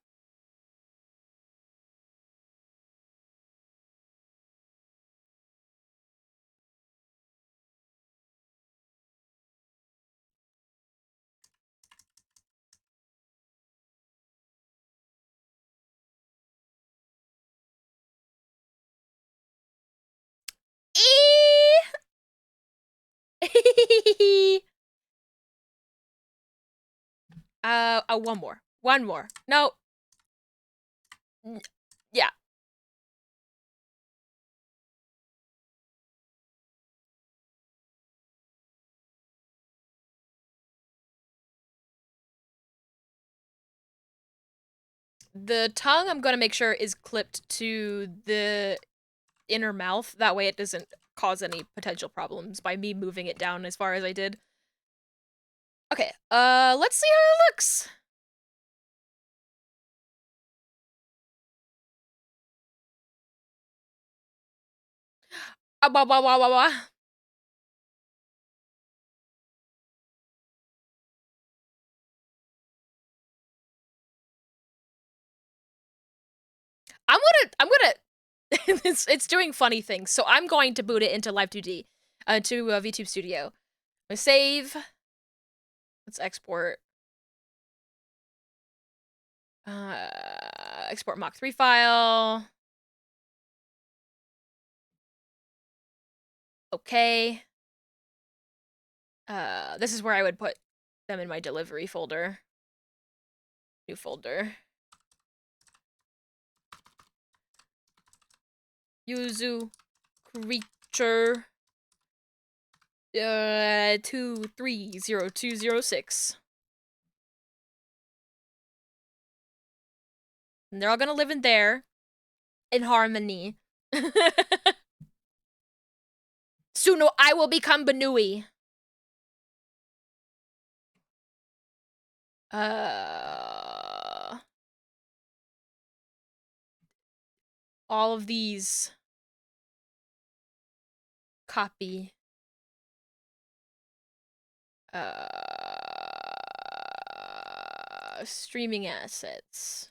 One more. One more. No. Yeah. The tongue, I'm gonna make sure, is clipped to the inner mouth. That way it doesn't cause any potential problems by me moving it down as far as I did. Okay, let's see how it looks. Wah, wah, wah, wah, wah. I'm gonna it's doing funny things, so I'm going to boot it into Live 2D, to VTube Studio. I'm gonna save. Let's export. Export Mach 3 file. Okay. This is where I would put them in my delivery folder. New folder. Yuzu creature 230206. And they're all gonna live in there in harmony. Soon I will become Banui. All of these. Copy. Streaming assets.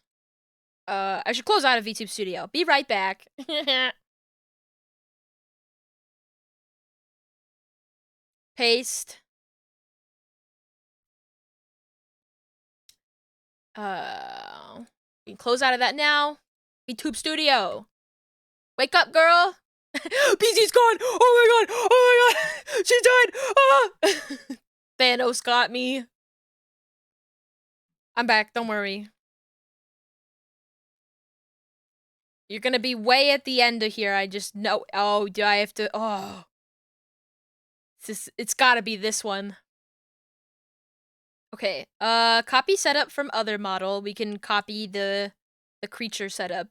I should close out of VTube Studio. Be right back. Paste. We can close out of that now. VTube Studio. Wake up, girl. BZ's gone. Oh my god. Oh my god. She died. Ah. Thanos got me. I'm back. Don't worry. You're gonna be way at the end of here. I just know. Oh, do I have to? Oh. It's gotta be this one. Okay. Copy setup from other model. We can copy the creature setup.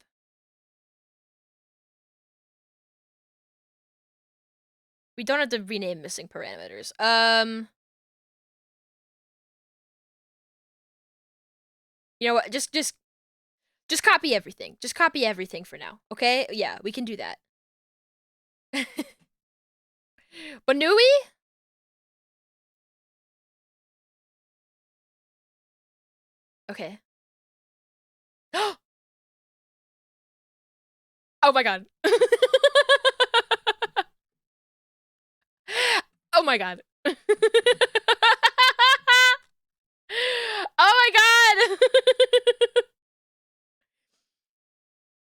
We don't have to rename missing parameters. You know what? Just copy everything. Just copy everything for now. Okay? Yeah, we can do that. Banui? Okay. Oh my god. Oh my god. Oh my god!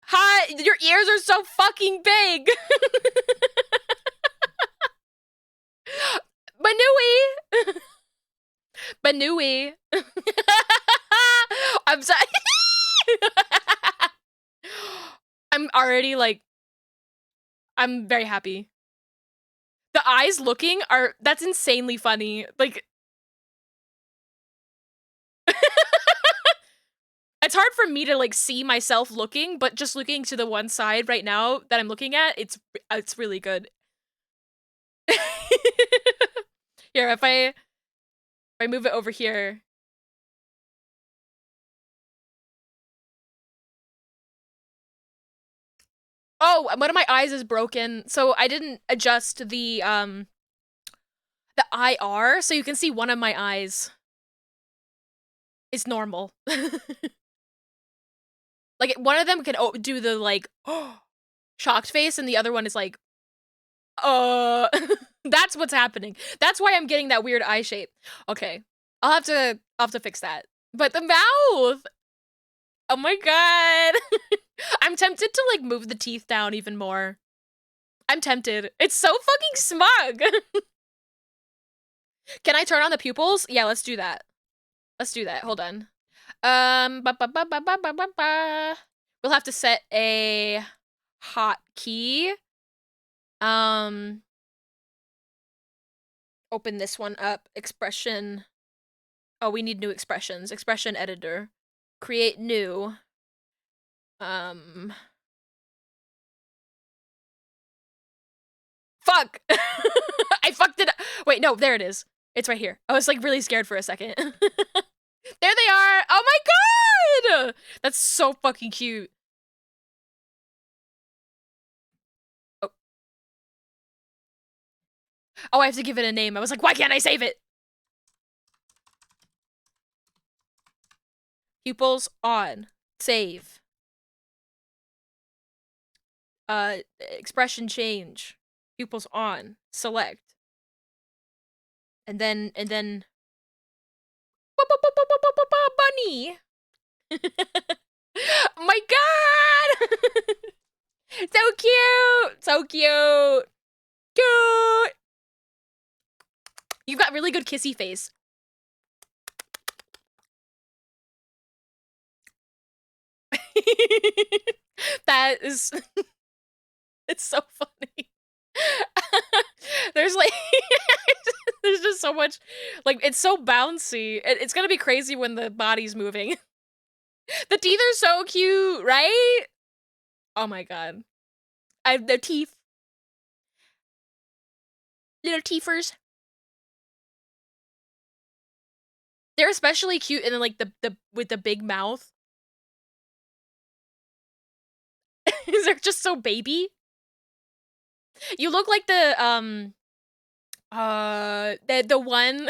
Hi, your ears are so fucking big! Banui! Banui! I'm sorry. I'm already like, I'm very happy. The eyes looking are, that's insanely funny. Like, it's hard for me to like see myself looking, but just looking to the one side right now that I'm looking at, it's really good. Here, if I move it over here. Oh, one of my eyes is broken, so I didn't adjust the IR, so you can see one of my eyes is normal. Like, one of them can do the, like, shocked face, and the other one is like, that's what's happening. That's why I'm getting that weird eye shape. Okay, I'll have to fix that. But the mouth! Oh my god! I'm tempted to, like, move the teeth down even more. I'm tempted. It's so fucking smug! Can I turn on the pupils? Yeah, let's do that. Let's do that. Hold on. We'll have to set a hotkey. Open this one up. Expression. Oh, we need new expressions. Expression editor. Create new. Fuck! I fucked it up. Wait, no, there it is. It's right here. I was, like, really scared for a second. There they are! Oh my god! That's so fucking cute. Oh. Oh, I have to give it a name. I was like, why can't I save it? Pupils on. Save. Expression change. Pupils on. Select. And then bunny. Oh my god! So cute! So cute! Cute! You've got really good kissy face. That is... It's so funny. There's, like... There's just so much... Like, it's so bouncy. It's gonna be crazy when the body's moving. The teeth are so cute, right? Oh my god. Their teeth. Little teethers. They're especially cute in, like, the with the big mouth. They're just so baby. You look like the one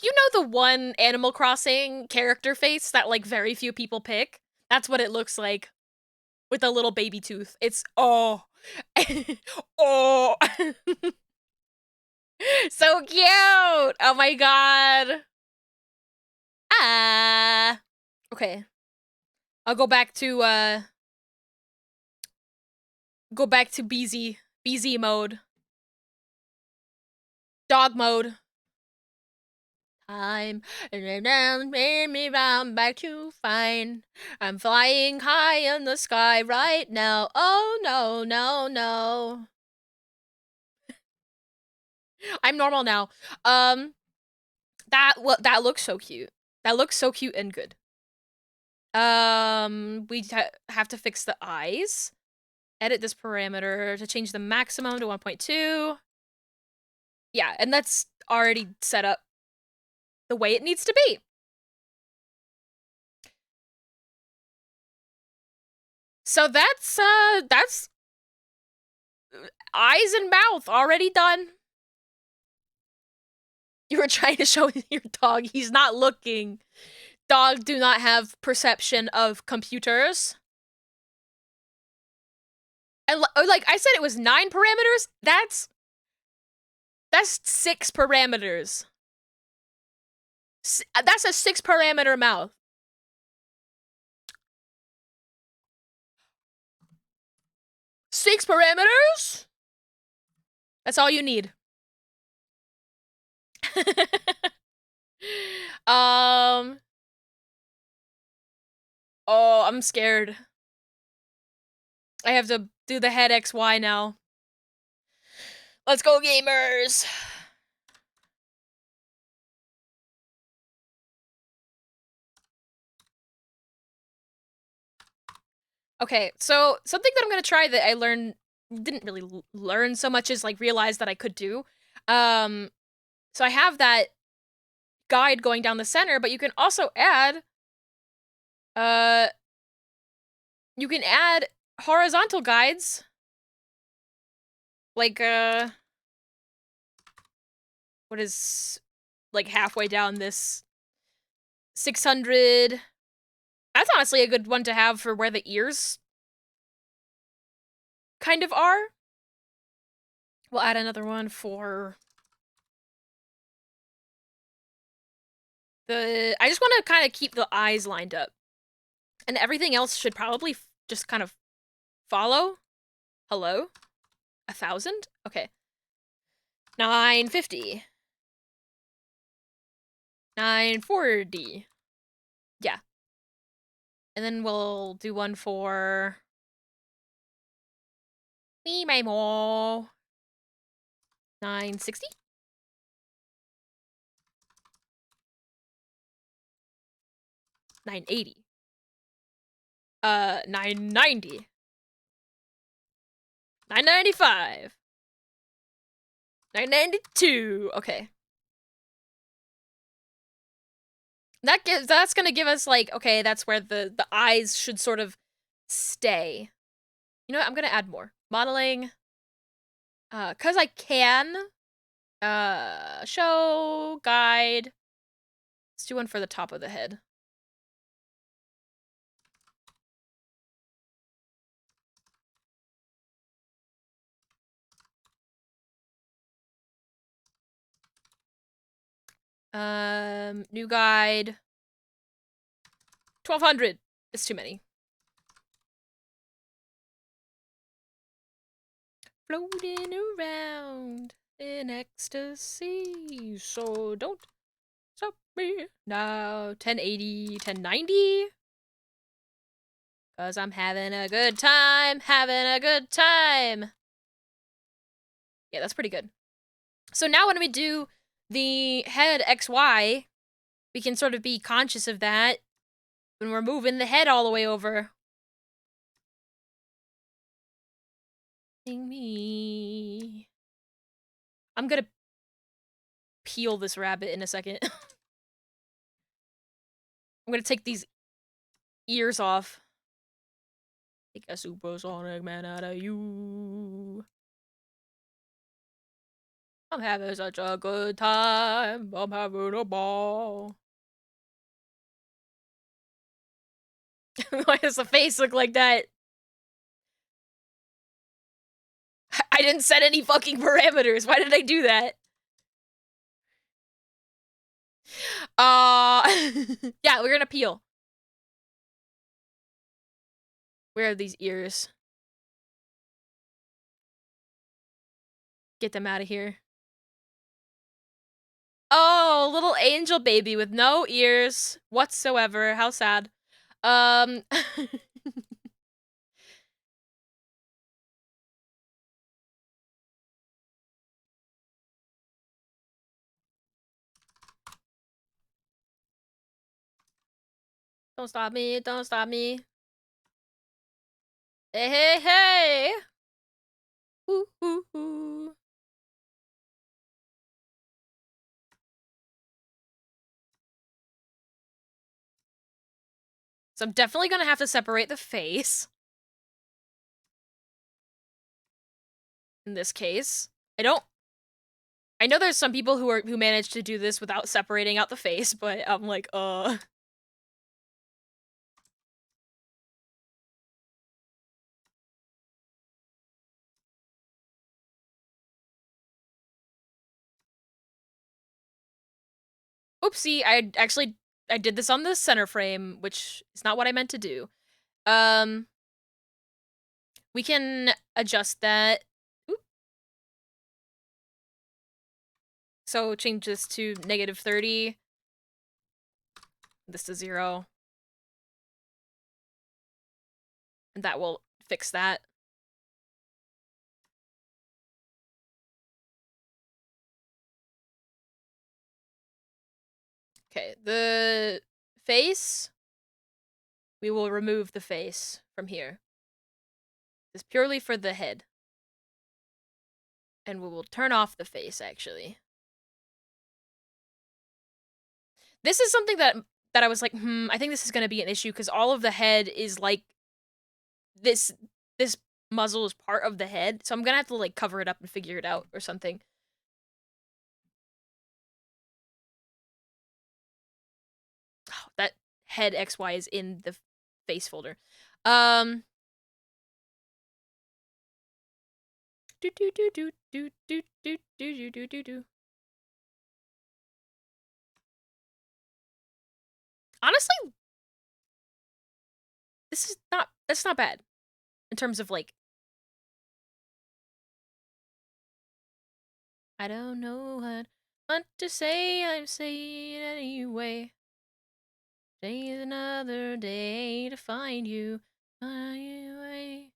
you know, the one Animal Crossing character face that, like, very few people pick? That's what it looks like. With a little baby tooth. It's oh. Oh. So cute! Oh my god. Ah. Okay. I'll go back to BZ mode. Dog mode. Time and then made me round back to fine. I'm flying high in the sky right now. Oh no, no, no. I'm normal now. That looks so cute. That looks so cute and good. We have to fix the eyes. Edit this parameter to change the maximum to 1.2. Yeah, and that's already set up the way it needs to be. So that's eyes and mouth already done. You were trying to show your dog. He's not looking. Dogs do not have perception of computers. And like I said, it was 9 parameters. That's 6 parameters. That's a 6 parameter mouth. Six parameters? That's all you need. Oh, I'm scared. I have to do the head XY now. Let's go, gamers! Okay, so something that I'm gonna try that I learned didn't really learn so much as like realize that I could do. So I have that guide going down the center, but you can also add you can add horizontal guides like what is like halfway down this 600. That's honestly a good one to have for where the ears kind of are. We'll add another one for the... I just want to kind of keep the eyes lined up. And everything else should probably just kind of follow. Hello? 1,000? Okay. 950. 940. Yeah. And then we'll do one for... me, my mo. 960. 980. 990. 995. 992. Okay. That's gonna give us like, okay, that's where the eyes should sort of stay. You know what? I'm gonna add more. Modeling. Cause I can. Show, guide. Let's do one for the top of the head. New guide. 1,200. It's too many. Floating around in ecstasy, so don't stop me now. 1080, 1090. Cause I'm having a good time, having a good time. Yeah, that's pretty good. So now when we do the head XY, we can sort of be conscious of that when we're moving the head all the way over. Me. I'm gonna peel this rabbit in a second. I'm gonna take these ears off. Take a supersonic man out of you. I'm having such a good time. I'm having a ball. Why does the face look like that? I didn't set any fucking parameters. Why did I do that? Yeah, we're gonna peel. Where are these ears? Get them out of here. Oh, little angel baby with no ears whatsoever. How sad. Don't stop me, don't stop me. Hey, hey, hey! Ooh, ooh, ooh. So I'm definitely gonna have to separate the face. In this case. I know there's some people who manage to do this without separating out the face, but I'm like, Oopsie, I did this on the center frame, which is not what I meant to do. We can adjust that. Oop. So change this to -30. This to 0. And that will fix that. Okay, the face. We will remove the face from here. It's purely for the head. And we will turn off the face, actually. This is something that I was like, I think this is going to be an issue because all of the head is like this muzzle is part of the head. So I'm going to have to like cover it up and figure it out or something. Oh, that head XY is in the face folder. Do do do do do do do do do do do. Honestly, that's not bad in terms of like I don't know what to say, I'm saying it anyway. Today's another day to find you anyway.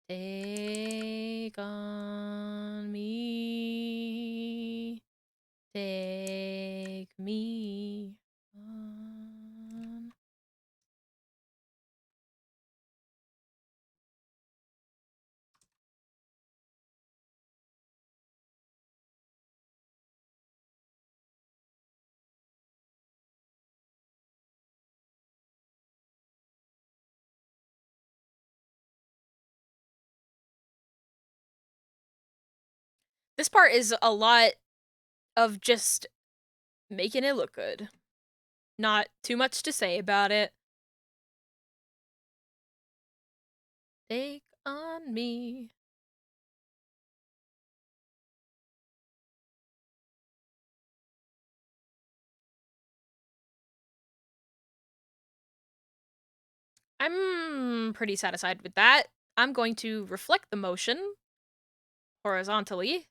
Take on me. Take me on. This part is a lot of just making it look good. Not too much to say about it. Take on me. I'm pretty satisfied with that. I'm going to reflect the motion horizontally.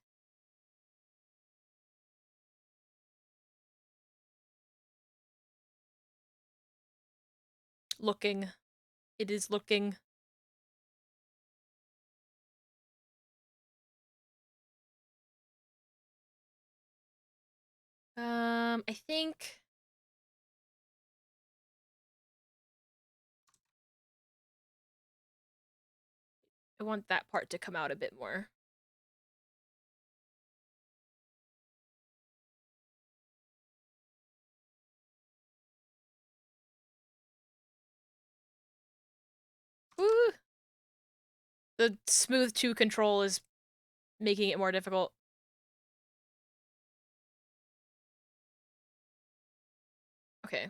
Looking. It is looking. I think I want that part to come out a bit more. Woo! The smooth to control is making it more difficult. Okay.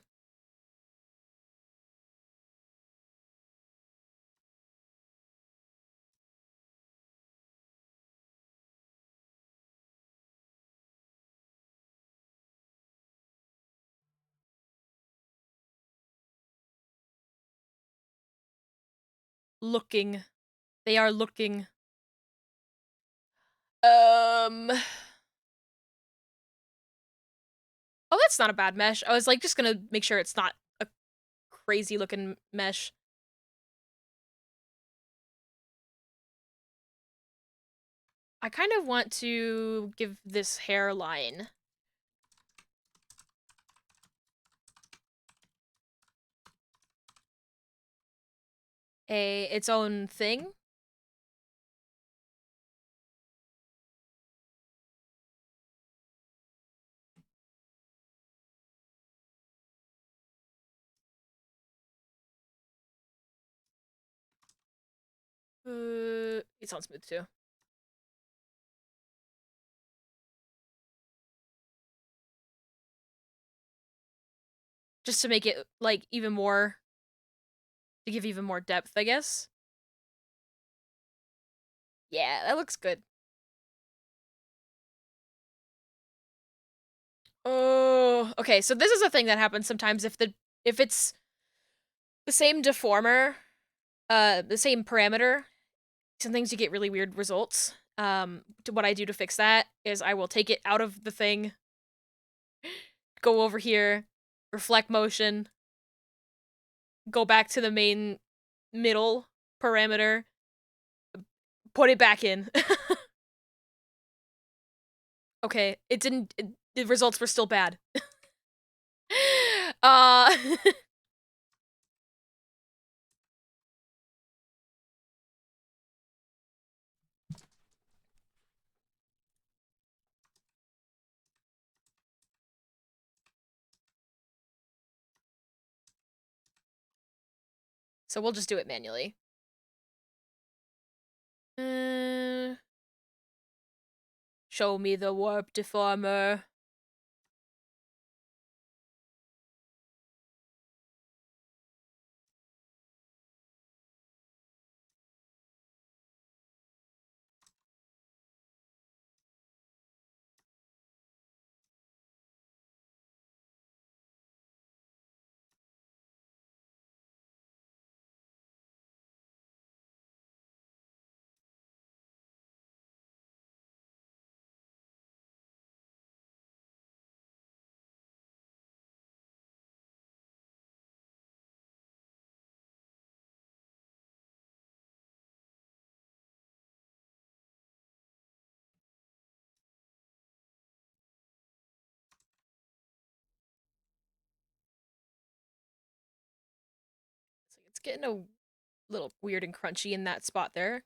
Looking. They are looking. Oh, that's not a bad mesh. I was like just gonna make sure it's not a crazy looking mesh. I kind of want to give this hairline its own thing. It's on smooth too. Just to make it like even more, to give even more depth, I guess. Yeah, that looks good. Oh, okay. So this is a thing that happens sometimes if it's the same deformer, the same parameter. Sometimes you get really weird results. What I do to fix that is I will take it out of the thing, go over here, reflect motion, go back to the main middle parameter, put it back in. Okay, it didn't. The results were still bad. uh, So we'll just do it manually. Show me the warp deformer. It's getting a little weird and crunchy in that spot there.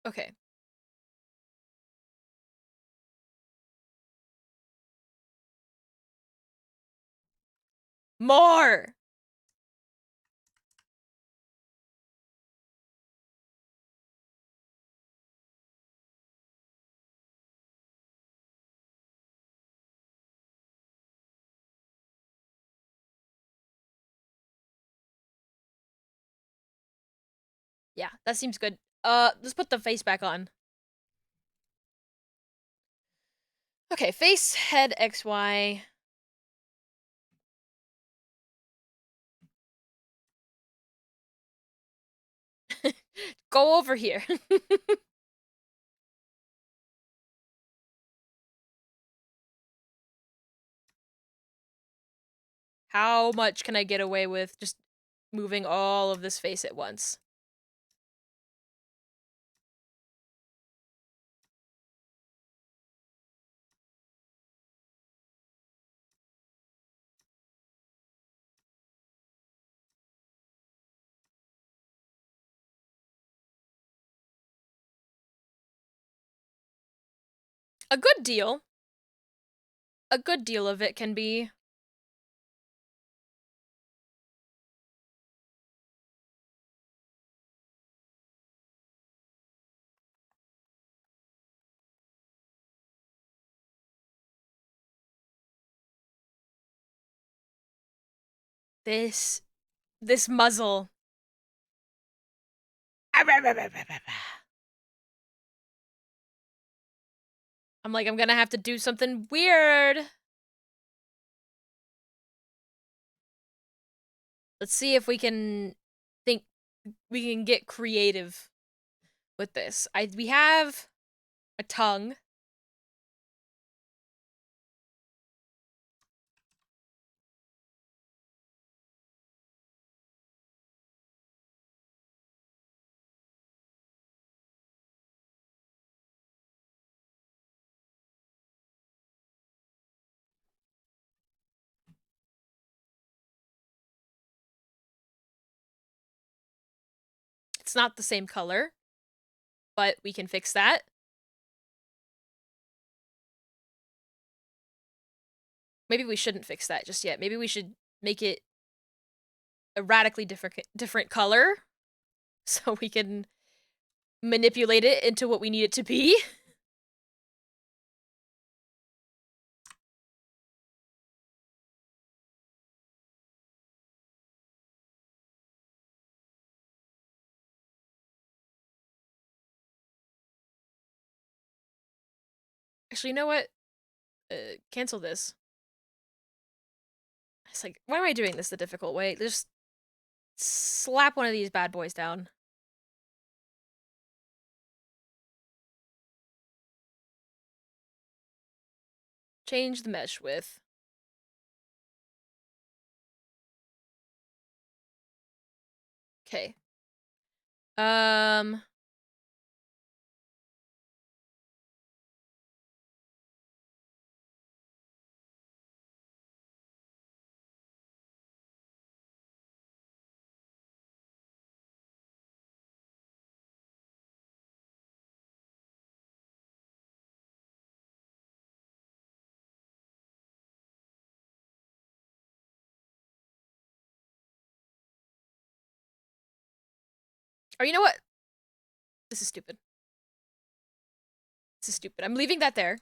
Okay. More! Yeah, that seems good. Let's put the face back on. Okay, face, head, XY. Go over here. How much can I get away with just moving all of this face at once? A good deal. A good deal of it can be. This muzzle. I'm like, I'm gonna have to do something weird. Let's see if we can get creative with this. We have a tongue. It's not the same color, but we can fix that. Maybe we shouldn't fix that just yet. Maybe we should make it a radically different color so we can manipulate it into what we need it to be. Actually, you know what? Cancel this. It's like, why am I doing this the difficult way? Just slap one of these bad boys down. Change the mesh width. Okay. Um, Or you know what? This is stupid. This is stupid. I'm leaving that there.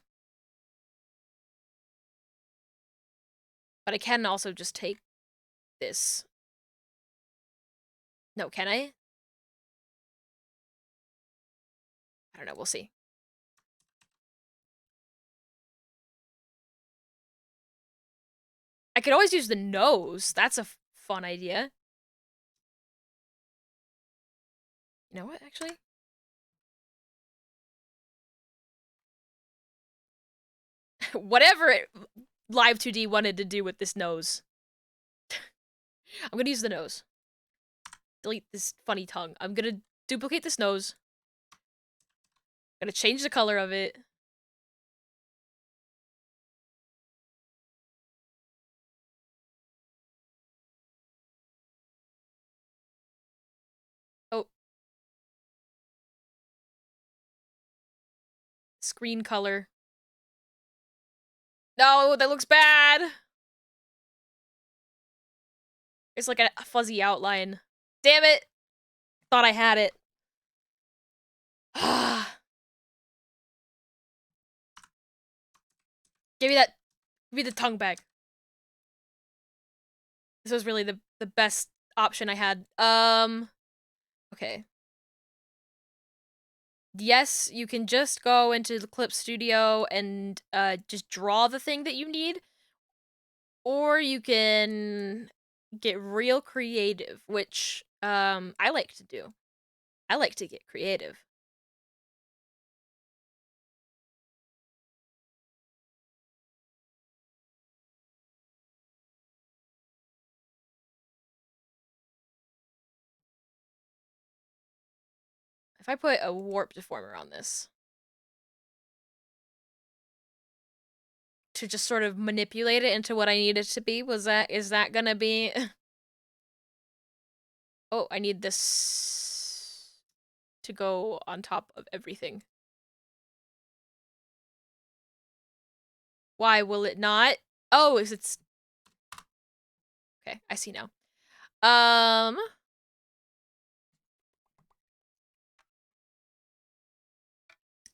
But I can also just take this. No, can I? I don't know. We'll see. I could always use the nose. That's a fun idea. You know what, actually? Whatever Live 2D wanted to do with this nose. I'm gonna use the nose. Delete this funny tongue. I'm gonna duplicate this nose. I'm gonna change the color of it. Oh. Screen color. No, that looks bad. It's like a fuzzy outline. Damn it. Thought I had it. Give me that. Give me the tongue back. This was really the best option I had. Okay. Yes, you can just go into the Clip Studio and just draw the thing that you need. Or you can get real creative, which I like to do. I like to get creative. If I put a warp deformer on this to just sort of manipulate it into what I need it to be, is that gonna be... Oh, I need this to go on top of everything. Why will it not? Oh, it's... Okay, I see now.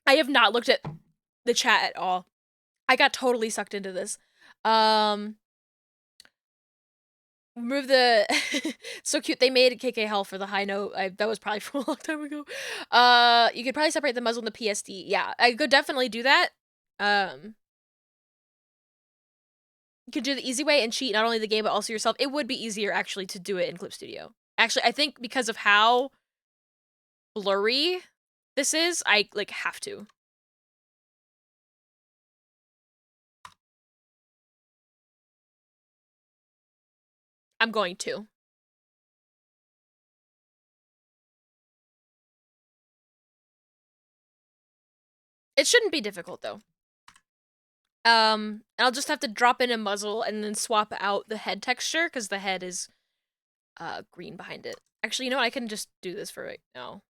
I have not looked at the chat at all. I got totally sucked into this. Remove the... So cute, they made KK Hell for the high note. That was probably from a long time ago. You could probably separate the muzzle and the PSD. Yeah, I could definitely do that. You could do the easy way and cheat not only the game, but also yourself. It would be easier, actually, to do it in Clip Studio. Actually, I think because of how blurry this is, I, like, have to. I'm going to. It shouldn't be difficult, though. I'll just have to drop in a muzzle and then swap out the head texture, because the head is, green behind it. Actually, you know what? I can just do this for right now.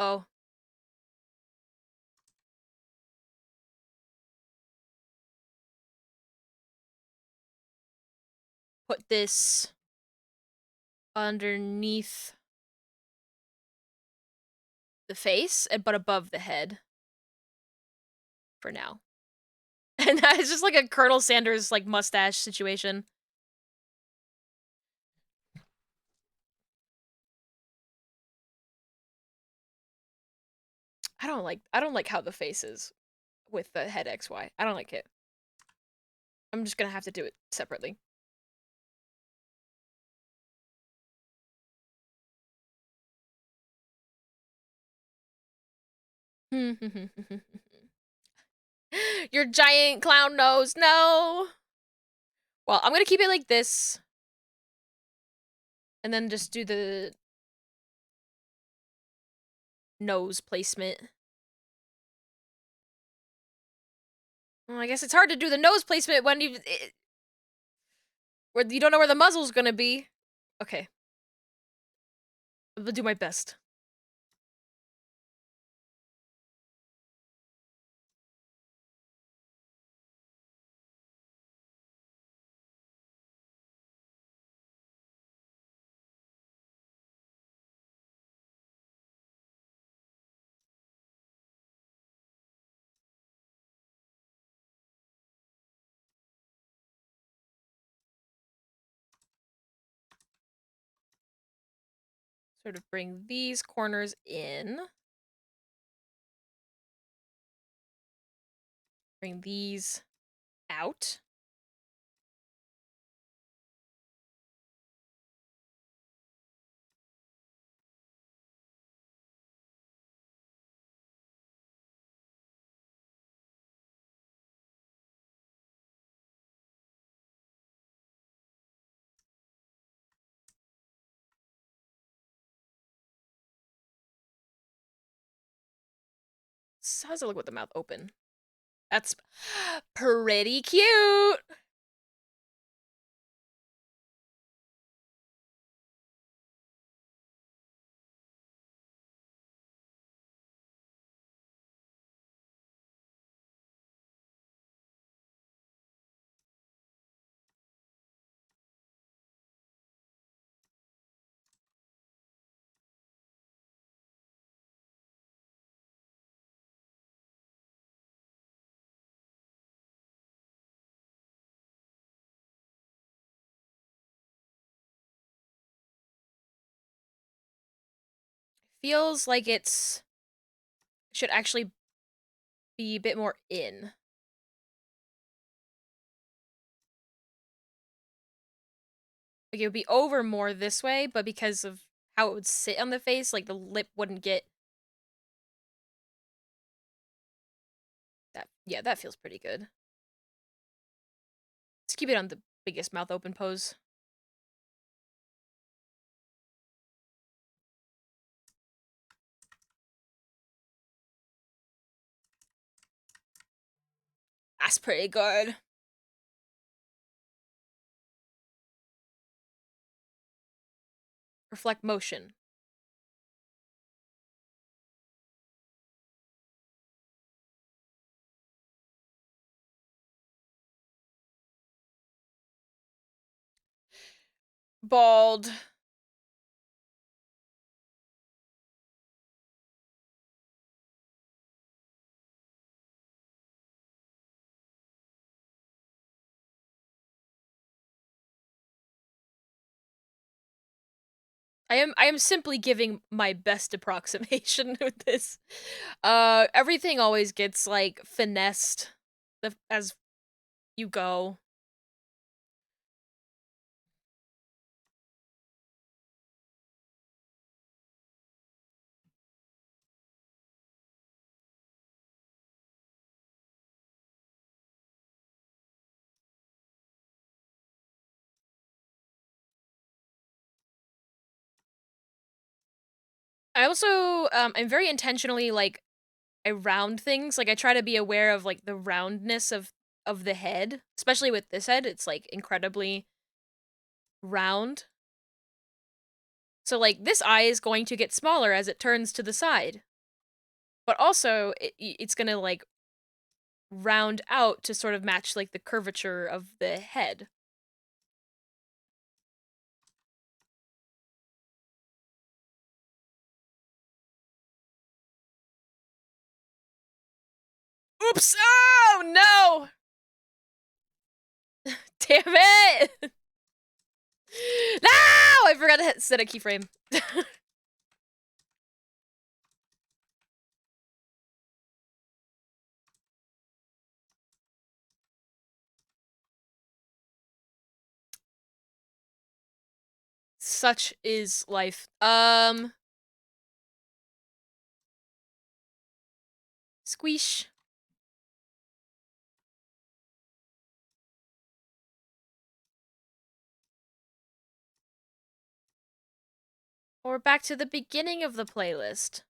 Oh. Put this underneath the face, but above the head. For now. And that is just like a Colonel Sanders, like, mustache situation. I don't like how the face is with the head XY. I don't like it. I'm just gonna have to do it separately. Your giant clown nose, no! Well, I'm gonna keep it like this. And then just do the nose placement. Well, I guess it's hard to do the nose placement when you... Where you don't know where the muzzle's gonna be. Okay. I'll do my best. Sort of bring these corners in. Bring these out. How does it look with the mouth open? That's pretty cute. Feels like it's should actually be a bit more in. Like it would be over more this way, but because of how it would sit on the face, like the lip wouldn't get that. Yeah, that feels pretty good. Let's keep it on the biggest mouth open pose. That's pretty good. Reflect motion. Bald. I am simply giving my best approximation with this. Everything always gets like finessed as you go. I also I'm very intentionally like I round things. Like I try to be aware of like the roundness of the head, especially with this head. It's like incredibly round. So like this eye is going to get smaller as it turns to the side. But also it's going to like round out to sort of match like the curvature of the head. Oops! Oh no! Damn it! No! I forgot to set a keyframe. Such is life. Squeesh. Or back to the beginning of the playlist.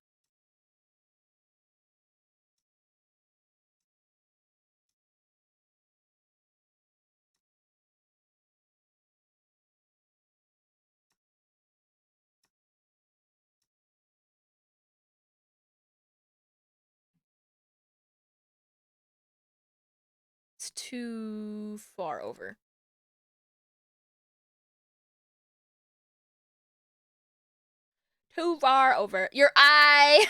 It's too far over. Too far over. Your eye!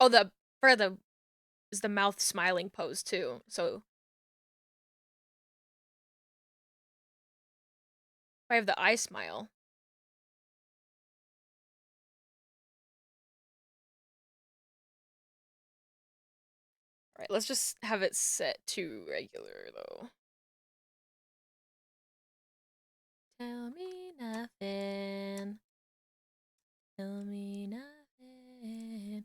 Oh, the is the mouth smiling pose too. So if I have the eye smile. Alright, let's just have it set to regular though. Tell me nothing. Tell me nothing.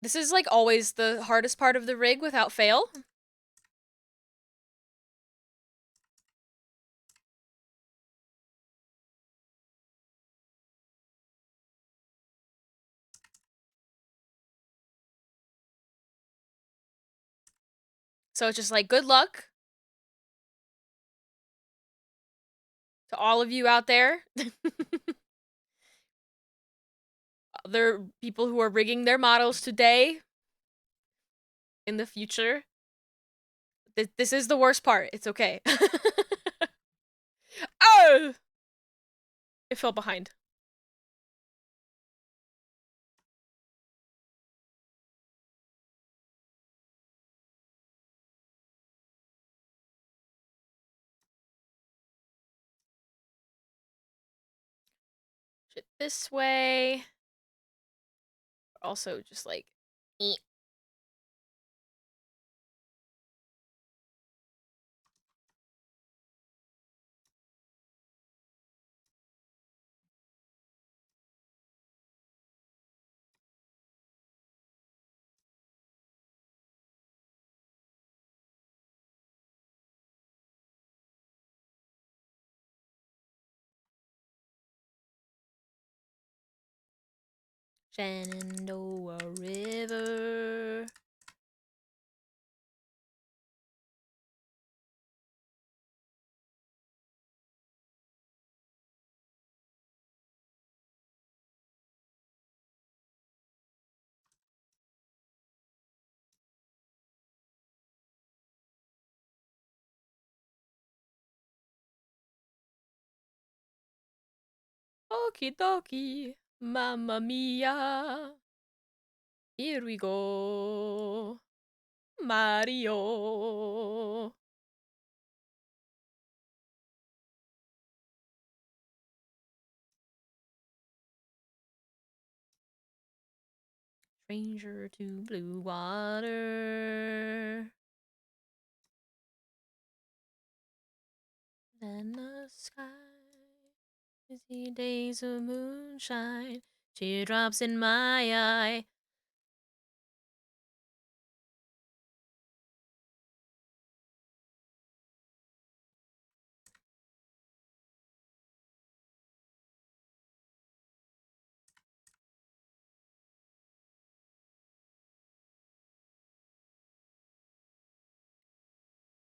This is like always the hardest part of the rig without fail. So it's just like good luck to all of you out there. Other people who are rigging their models today, in the future. This is the worst part. It's okay. Oh! It fell behind. Shit this way. Also just like eh. Shenandoah River. Okie dokie, mamma mia. Here we go. Mario. Stranger to blue water. Then the sky. Busy days of moonshine. Teardrops in my eye.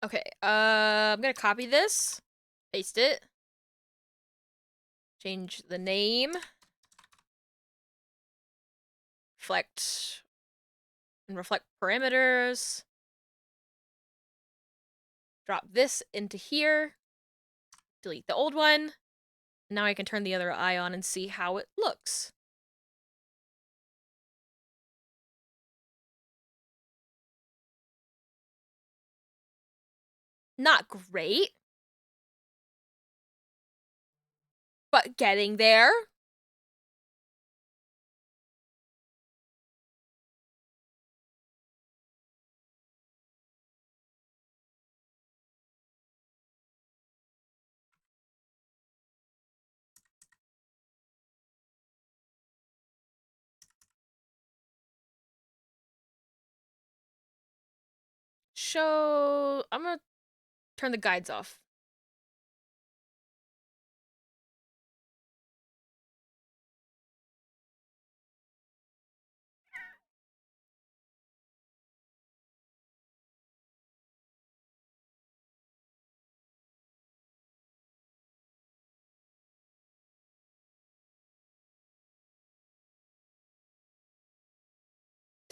Okay, I'm gonna copy this, paste it, change the name, reflect and reflect parameters, drop this into here, delete the old one. Now I can turn the other eye on and see how it looks. Not great, but getting there. I'm gonna turn the guides off.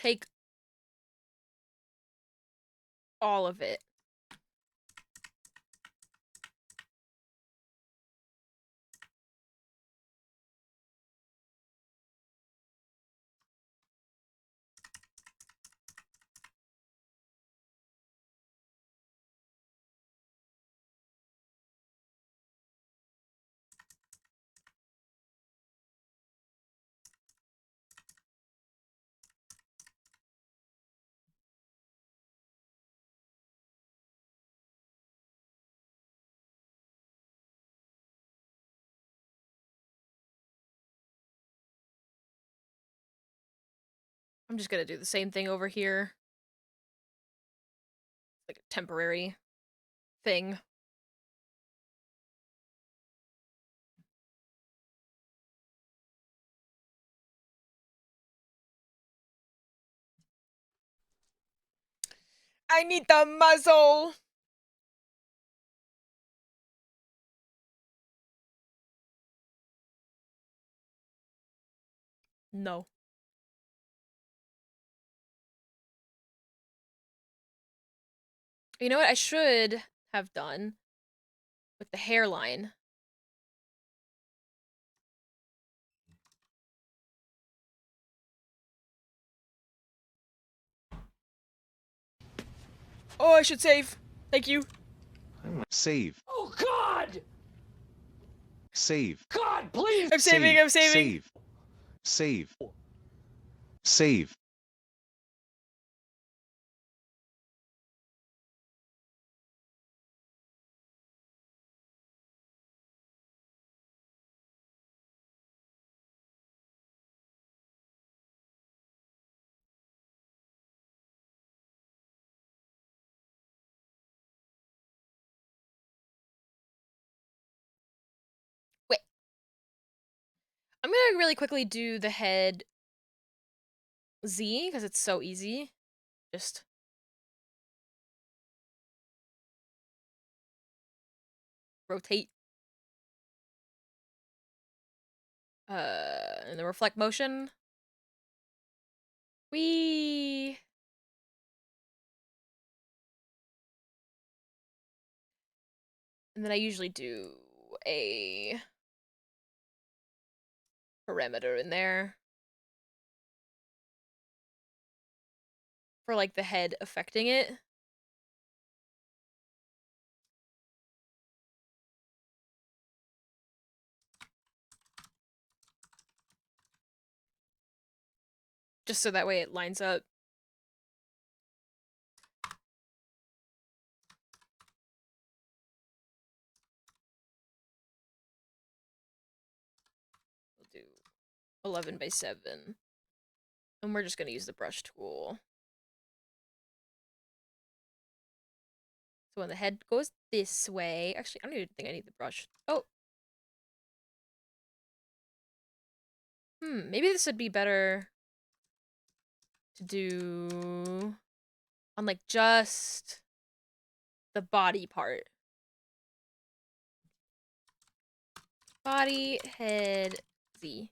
take all of it. I'm just gonna do the same thing over here. Like a temporary thing. I need the muzzle! No. You know what I should have done with the hairline? Oh, I should save. Thank you. Save. Oh, God! Save. God, please! I'm saving, I'm saving. Save. Save. Save. Wait. I'm gonna really quickly do the head Z, because it's so easy. Just... rotate. And the reflect motion. Whee! And then I usually do a parameter in there for like the head affecting it. Just so that way it lines up. We'll do 11 by 7. And we're just gonna use the brush tool. So when the head goes this way... Actually, I don't even think I need the brush. Oh! Maybe this would be better to do on, like, just the body part. Body, head, Z.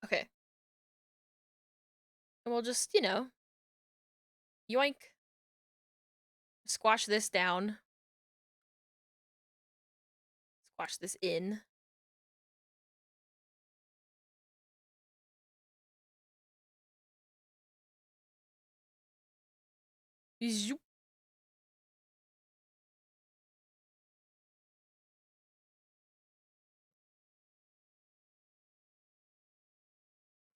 Okay. And we'll just, you know, yoink. Squash this down. Squash this in. Zoop.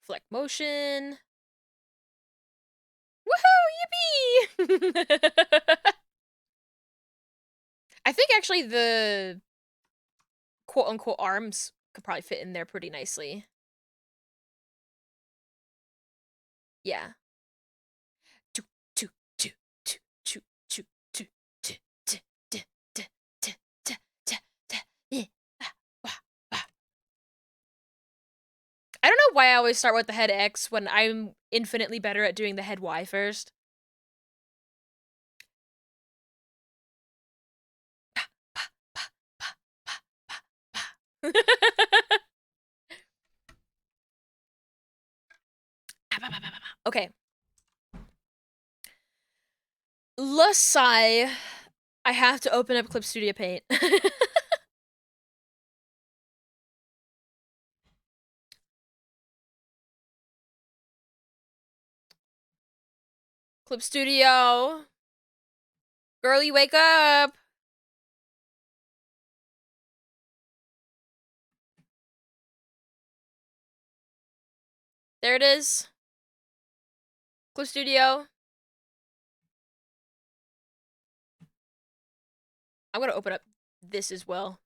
Fleck motion. Woohoo! Yippee! I think actually the quote-unquote arms could probably fit in there pretty nicely. Yeah. I don't know why I always start with the head X when I'm infinitely better at doing the head Y first. Okay. Lusai, I have to open up Clip Studio Paint. Clip Studio. Girlie, wake up! There it is. Clip Studio. I'm gonna open up this as well.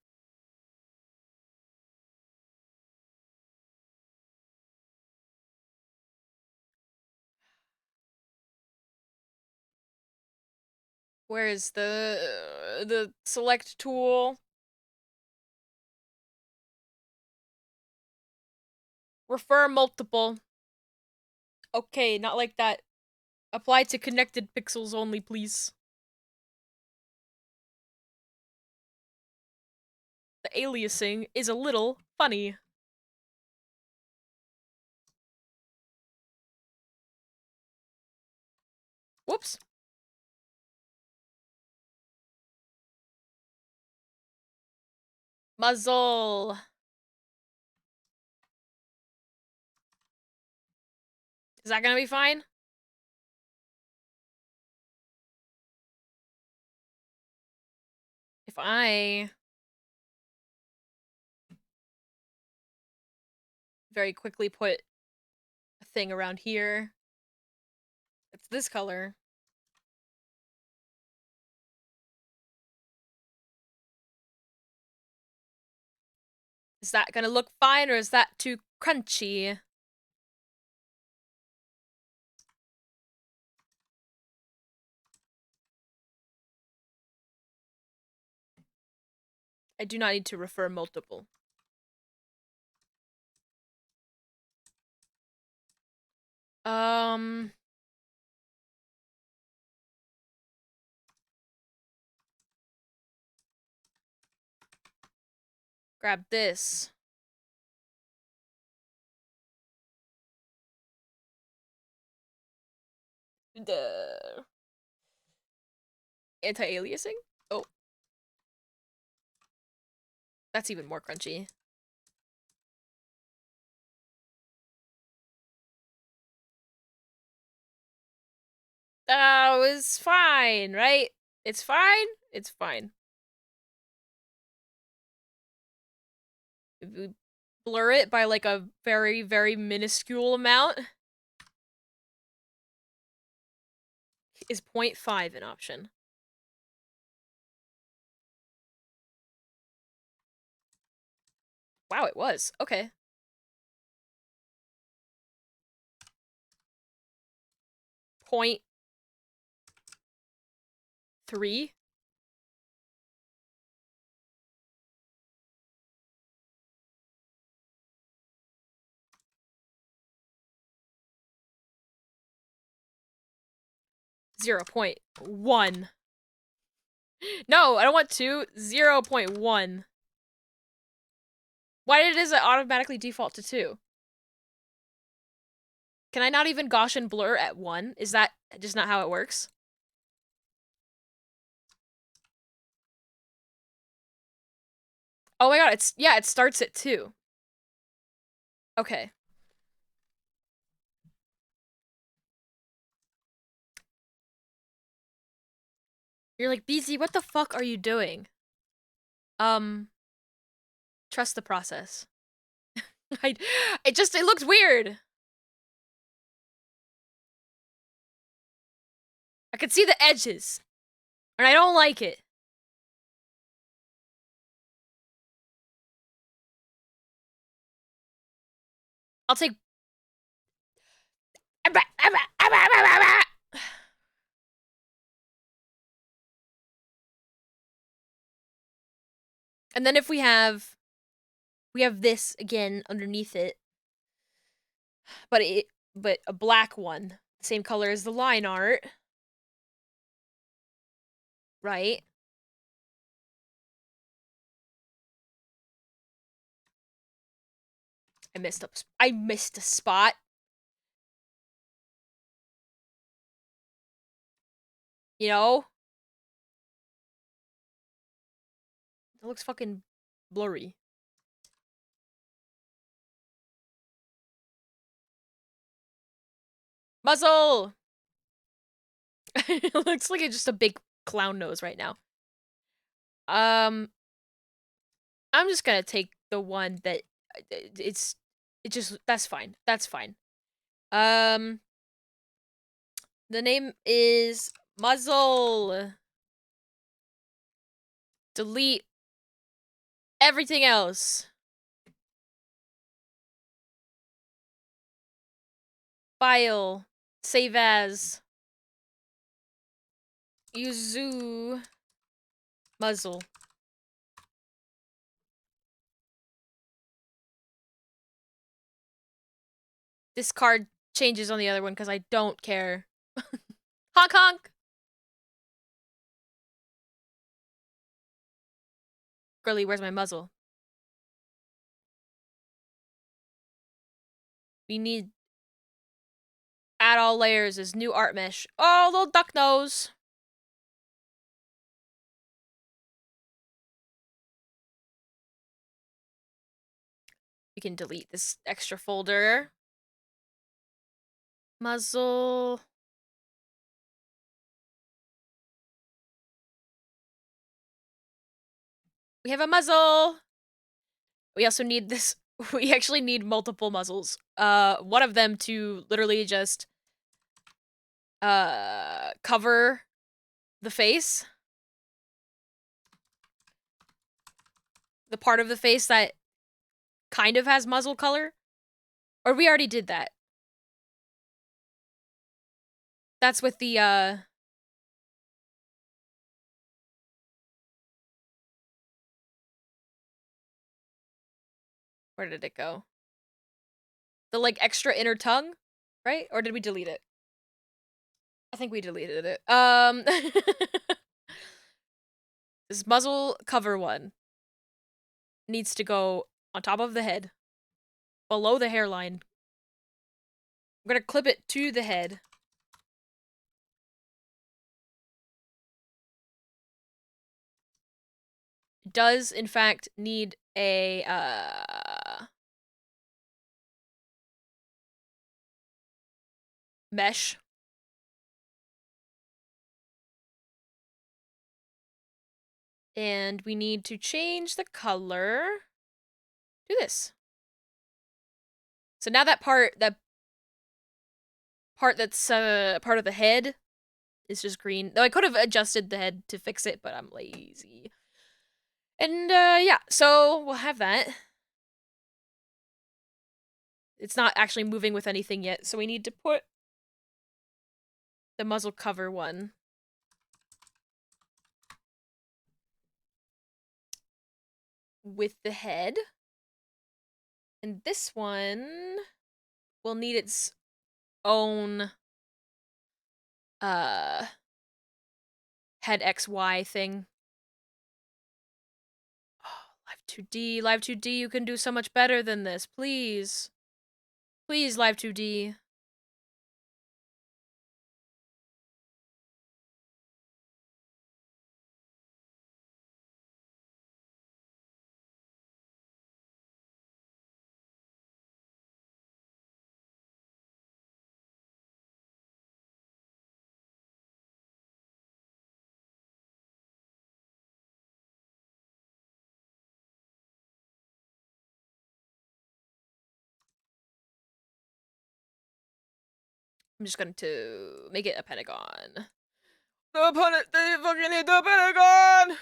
Where is the select tool? Refer multiple. Okay, not like that. Apply to connected pixels only, please. The aliasing is a little funny. Whoops. Muzzle. Is that gonna be fine? If I very quickly put a thing around here, it's this color. Is that gonna look fine, or is that too crunchy? I do not need to refer multiple. Grab this. Duh. Anti-aliasing? Oh. That's even more crunchy. Oh, it's fine, right? It's fine? It's fine. If we blur it by like a very, very minuscule amount. Is 0.5 an option? Wow, it was. Okay. 0.3? .1. No, I don't want 2. 0.1. Why did it automatically default to 2? Can I not even Gaussian blur at 1? Is that just not how it works? Oh my god, it starts at 2. Okay. You're like, BZ, what the fuck are you doing? Trust the process. It looks weird. I can see the edges. And I don't like it. I'll take... And then if we have this again underneath it, but a black one, same color as the line art, right? I missed a spot. You know? It looks fucking blurry. Muzzle! It looks like it's just a big clown nose right now. I'm just gonna take the one that that's fine. That's fine. The name is Muzzle. Delete everything else. File. Save as. Yuzu. Muzzle. This card changes on the other one because I don't care. Honk honk! Girly, where's my muzzle? We need add all layers as new art mesh. Oh, little duck nose. We can delete this extra folder. Muzzle. We have a muzzle. We also need this. We actually need multiple muzzles. One of them to literally just cover the face. The part of the face that kind of has muzzle color. Or we already did that. That's with the where did it go? The like extra inner tongue, right? Or did we delete it? I think we deleted it. This muzzle cover one needs to go on top of the head, below the hairline. I'm gonna clip it to the head. It does, in fact, need a, mesh. And we need to change the color to this. So now that part that's part of the head is just green. Though I could have adjusted the head to fix it, but I'm lazy. And yeah, so we'll have that. It's not actually moving with anything yet, so we need to put the muzzle cover one with the head. And this one will need its own head XY thing. Oh, Live 2D, you can do so much better than this, please. Please, Live 2D. I'm just going to make it a pentagon. They fucking need the pentagon!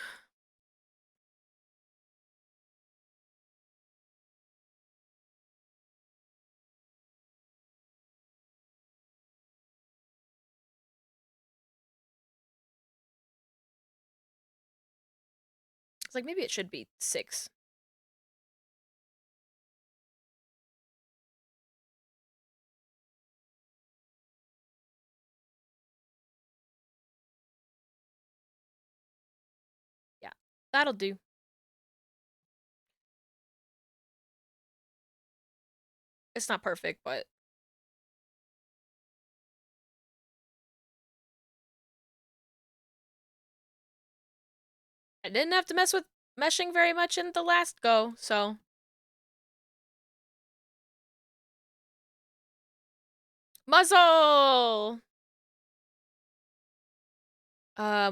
It's like, maybe it should be 6. Yeah, that'll do. It's not perfect, but I didn't have to mess with meshing very much in the last go, so. Muzzle!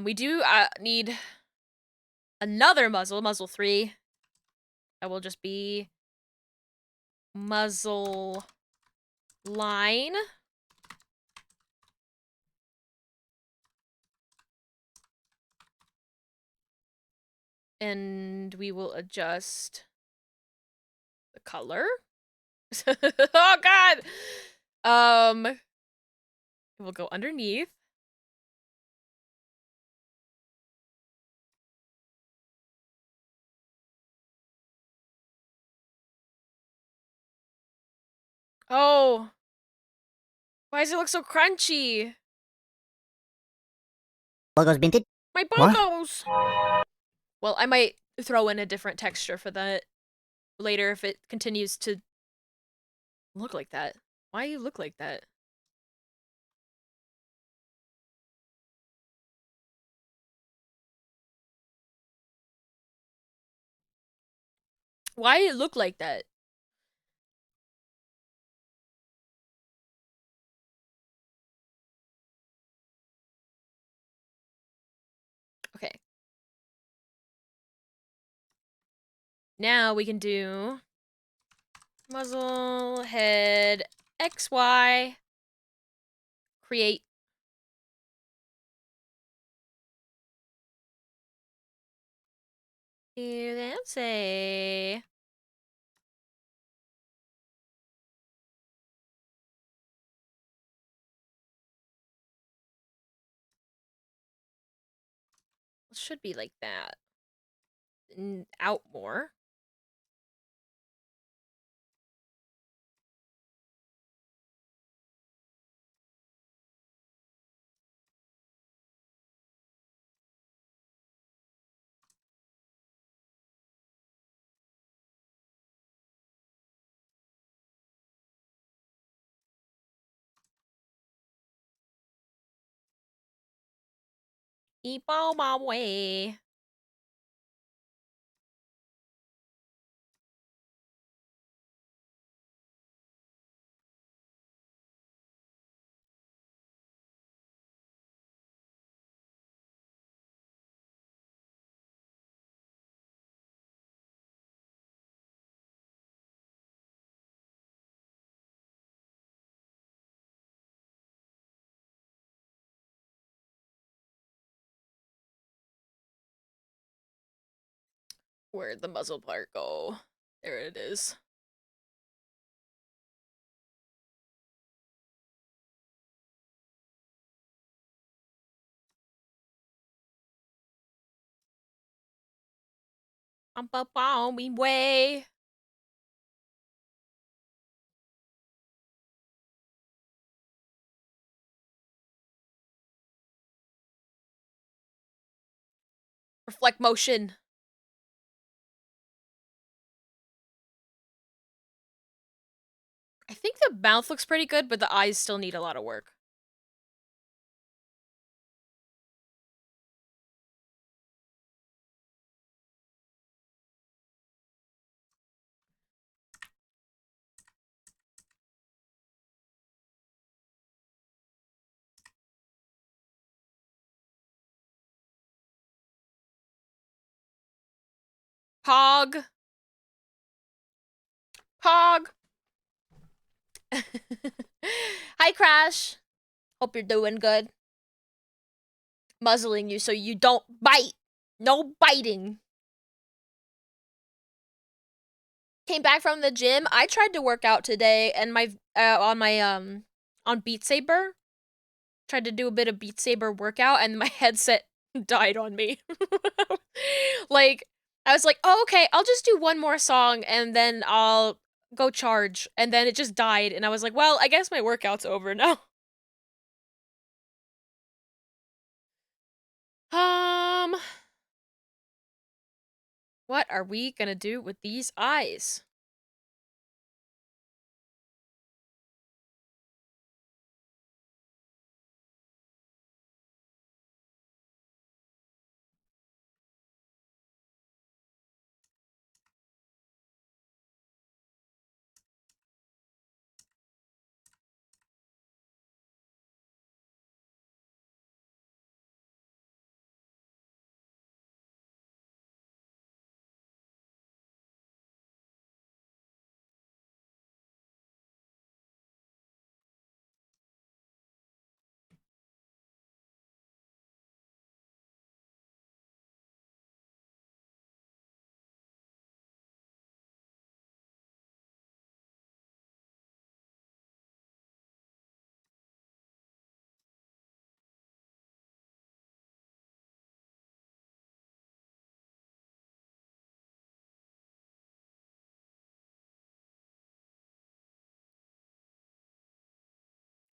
We do need another muzzle, muzzle 3. That will just be muzzle line. And we will adjust the color. Oh god! We'll go underneath. Oh! Why does it look so crunchy? Bogo's binted? My What? bongos! Well, I might throw in a different texture for that later if it continues to look like that. Why do you look like that? Why did it look like that? Okay. Now we can do muzzle, head, XY, create. Here then say. It should be like that. Out more. Keep on my way. Where'd the muzzle part go? There it is. I'm up on me way. Reflect motion. I think the mouth looks pretty good, but the eyes still need a lot of work. Pog. Pog. Hi, Crash. Hope you're doing good. Muzzling you so you don't bite. No biting. Came back from the gym. I tried to work out today and my on Beat Saber. Tried to do a bit of Beat Saber workout and my headset died on me. Like I was like, "Oh, okay, I'll just do one more song and then I'll go charge." And then it just died and I was like, "Well, I guess my workout's over now." Um What are we gonna do with these eyes?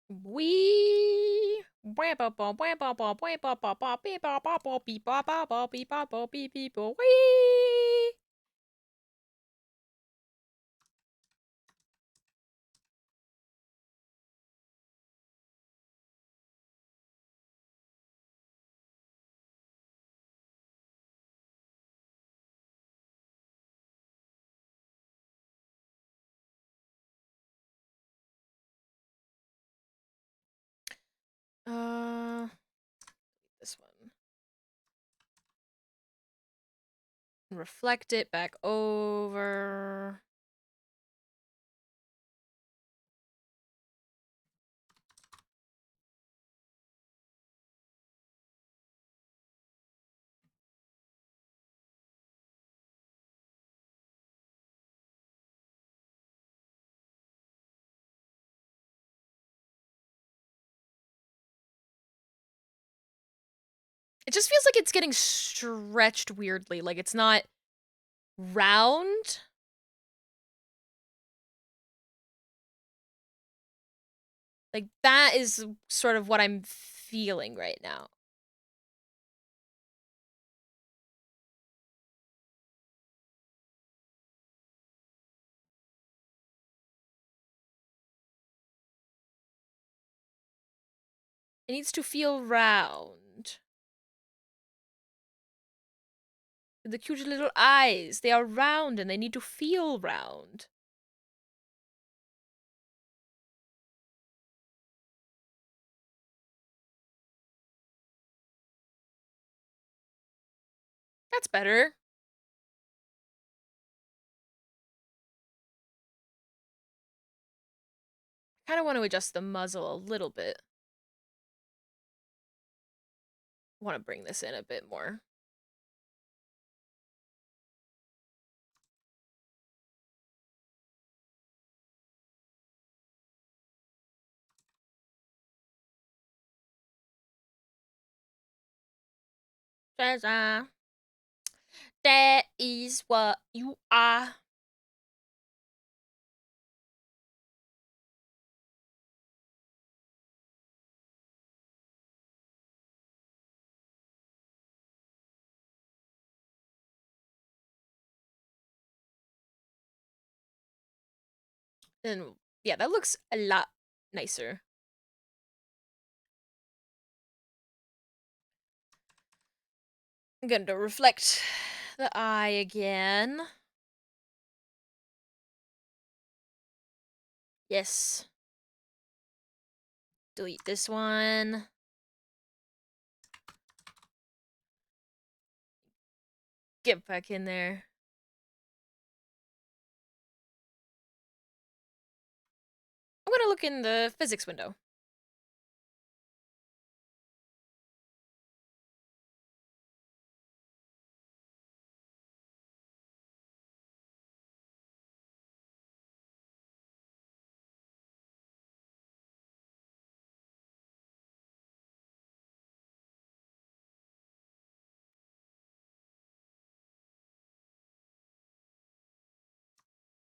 Wee. Wee. This one. Reflect it back over. It just feels like it's getting stretched weirdly, like it's not round. Like that is sort of what I'm feeling right now. It needs to feel round. The cute little eyes, they are round and they need to feel round. That's better. Kind of want to adjust the muzzle a little bit. Want to bring this in a bit more. That is what you are. And yeah, that looks a lot nicer. I'm going to reflect the eye again. Yes. Delete this one. Get back in there. I'm gonna look in the physics window.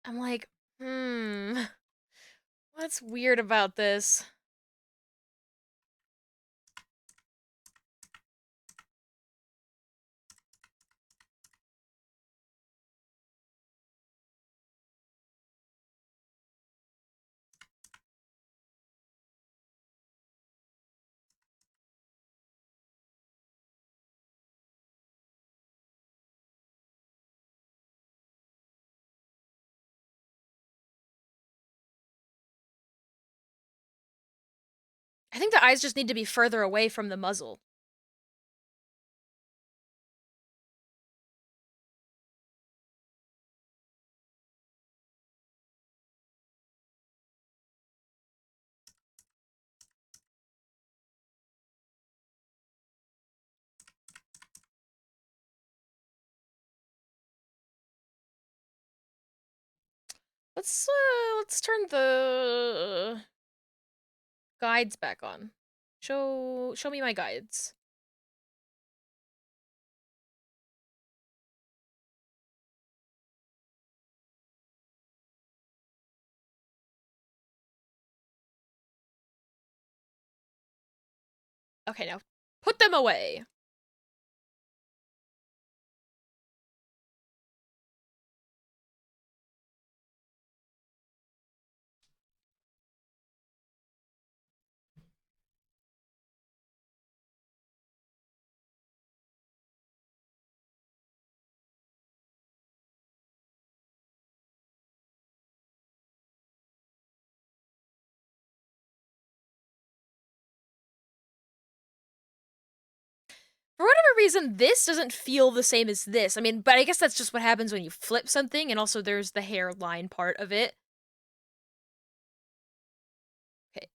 I'm like, what's weird about this? I think the eyes just need to be further away from the muzzle. Let's turn the guides back on. Show me my guides. Okay, now put them away. For whatever reason, this doesn't feel the same as this. I mean, but I guess that's just what happens when you flip something, and also there's the hairline part of it. Okay.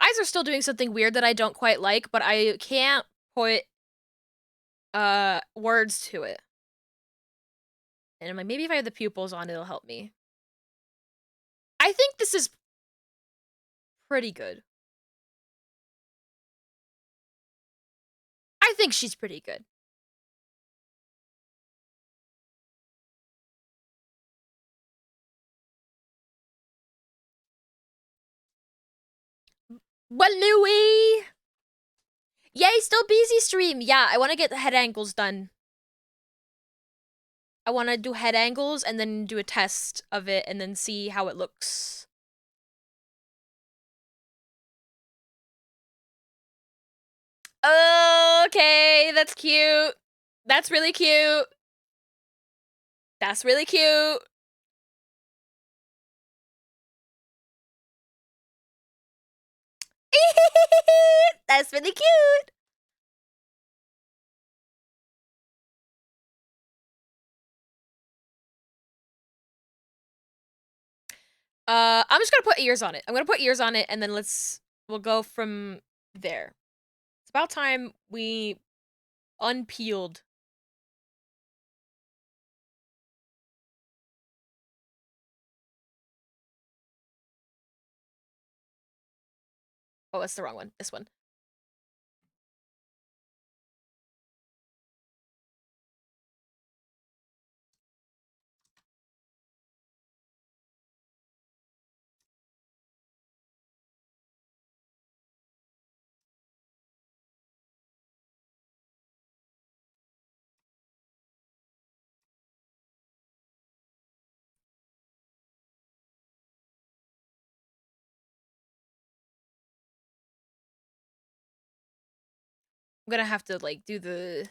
Eyes are still doing something weird that I don't quite like, but I can't put words to it. And I'm like, maybe if I have the pupils on, it'll help me. I think this is pretty good. I think she's pretty good. Well, Louie! Yay, still busy stream. Yeah, I want to get the head angles done. I want to do head angles and then do a test of it and then see how it looks. Okay, that's cute. That's really cute. That's really cute. That's really cute. I'm just gonna put ears on it. I'm gonna put ears on it, and then we'll go from there. It's about time we unpeeled. Oh, that's the wrong one. This one. I'm gonna have to like do the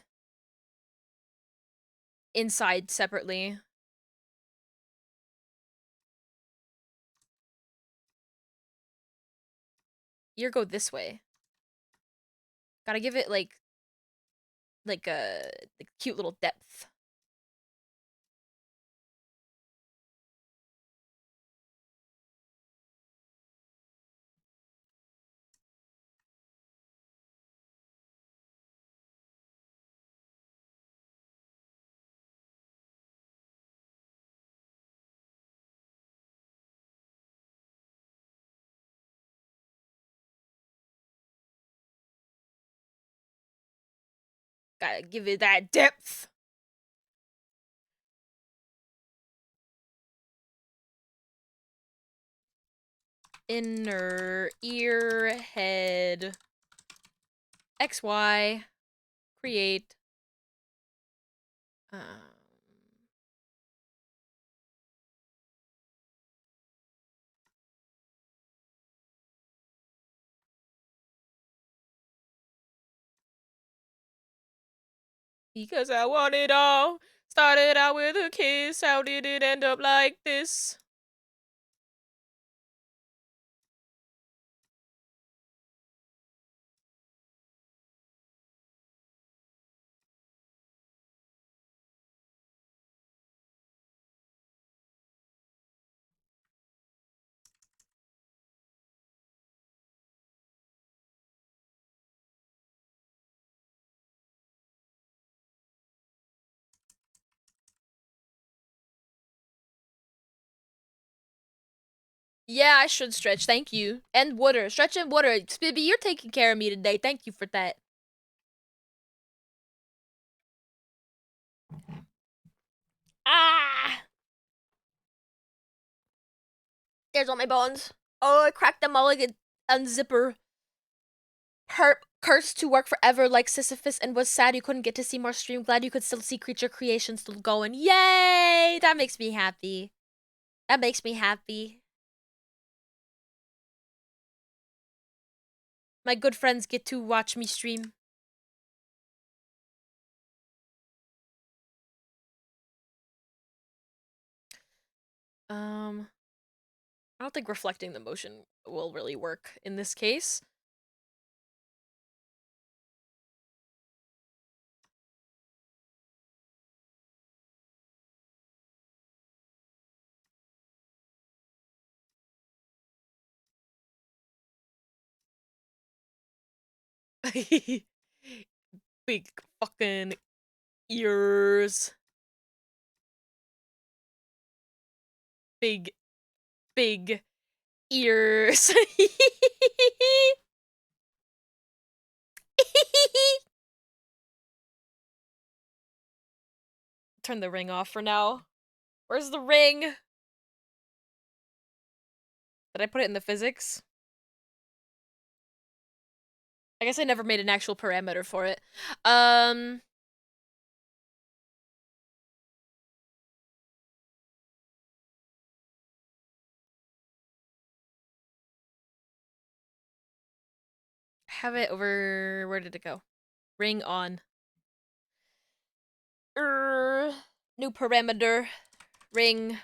inside separately. Ear go this way. Gotta give it like a cute little depth. Gotta give it that depth. Inner ear, head, XY, create. Because I want it all. Started out with a kiss. How did it end up like this? Yeah, I should stretch. Thank you. And water. Stretch and water. Spibby, you're taking care of me today. Thank you for that. Ah! There's all my bones. Oh, I cracked them all like an unzipper. Cursed to work forever like Sisyphus and was sad you couldn't get to see more stream. Glad you could still see creature creation still going. Yay! That makes me happy. That makes me happy. My good friends get to watch me stream. I don't think reflecting the motion will really work in this case. Big fucking ears. Big, big ears. Turn the ring off for now. Where's the ring? Did I put it in the physics? I guess I never made an actual parameter for it. Have it over... Where did it go? Ring on. New parameter. Ring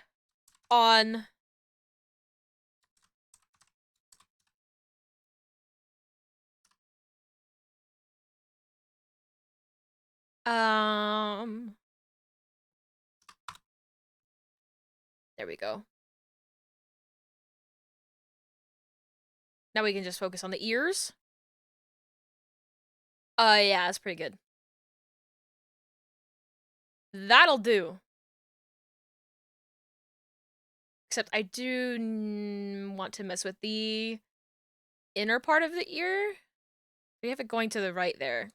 on. There we go. Now we can just focus on the ears. Yeah, that's pretty good. That'll do. Except I do want to mess with the inner part of the ear. We have it going to the right there.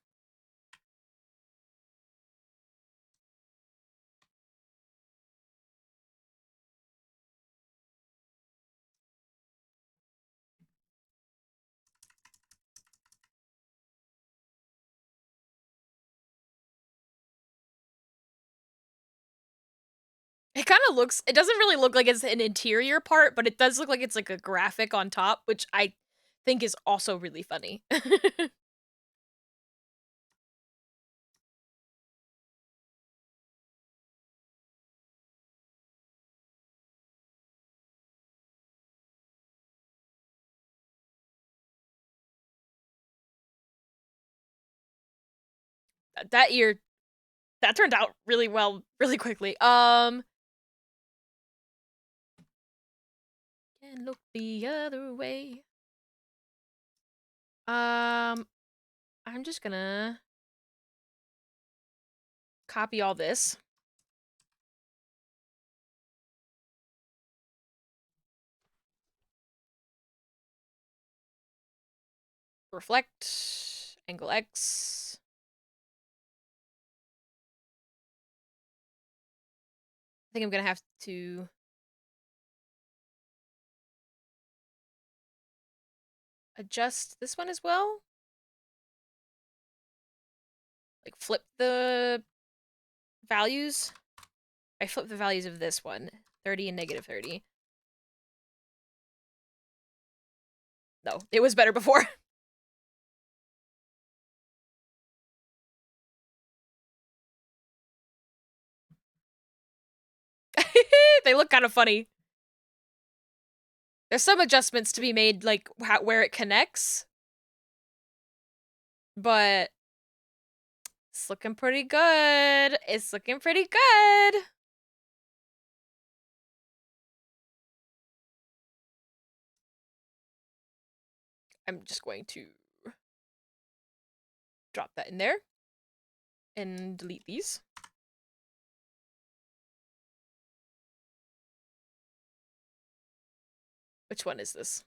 It kind of looks, it doesn't really look like it's an interior part, but it does look like it's like a graphic on top, which I think is also really funny. That ear, that turned out really well, really quickly. Can look the other way. I'm just gonna copy all this. Reflect, angle X. I think I'm gonna have to adjust this one as well. Like flip the values. I flip the values of this one. 30 and negative 30. No, it was better before. They look kind of funny. There's some adjustments to be made, like where it connects. But it's looking pretty good. It's looking pretty good. I'm just going to drop that in there and delete these. Which one is this?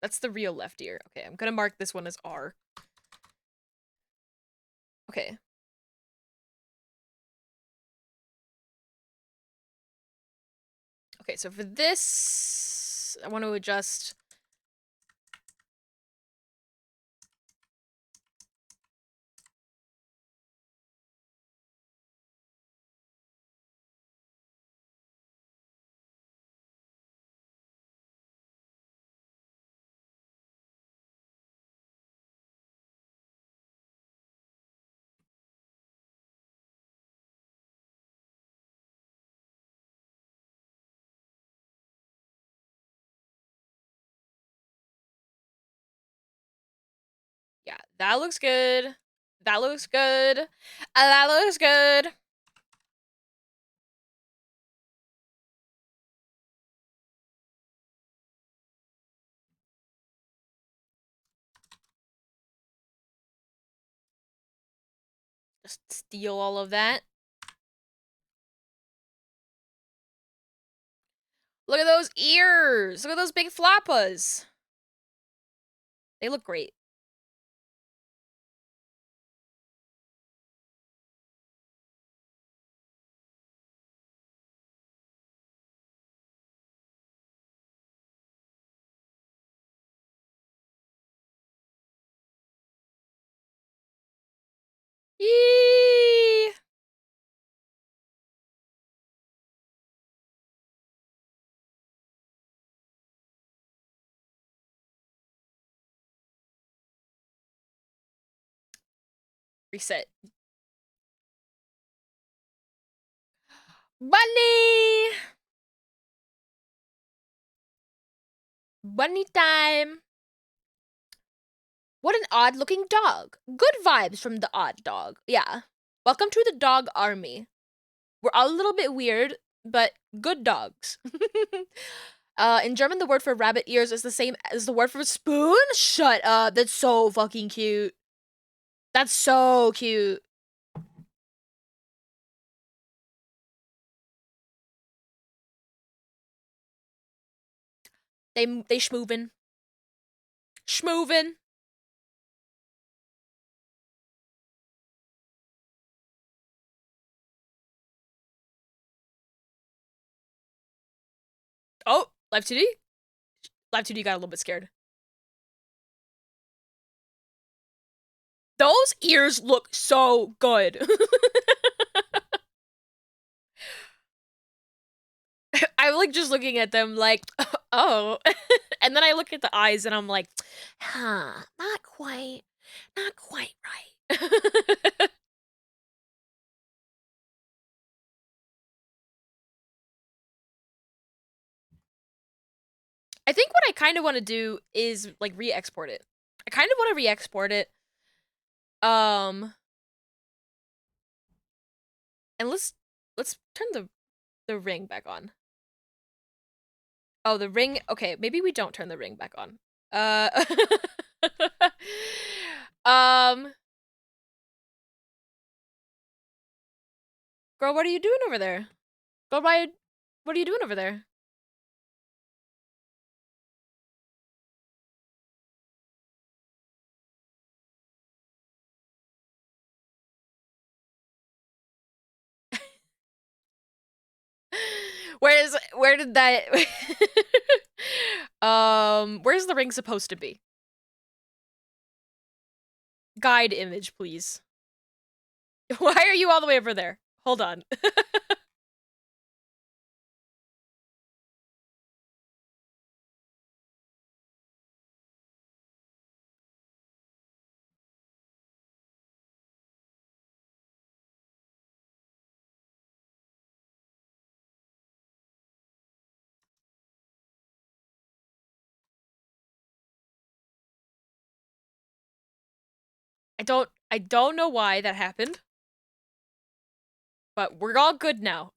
That's the real left ear. Okay, I'm gonna mark this one as R. Okay. Okay, so for this, I want to adjust. Yeah, that looks good. That looks good. That looks good. Just steal all of that. Look at those ears. Look at those big flappas. They look great. Yee! Reset. Bunny! Bunny time! What an odd-looking dog. Good vibes from the odd dog. Yeah. Welcome to the dog army. We're all a little bit weird, but good dogs. In German, the word for rabbit ears is the same as the word for spoon? Shut up. That's so fucking cute. That's so cute. They schmoovin'. Schmoovin'. Oh, Live 2D? Live 2D got a little bit scared. Those ears look so good. I'm like just looking at them like, oh. And then I look at the eyes and I'm like, huh, not quite right. I think what I kind of want to do is like re-export it. I kind of want to re-export it. And let's turn the ring back on. Oh, the ring. Okay, maybe we don't turn the ring back on. Um Girl, what are you doing over there? Girl, what are you doing over there? Where did that where's the ring supposed to be? Guide image, please. Why are you all the way over there? Hold on. I don't know why that happened. But we're all good now.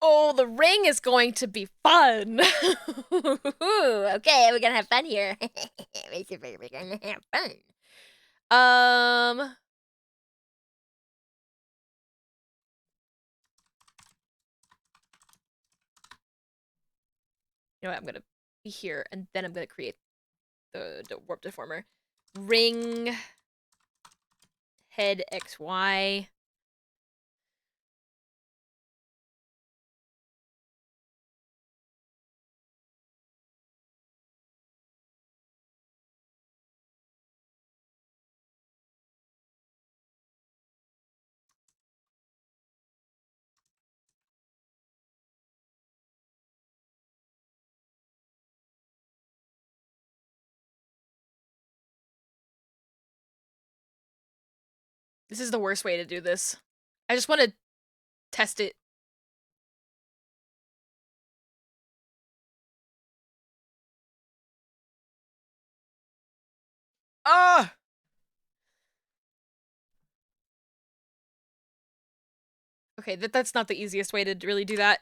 Oh, the ring is going to be fun. Okay, we're gonna have fun here. We're gonna have fun. You know what? I'm gonna be here, and then I'm gonna create the warp deformer. Ring head XY. This is the worst way to do this. I just want to test it. Ah! Okay, that's not the easiest way to really do that.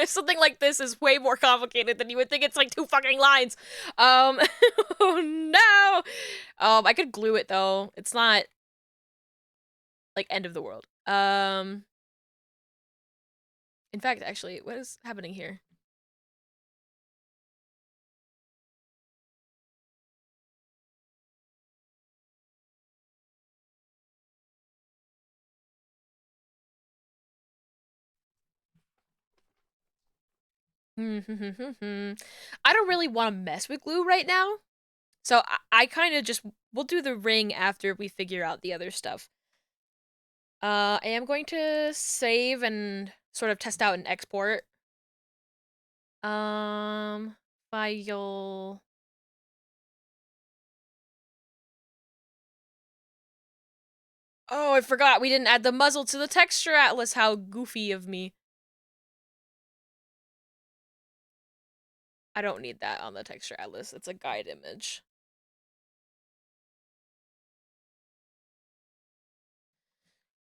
Something like this is way more complicated than you would think. It's like 2 fucking lines. Oh no! I could glue it though. It's not like end of the world. In fact, actually, what is happening here? I don't really want to mess with glue right now. So I kind of just, we'll do the ring after we figure out the other stuff. I am going to save and sort of test out and export. File. Oh, I forgot we didn't add the muzzle to the texture atlas. How goofy of me. I don't need that on the texture atlas. It's a guide image.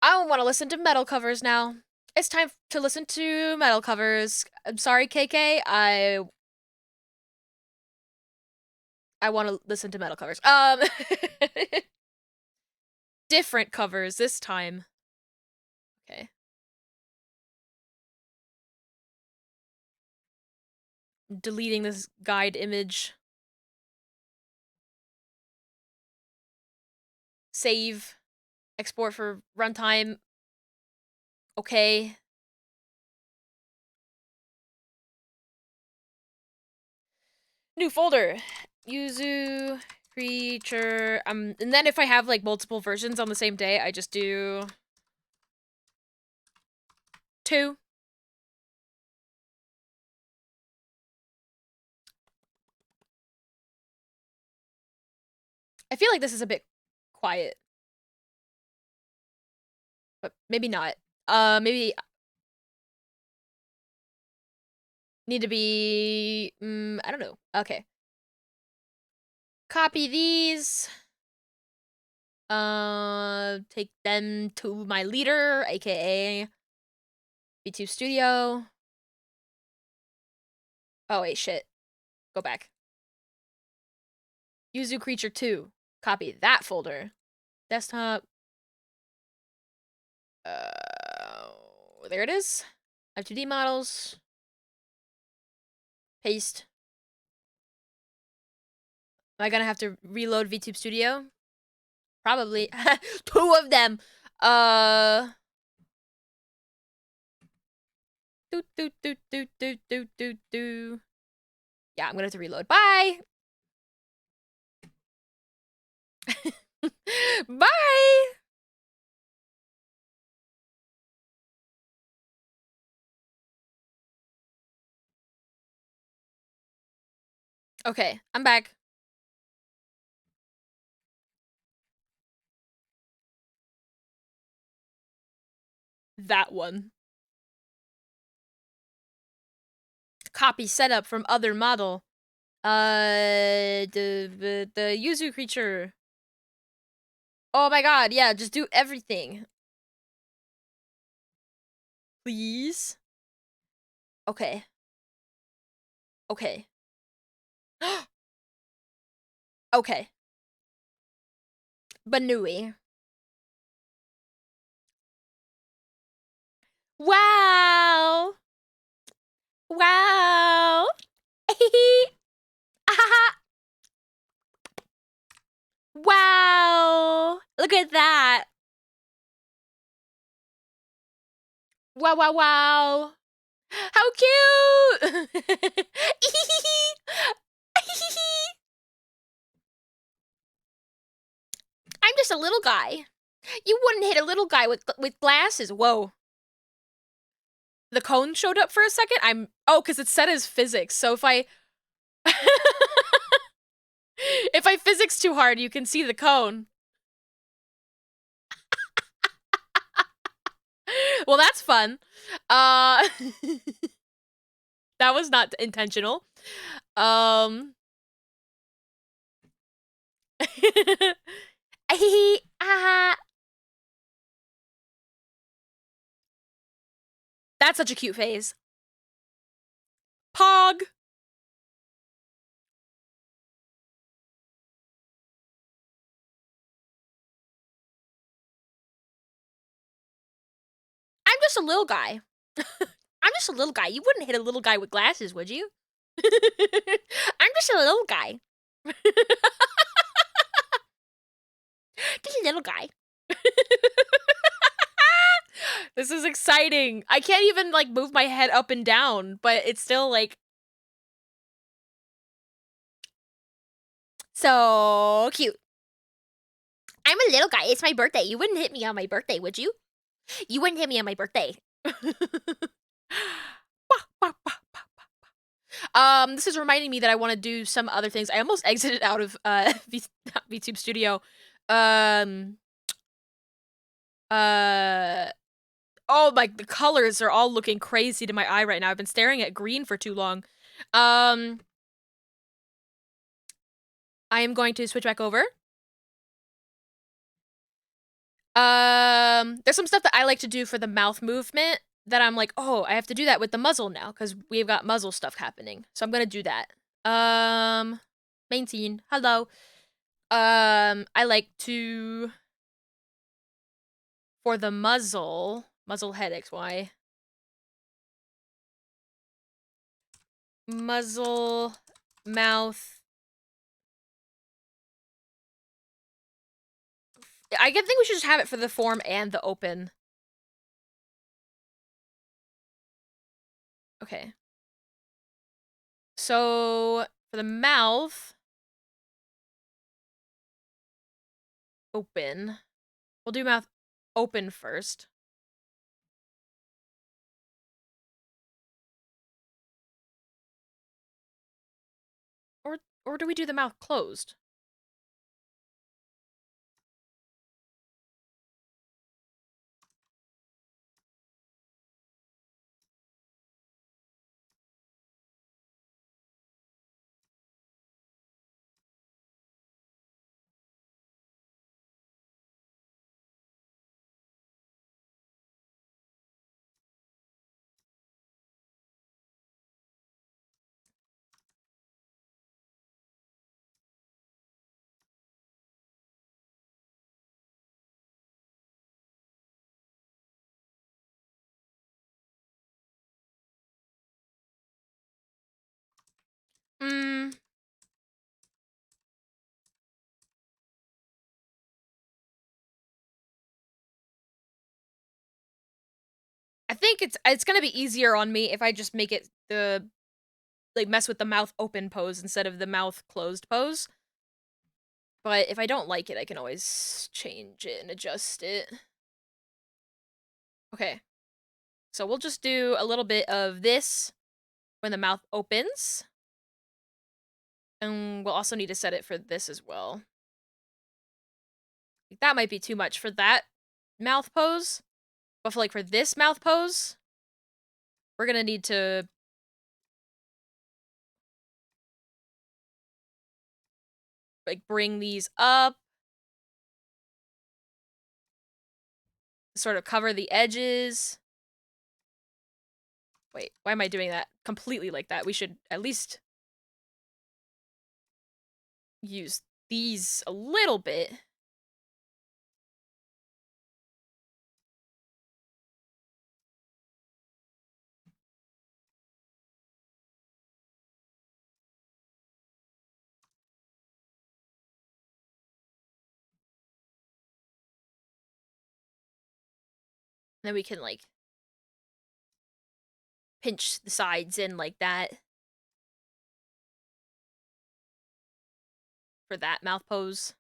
I don't want to listen to metal covers now. It's time to listen to metal covers. I'm sorry, KK. I want to listen to metal covers. Different covers this time. Okay. Deleting this guide image. Save. Export for runtime. Okay. New folder. Yuzu creature. And then if I have like multiple versions on the same day, I just do 2. I feel like this is a bit quiet. But maybe not. Maybe need to be I don't know. Okay. Copy these. Take them to my leader, aka B2 Studio. Oh wait, shit. Go back. Yuzu Creature 2. Copy that folder. Desktop. There it is. I have 2D models. Paste. Am I gonna have to reload VTube Studio? Probably. 2 of them. Do. Yeah, I'm gonna have to reload. Bye! Bye! Okay, I'm back. That one. Copy setup from other model. The Yuzu creature. Oh my god, yeah, just do everything. Please? Okay. Okay. Okay. Banui. Wow! Wow! Wow! Look at that! Wow, wow, wow! How cute! I'm just a little guy. You wouldn't hit a little guy with glasses. Whoa. The cone showed up for a second? Oh, because it's set as physics. So if I... if I physics too hard, you can see the cone. Well, that's fun. That was not intentional. That's such a cute phase. Pog. I'm just a little guy. I'm just a little guy. You wouldn't hit a little guy with glasses, would you? I'm just a little guy. Just a little guy. This is exciting. I can't even, like, move my head up and down, but it's still, like... so cute. I'm a little guy. It's my birthday. You wouldn't hit me on my birthday, would you? You wouldn't hit me on my birthday. This is reminding me that I want to do some other things. I almost exited out of VTube Studio. Oh my, the colors are all looking crazy to my eye right now. I've been staring at green for too long. I am going to switch back over. There's some stuff that I like to do for the mouth movement that I'm like, oh, I have to do that with the muzzle now because we've got muzzle stuff happening. So I'm gonna do that. Main scene. Hello. I like to, for the muzzle head XY. Muzzle, mouth. I think we should just have it for the form and the open. Okay. So, for the mouth, open. We'll do mouth open first. Or do we do the mouth closed? Hmm. I think it's gonna be easier on me if I just make it like mess with the mouth open pose instead of the mouth closed pose. But if I don't like it, I can always change it and adjust it. Okay. So we'll just do a little bit of this when the mouth opens. And we'll also need to set it for this as well. That might be too much for that mouth pose. But for this mouth pose, we're gonna need to like bring these up, sort of cover the edges. Wait, why am I doing that completely like that? We should at least use these a little bit. Then we can like pinch the sides in like that for that mouth pose.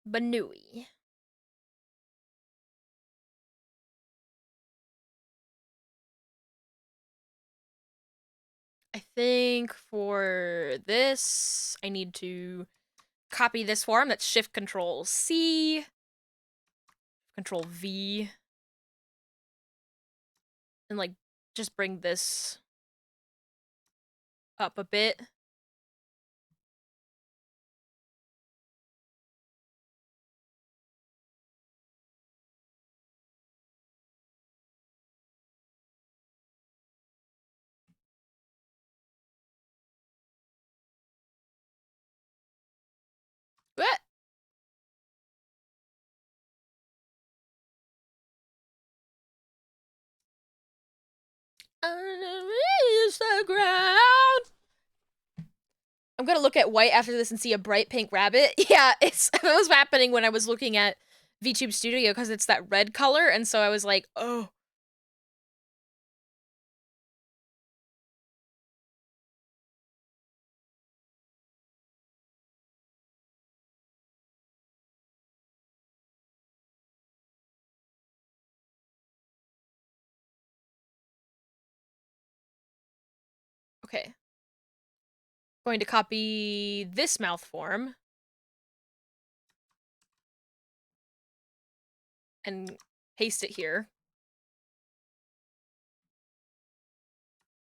Banui. I think for this, I need to copy this form. That's Shift Control C, Control V, and like just bring this up a bit. What? The ground. I'm gonna look at white after this and see a bright pink rabbit. Yeah, it was happening when I was looking at VTube Studio because it's that red color, and so I was like, oh. Okay. Going to copy this mouth form and paste it here.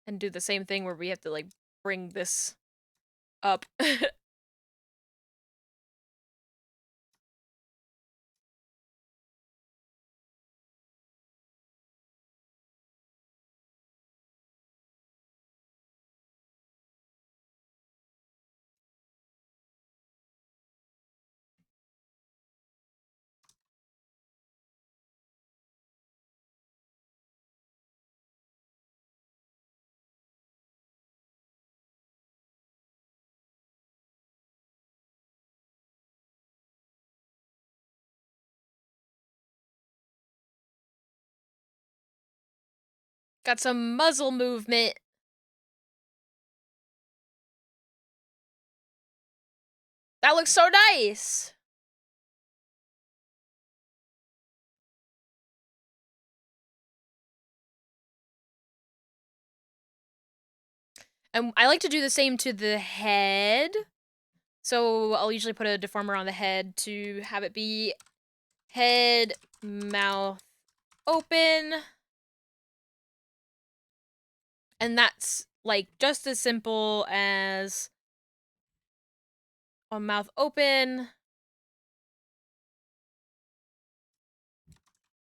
And do the same thing where we have to like bring this up. Got some muzzle movement. That looks so nice. And I like to do the same to the head. So I'll usually put a deformer on the head to have it be head, mouth, open. And that's like just as simple as a mouth open.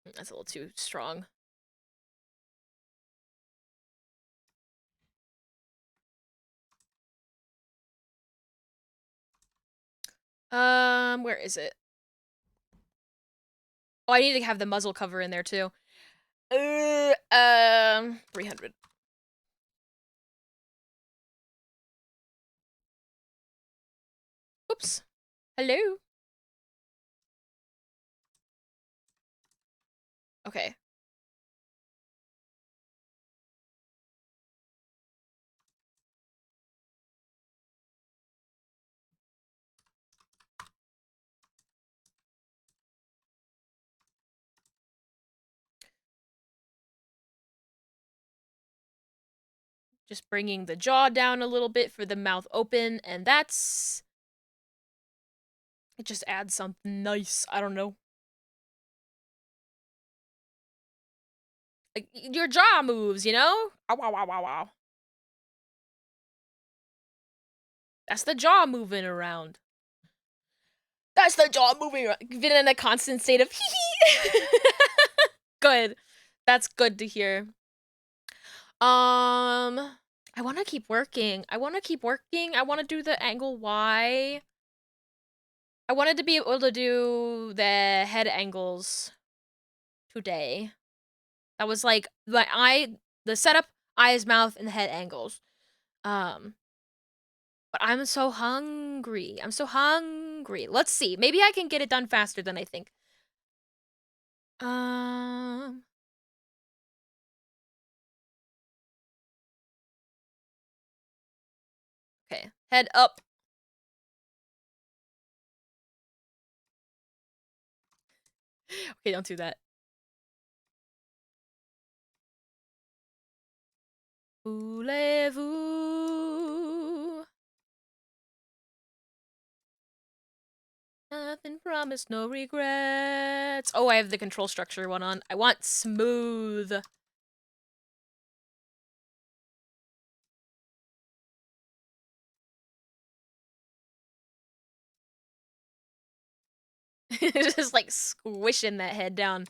That's a little too strong. Where is it? Oh, I need to have the muzzle cover in there too. 300. Oops. Hello. Okay. Just bringing the jaw down a little bit for the mouth open, and that's It just adds something nice. I don't know. Like, your jaw moves, you know? Ow, wow, wow, wow, wow. That's the jaw moving around. That's the jaw moving around. Been in a constant state of hee. Good. That's good to hear. I want to keep working. I want to do the angle Y. I wanted to be able to do the head angles today. That was like the setup, eyes, mouth, and the head angles. But I'm so hungry. I'm so hungry. Let's see. Maybe I can get it done faster than I think. Okay. Head up. Okay, don't do that. Voulez-vous? Nothing promised, no regrets. Oh, I have the control structure one on. I want smooth. Just like squishing that head down.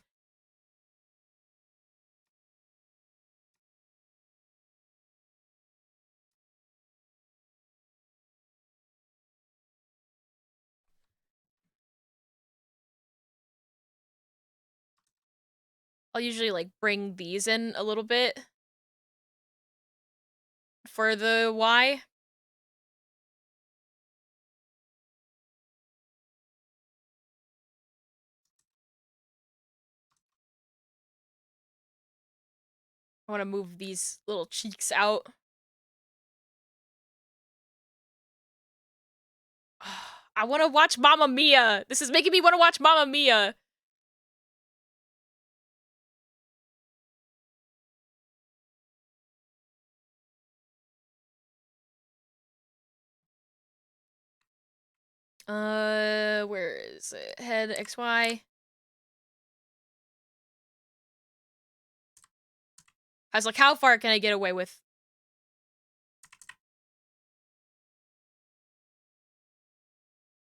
I'll usually like bring these in a little bit for the Y. I want to move these little cheeks out. I want to watch Mamma Mia. This is making me want to watch Mamma Mia. Where is it? Head XY. I was like, how far can I get away with?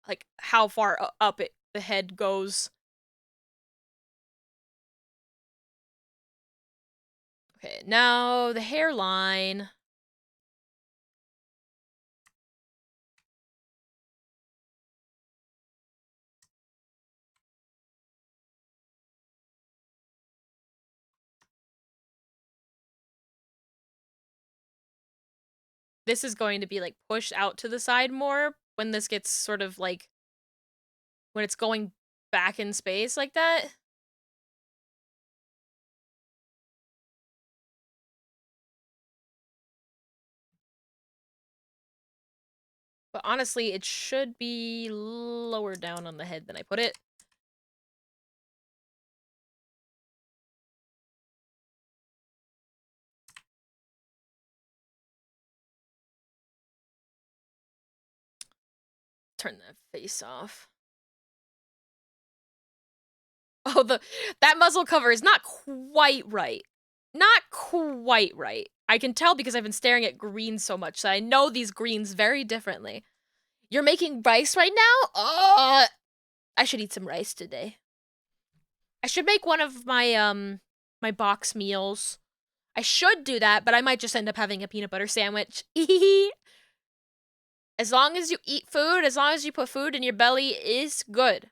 Like, how far up the head goes. Okay, now the hairline. This is going to be like pushed out to the side more when this gets sort of like when it's going back in space like that. But honestly, it should be lower down on the head than I put it. Turn the face off. Oh, that muzzle cover is not quite right. Not quite right. I can tell because I've been staring at greens so much, so I know these greens very differently. You're making rice right now? I should eat some rice today. I should make one of my my box meals. I should do that, but I might just end up having a peanut butter sandwich. As long as you eat food, as long as you put food in your belly, is good.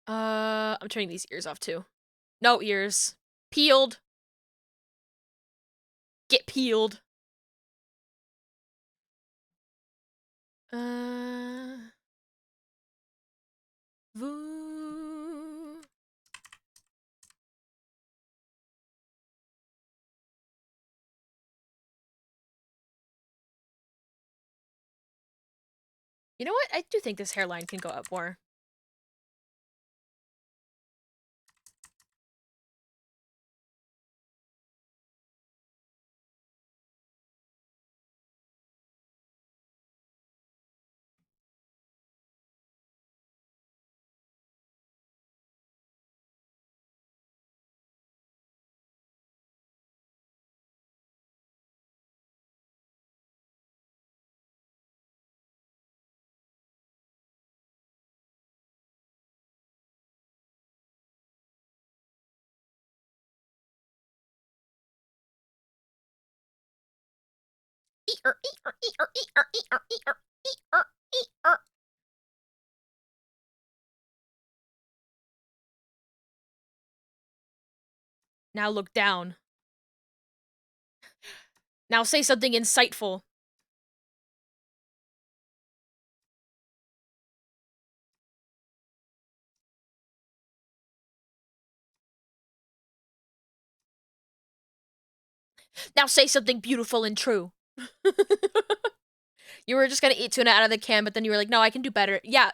I'm turning these ears off too. No ears. Peeled. Get peeled. Voo. You know what? I do think this hairline can go up more. Now look down. Now say something insightful. Now say something beautiful and true. You were just gonna eat tuna out of the can, but then you were like, no, I can do better. Yeah,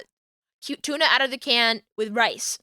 cute tuna out of the can with rice.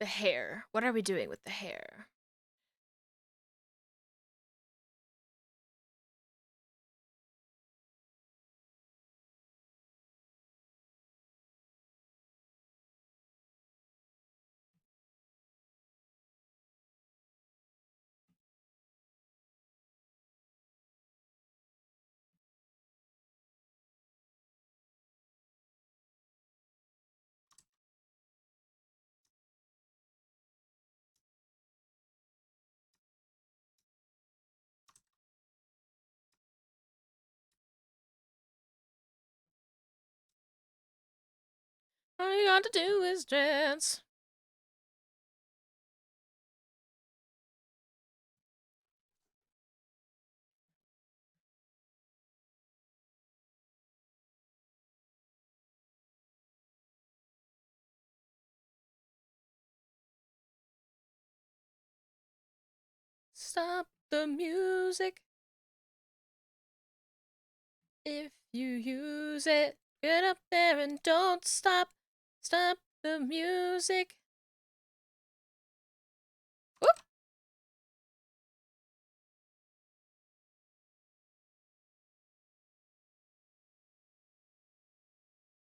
The hair. What are we doing with the hair? All you got to do is dance. Stop the music. If you use it, get up there and don't stop. Stop the music. Whoop.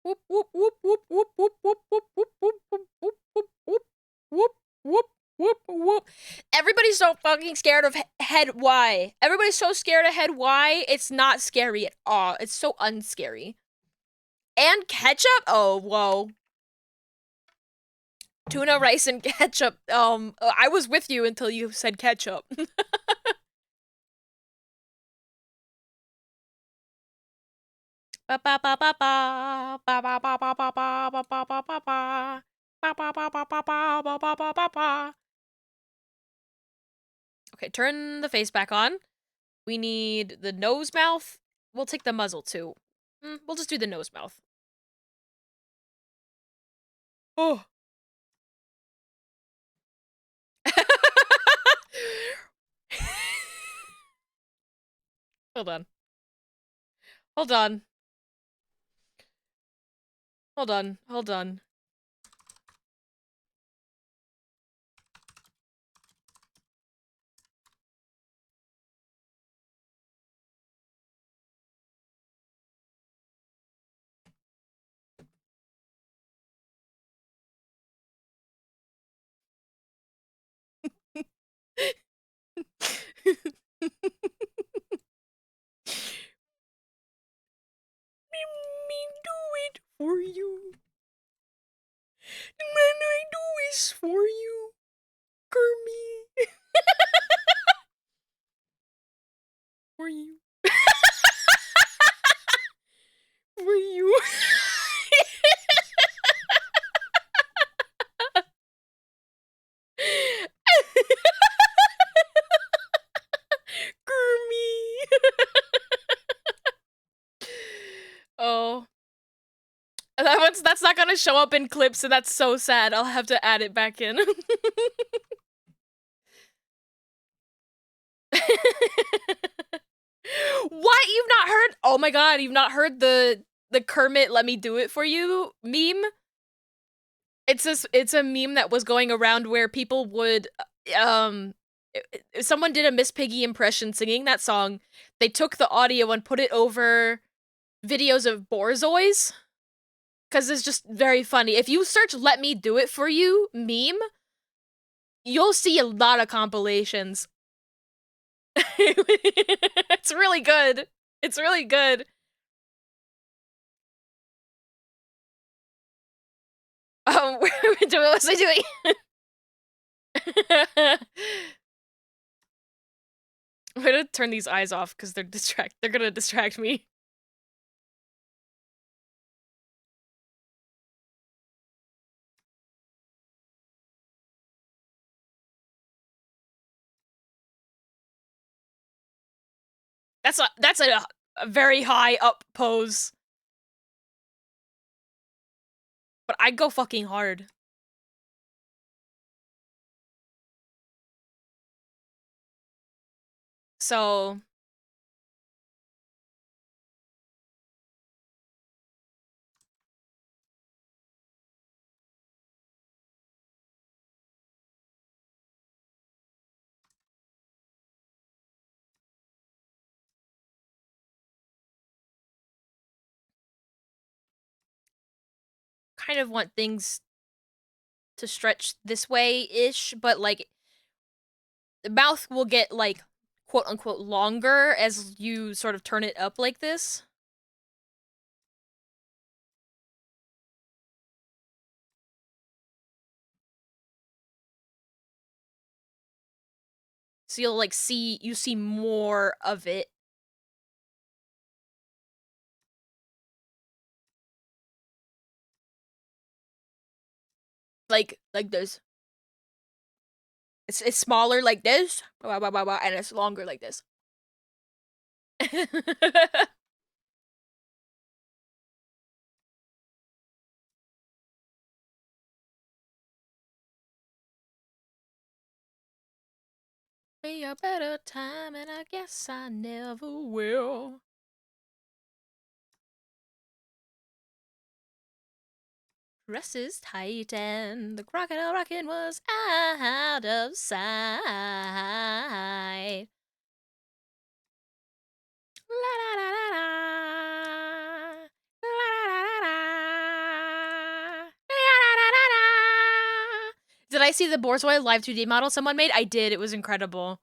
Whoop whoop whoop whoop whoop whoop whoop whoop whoop whoop whoop whoop whoop whoop whoop whoop whoop whoop. Everybody's so fucking scared of head Y. Everybody's so scared of head Y. It's not scary at all. It's so unscary. And ketchup? Oh, whoa. Tuna, rice, and ketchup. I was with you until you said ketchup. Okay, turn the face back on. We need the nose mouth. We'll take the muzzle too. We'll just do the nose mouth. Oh. Hold on. Hold on. Hold on. Hold on. Me do it for you. The man I do is for you, Kermie. For you. For you. Kermie. Oh. That's not gonna show up in clips, and that's so sad. I'll have to add it back in. What? You've not heard? Oh my god, you've not heard the Kermit "Let Me Do It For You" meme? It's a meme that was going around where people would someone did a Miss Piggy impression singing that song. They took the audio and put it over videos of Borzois, because it's just very funny. If you search "Let Me Do It For You" meme, you'll see a lot of compilations. It's really good. It's really good. What was I doing? I'm gonna turn these eyes off because they're gonna distract me. That's a very high up pose. But I go fucking hard. So kind of want things to stretch this way-ish, but like the mouth will get like quote unquote longer as you sort of turn it up like this. So you'll like see more of it. Like this. It's smaller like this, and it's longer like this. Be a better time, and I guess I never will. Dresses tight, and the crocodile rockin' was out of sight. La la la la la. La la la la la. La la la la la. Did I see the Borzoi live 2D model someone made? I did. It was incredible.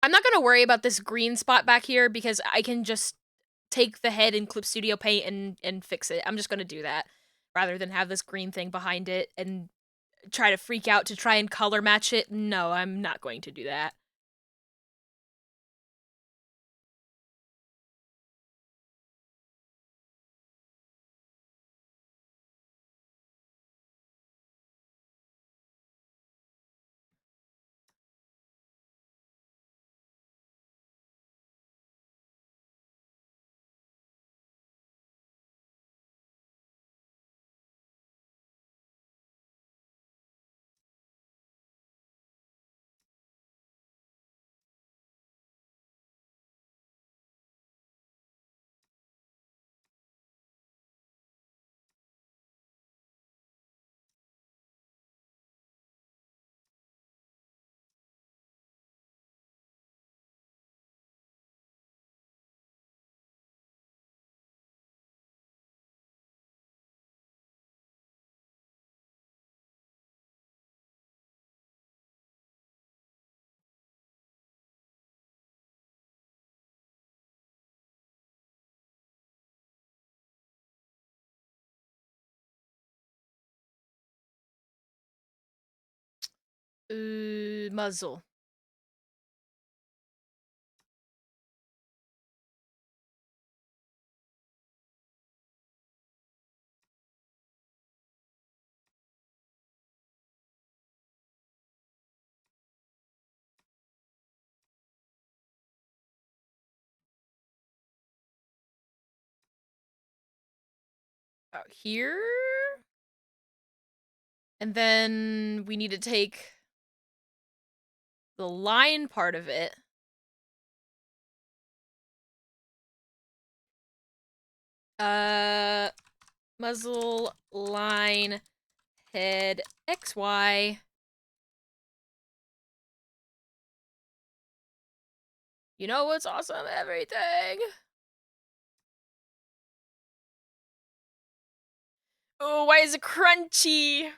I'm not gonna worry about this green spot back here because I can just take the head in Clip Studio Paint and fix it. I'm just gonna do that rather than have this green thing behind it and try to freak out to try and color match it. No, I'm not going to do that. Muzzle. about here. And then we need to take the line part of it. Muzzle, line, head, XY. You know what's awesome? Everything. Oh, why is it crunchy?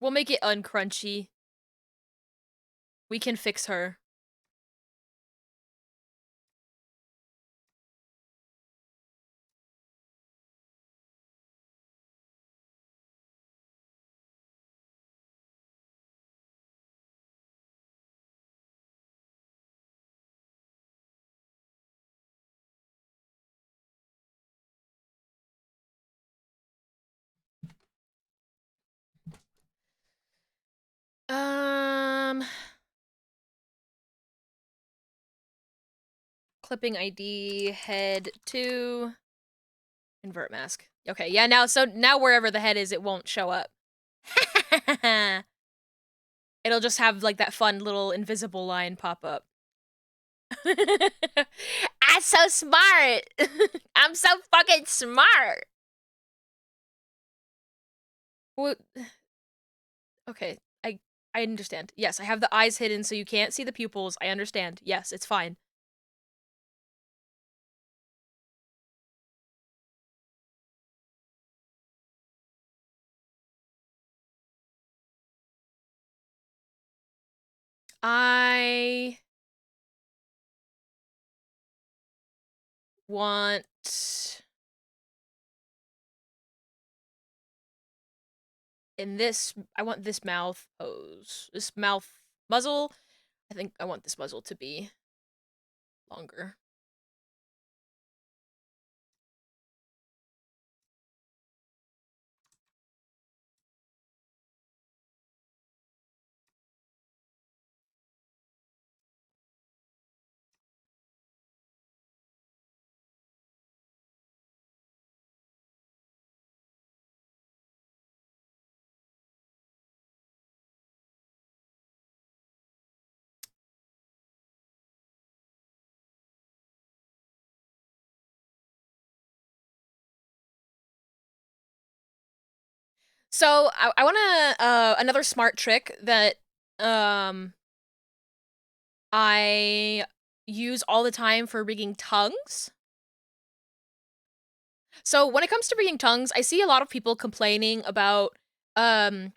We'll make it uncrunchy. We can fix her. Clipping ID, head 2, invert mask. Okay, yeah, now wherever the head is, it won't show up. It'll just have like that fun little invisible line pop up. I'm so smart. I'm so fucking smart. What? Okay, I understand. Yes, I have the eyes hidden so you can't see the pupils. I understand. Yes, it's fine. I want I want this mouth pose. This mouth muzzle. I think I want this muzzle to be longer. So I want to another smart trick that I use all the time for rigging tongues. So when it comes to rigging tongues, I see a lot of people complaining about having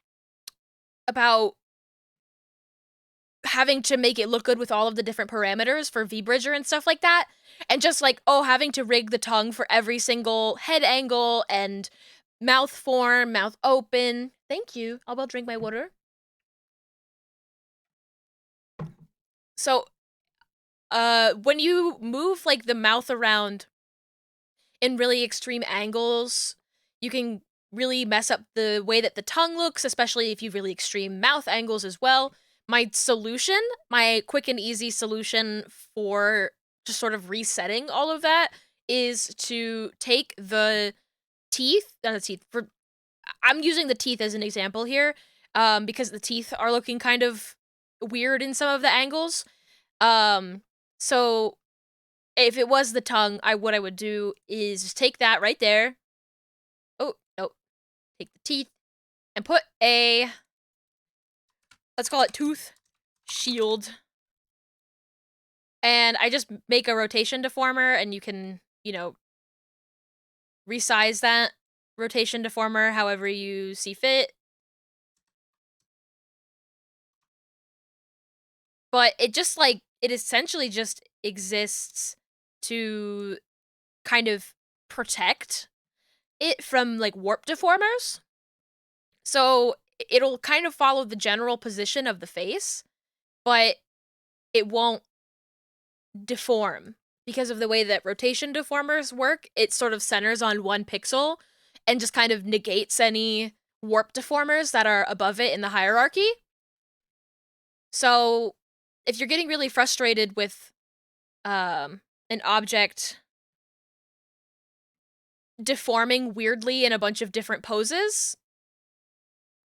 to make it look good with all of the different parameters for VBridger and stuff like that. And just like, oh, having to rig the tongue for every single head angle and mouth form, mouth open. Thank you. I'll drink my water. So, when you move like the mouth around in really extreme angles, you can really mess up the way that the tongue looks, especially if you have really extreme mouth angles as well. My solution, my quick and easy solution for just sort of resetting all of that is to take the teeth, I'm using the teeth as an example here, because the teeth are looking kind of weird in some of the angles. So if it was the tongue, what I would do is just take that right there. Oh, no. Take the teeth and put a, let's call it tooth shield. And I just make a rotation deformer, and you can, resize that rotation deformer however you see fit. But it just, it essentially just exists to kind of protect it from, warp deformers. So it'll kind of follow the general position of the face, but it won't deform. Because of the way that rotation deformers work, it sort of centers on one pixel and just kind of negates any warp deformers that are above it in the hierarchy. So if you're getting really frustrated with an object deforming weirdly in a bunch of different poses,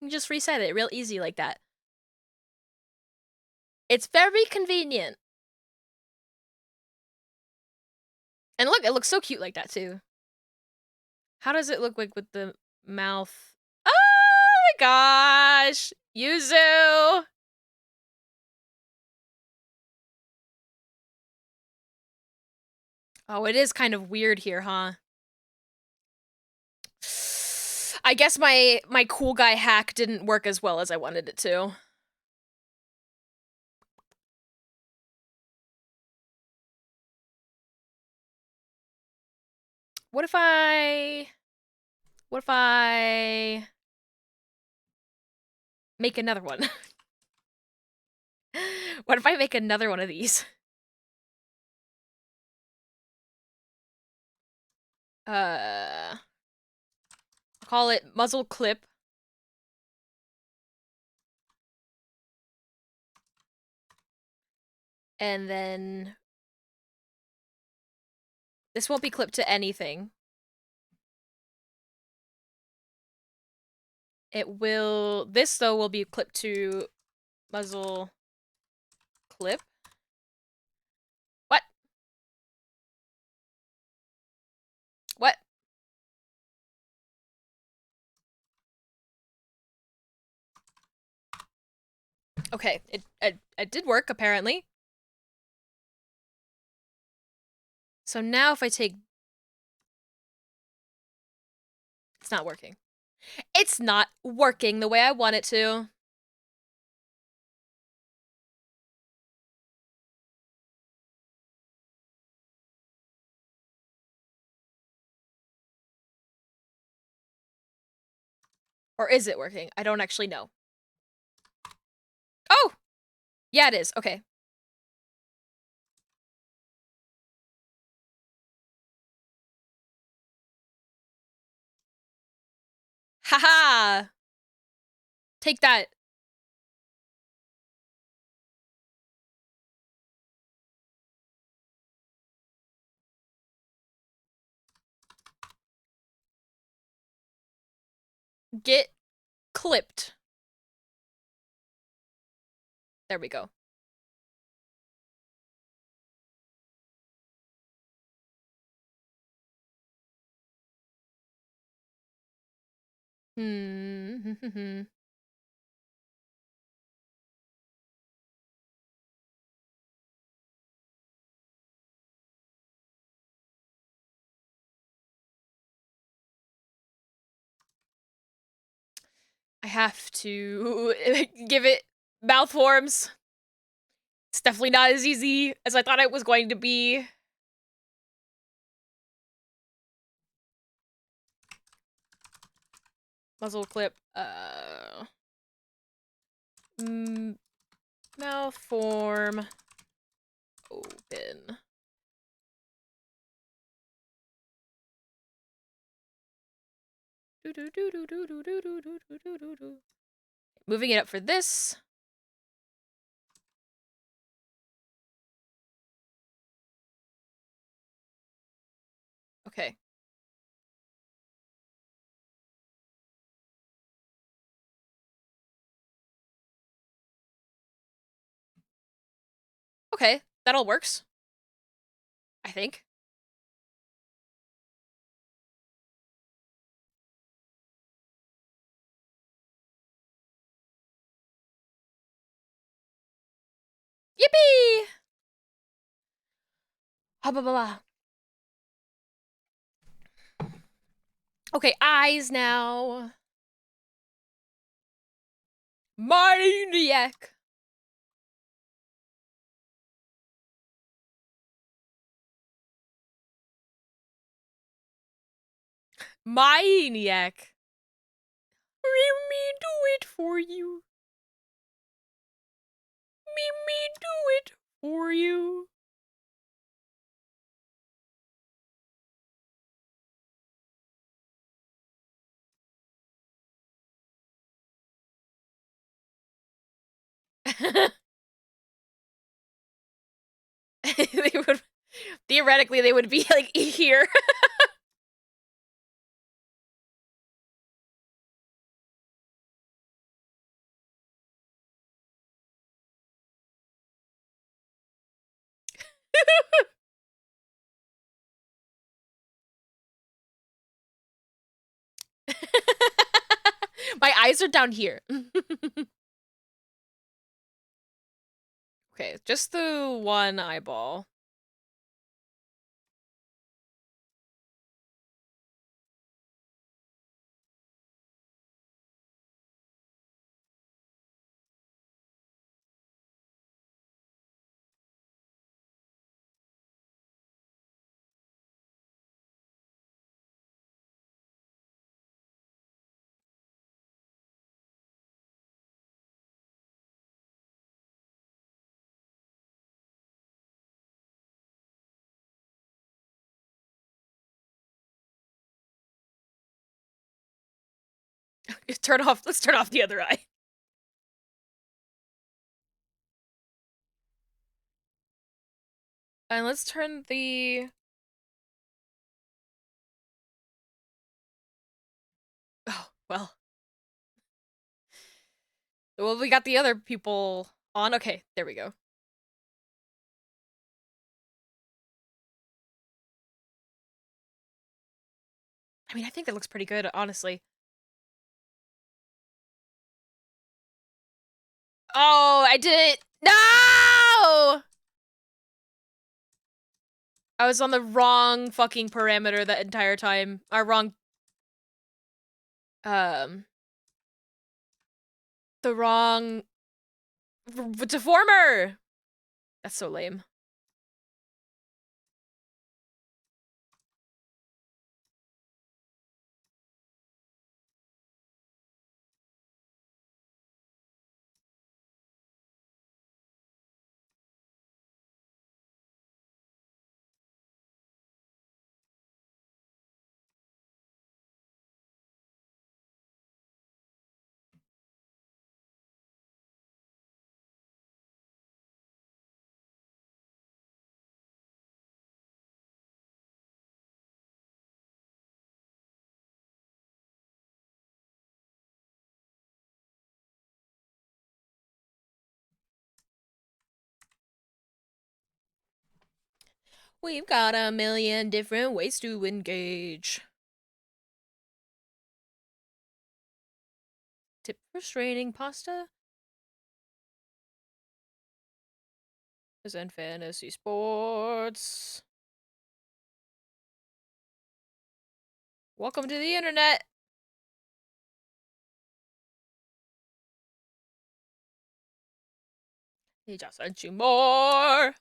you can just reset it real easy like that. It's very convenient. And look, it looks so cute like that too. How does it look like with the mouth? Oh my gosh! Yuzu! Oh, it is kind of weird here, huh? I guess my cool guy hack didn't work as well as I wanted it to. What if I make another one? What if I make another one of these? I'll call it muzzle clip. And then this won't be clipped to anything. It will, this though will be clipped to muzzle clip. What? What? Okay, it did work apparently. So now if I take, it's not working. It's not working the way I want it to. Or is it working? I don't actually know. Oh! Yeah, it is. Okay. Haha! Take that. Get clipped. There we go. Hmm. I have to give it mouth forms. It's definitely not as easy as I thought it was going to be. Muzzle clip. Mouth form. Open. Moving it up for this. Okay. Okay, that all works. I think. Yippee! Ha ba ba ba. Okay, eyes now. Maniac. Maniac. Let me do it for you. me do it for you. They would theoretically they would be like here. My eyes are down here. Okay, just the one eyeball. Turn off. Let's turn off the other eye. And let's turn the... Oh, well. Well, we got the other people on. Okay, there we go. I mean, I think that looks pretty good, honestly. Oh, I did it! No! I was on the wrong fucking parameter that entire time. Our wrong... The wrong... Deformer! That's so lame. We've got a million different ways to engage. Tip for straining pasta? Is in fantasy sports. Welcome to the internet. He just sent you more.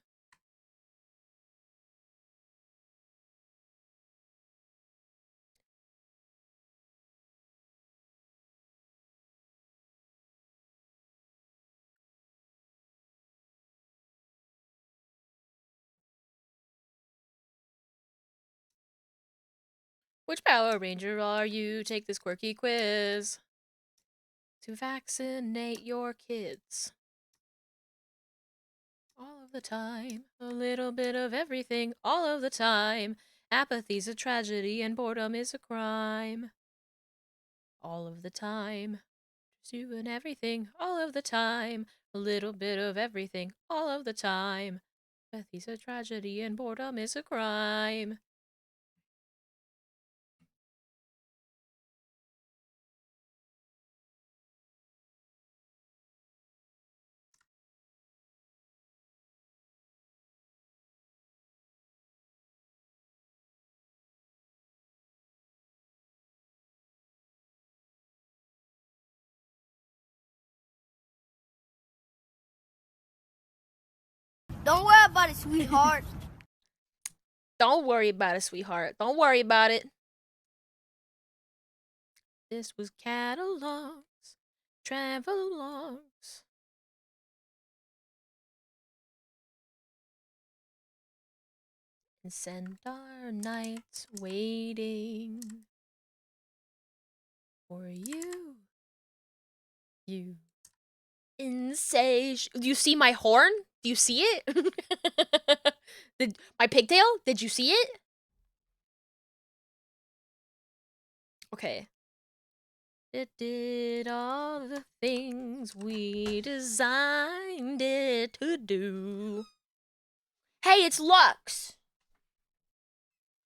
Which Power Ranger are you? Take this quirky quiz to vaccinate your kids. All of the time, a little bit of everything, all of the time. Apathy's a tragedy and boredom is a crime. All of the time, just doing everything, all of the time. A little bit of everything, all of the time. Apathy's a tragedy and boredom is a crime. Don't worry about it, sweetheart. Don't worry about it, sweetheart. Don't worry about it. This was catalogs, travelogues. and send our nights waiting for you. You insatiable. Do you see my horn? Do you see it? My pigtail? Did you see it? Okay. It did all the things we designed it to do. Hey, it's Lux!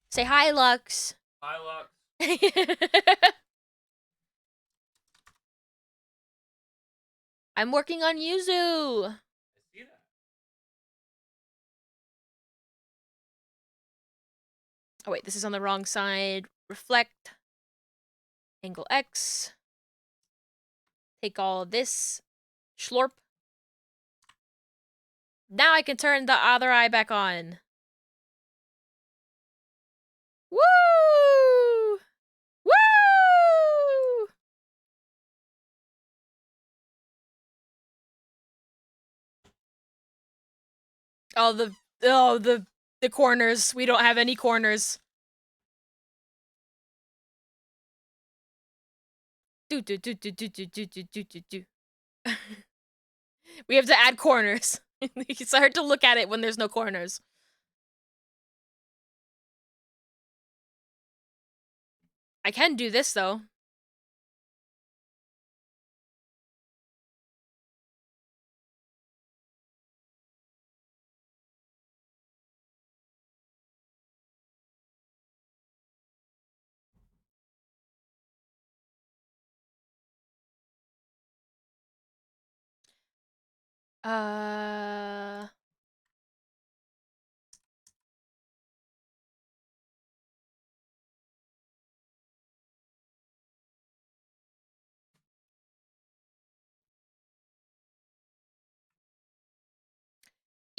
Say hi, Lux. Hi, Lux. I'm working on Yuzu. I see that. Oh wait, this is on the wrong side. Reflect. Angle X. Take all of this. Schlorp. Now I can turn the other eye back on. Woo! Woo! The corners. We don't have any corners. Do. We have to add corners. It's hard to look at it when there's no corners. I can do this though. Uh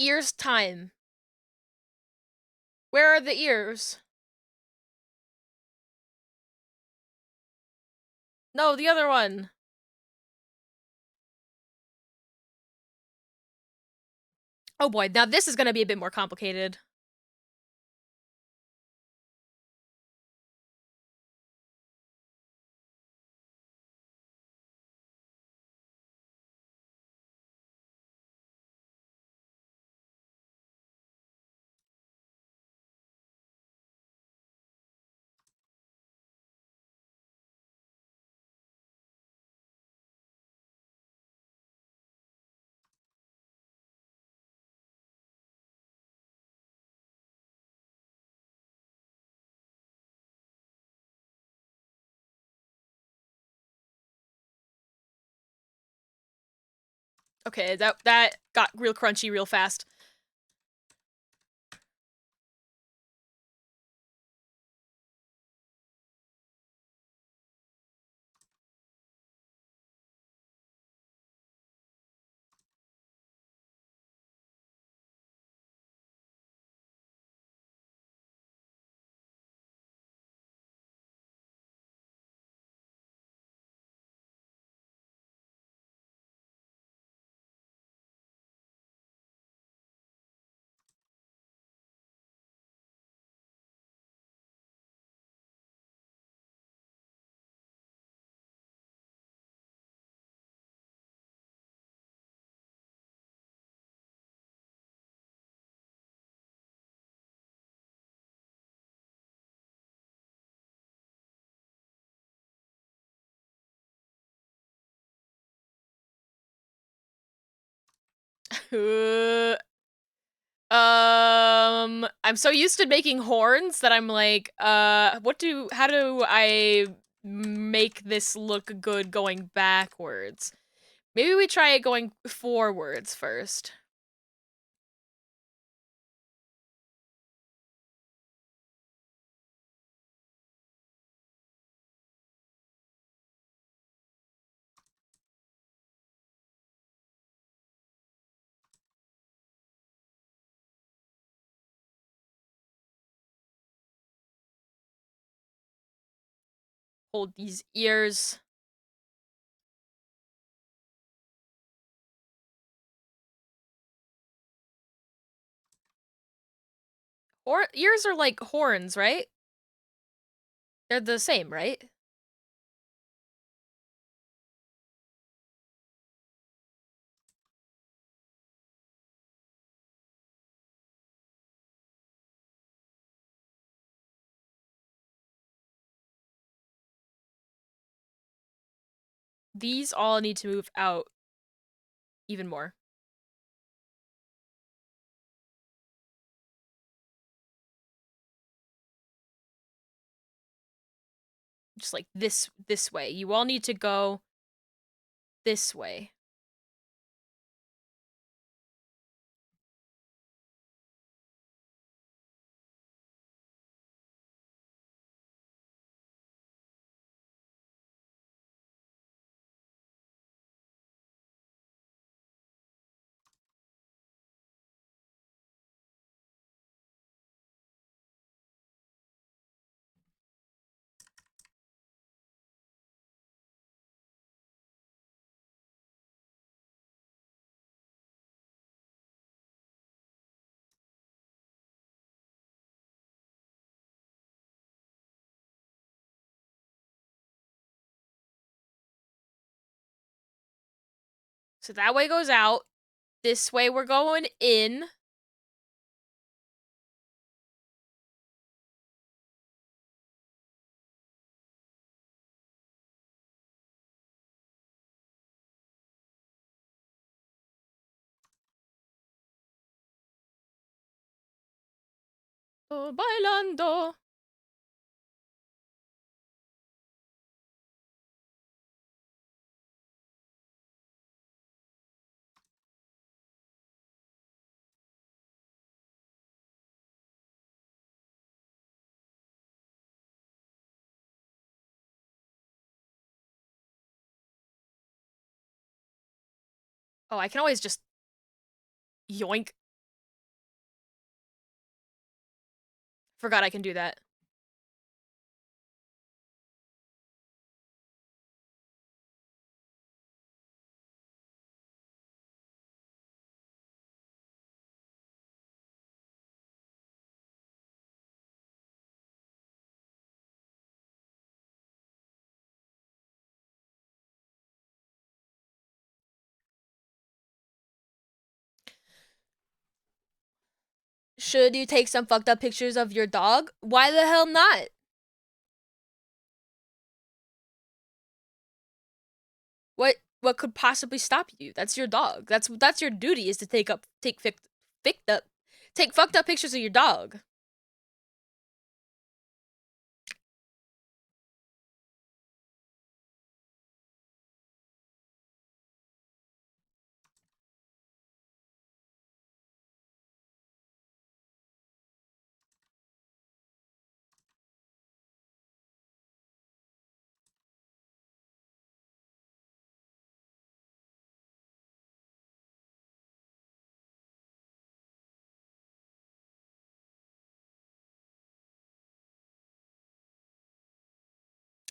Ears time. Where are the ears? No, the other one. Oh boy, now this is gonna be a bit more complicated. Okay, that got real crunchy real fast. I'm so used to making horns that I'm like, how do I make this look good going backwards? Maybe we try it going forwards first. Hold these ears. Or ears are like horns, right? They're the same, right? These all need to move out even more. Just like this way. You all need to go this way. So that way goes out. This way we're going in. Oh, bailando. Oh, I can always just yoink. Forgot I can do that. Should you take some fucked up pictures of your dog? Why the hell not? What could possibly stop you? That's your dog. That's your duty is to take fucked up pictures of your dog.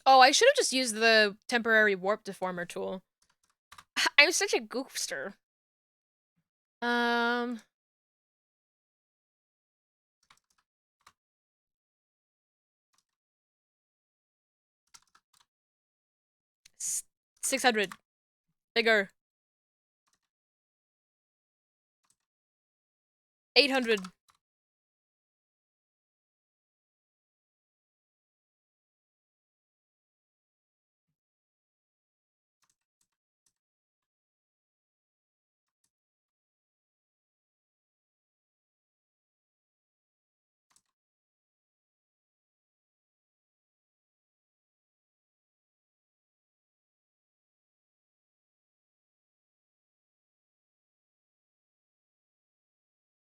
Oh, I should have just used the temporary warp deformer tool. I'm such a goofster. 600. Bigger. 800.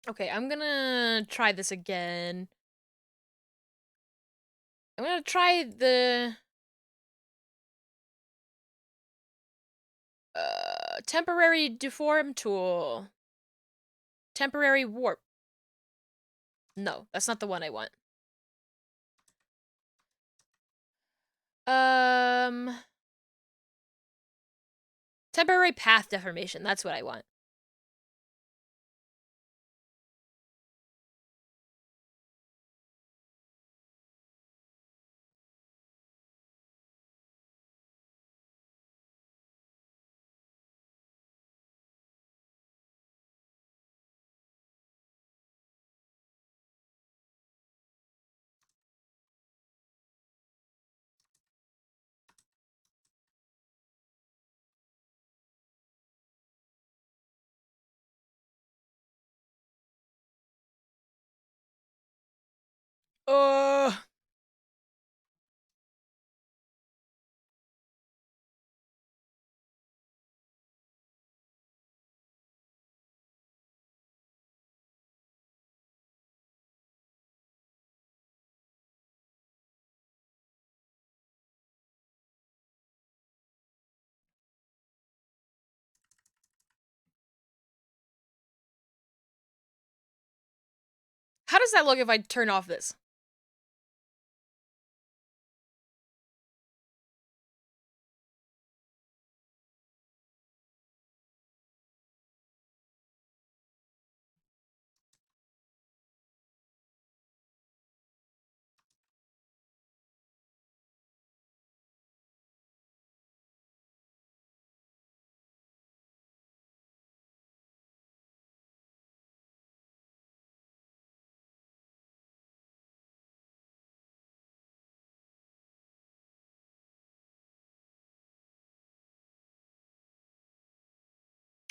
Okay, I'm gonna try this again. I'm gonna try the temporary deform tool. Temporary warp. No, that's not the one I want. Temporary path deformation. That's what I want. Uh. How does that look if I turn off this?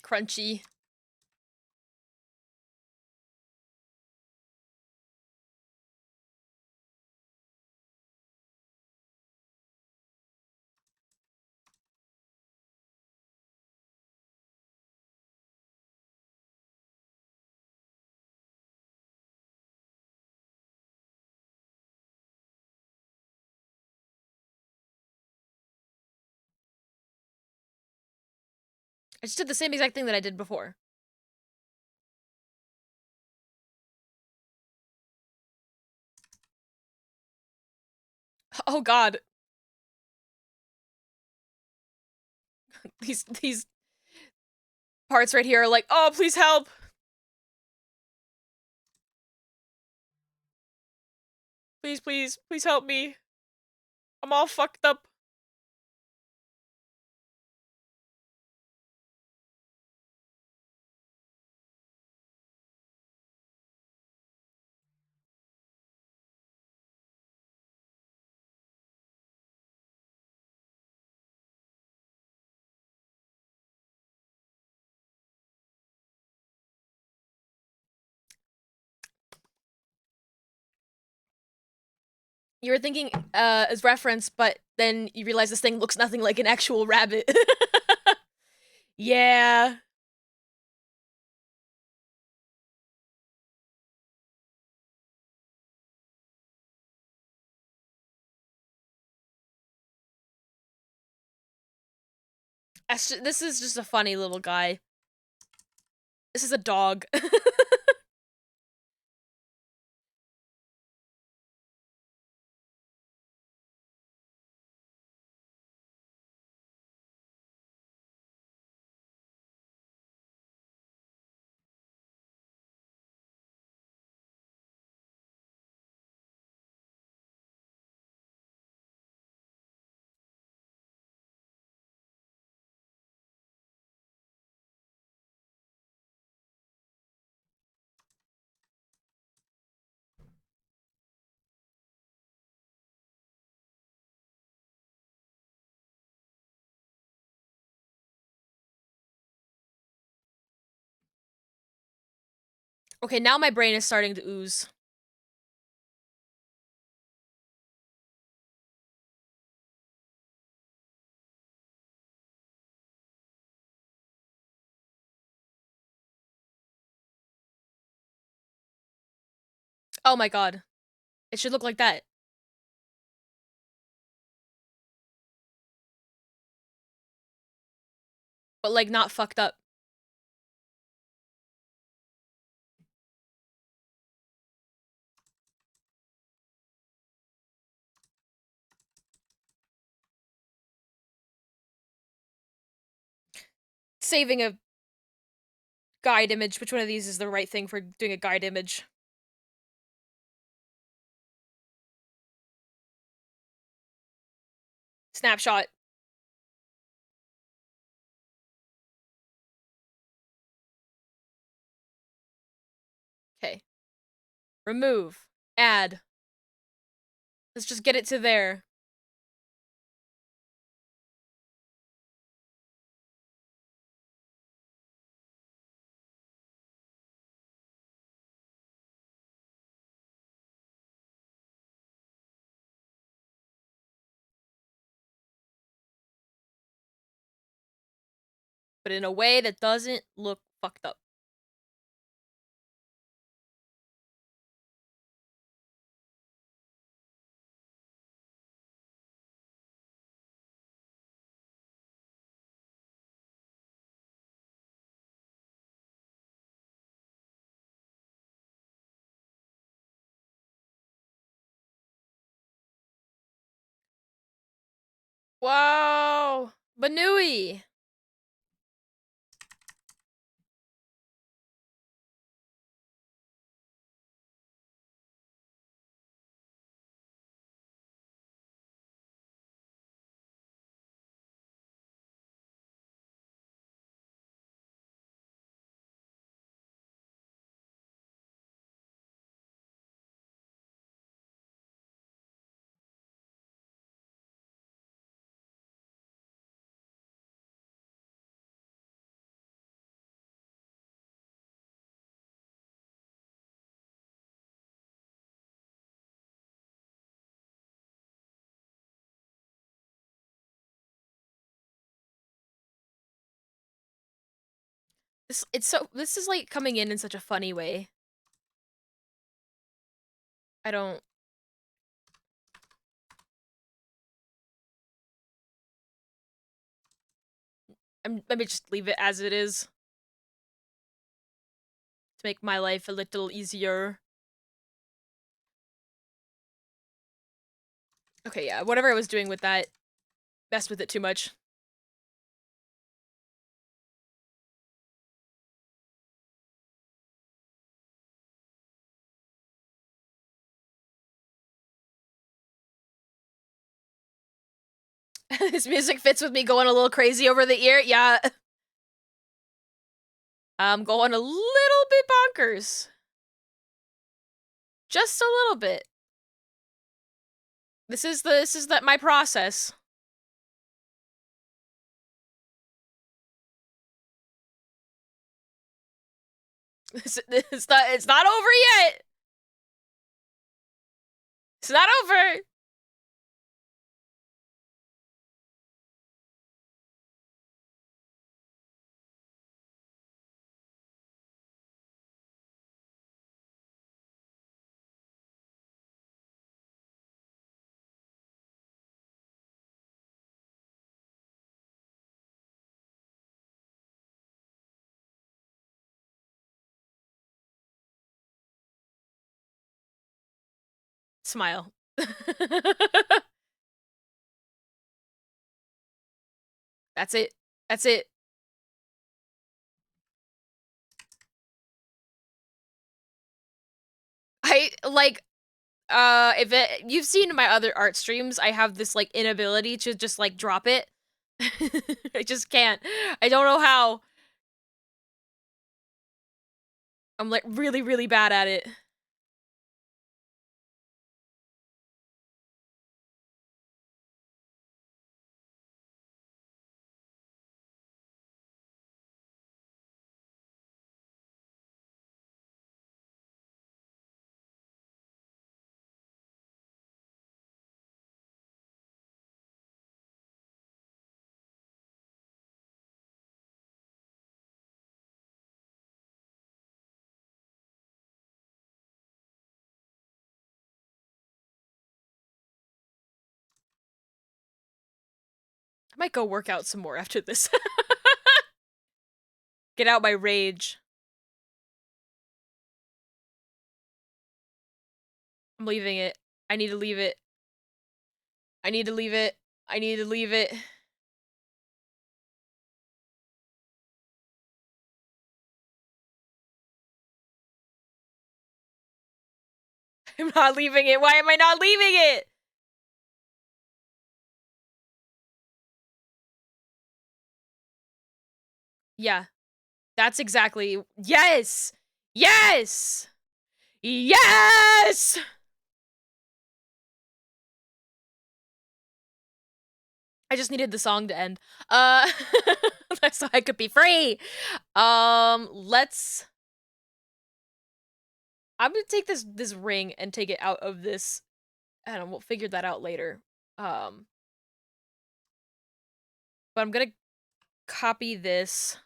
Crunchy. I just did the same exact thing that I did before. Oh god. These parts right here are like, oh, please help. Please, please, please help me. I'm all fucked up. You were thinking as reference, but then you realize this thing looks nothing like an actual rabbit. Yeah. This is just a funny little guy. This is a dog. Okay, now my brain is starting to ooze. Oh my god. It should look like that. But like not fucked up. Saving a guide image. Which one of these is the right thing for doing a guide image? Snapshot. Okay. Remove. Add. Let's just get it to there. but in a way that doesn't look fucked up. Wow! Banui! This is like coming in such a funny way. I don't... let me just leave it as it is. To make my life a little easier. Okay, yeah, whatever I was doing with that, messed with it too much. This music fits with me going a little crazy over the ear. Yeah. I'm going a little bit bonkers. Just a little bit. This is my process. It's not over yet. It's not over. Smile. That's it. That's it. I like you've seen my other art streams, I have this like inability to just like drop it. I just can't. I don't know how. I'm like really, really bad at it. I might go work out some more after this. Get out my rage. I'm leaving it. I need to leave it. I need to leave it. I need to leave it. I'm not leaving it. Why am I not leaving it? Yeah. That's exactly... Yes! Yes! Yes! I just needed the song to end. So I could be free. Let's... I'm gonna take this ring and take it out of this. I don't know, we'll figure that out later. But I'm gonna copy this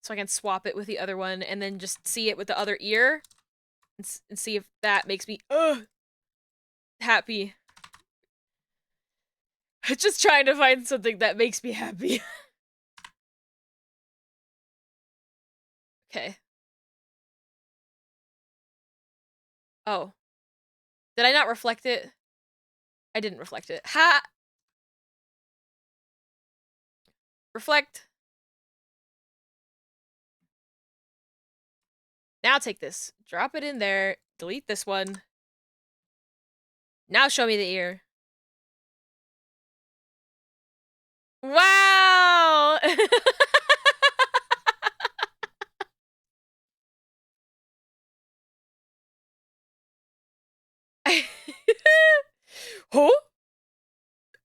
so I can swap it with the other one and then just see it with the other ear and see if that makes me happy. Just trying to find something that makes me happy. Okay. Oh. Did I not reflect it? I didn't reflect it. Ha! Reflect. Now take this. Drop it in there. Delete this one. Now show me the ear. Wow! Huh?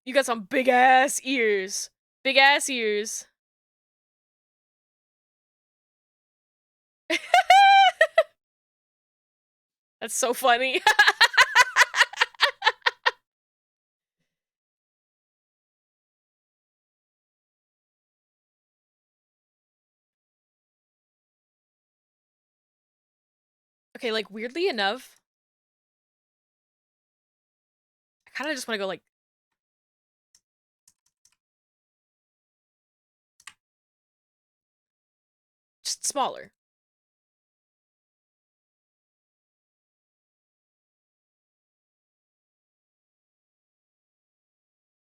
You got some big ass ears. Big ass ears. That's so funny. Okay, like, weirdly enough, I kind of just want to go, like, just smaller.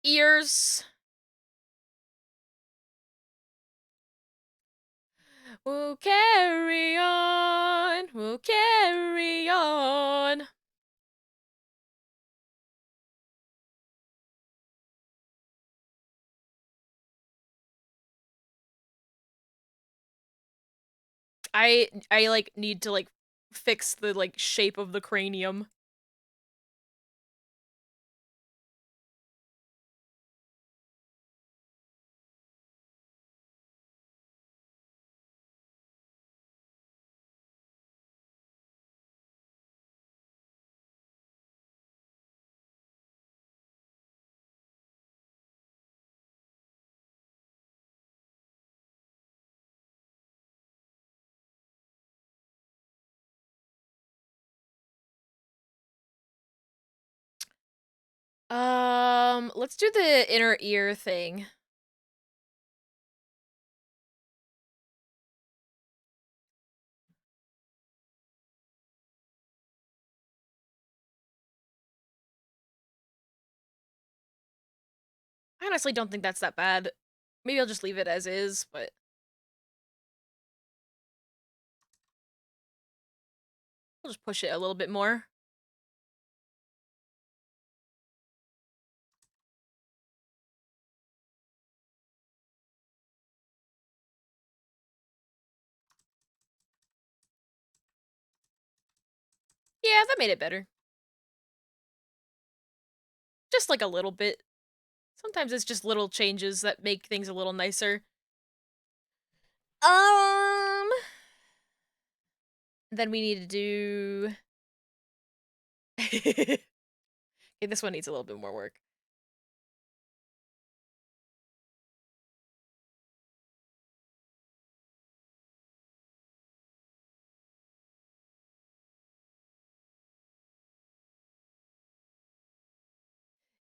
Ears. We'll carry on. We'll carry on. I like need to like fix the like shape of the cranium. Let's do the inner ear thing. I honestly don't think that's that bad. Maybe I'll just leave it as is, but we'll just push it a little bit more. Yeah, that made it better. Just like a little bit. Sometimes it's just little changes that make things a little nicer. Then we need to do... Okay, this one needs a little bit more work.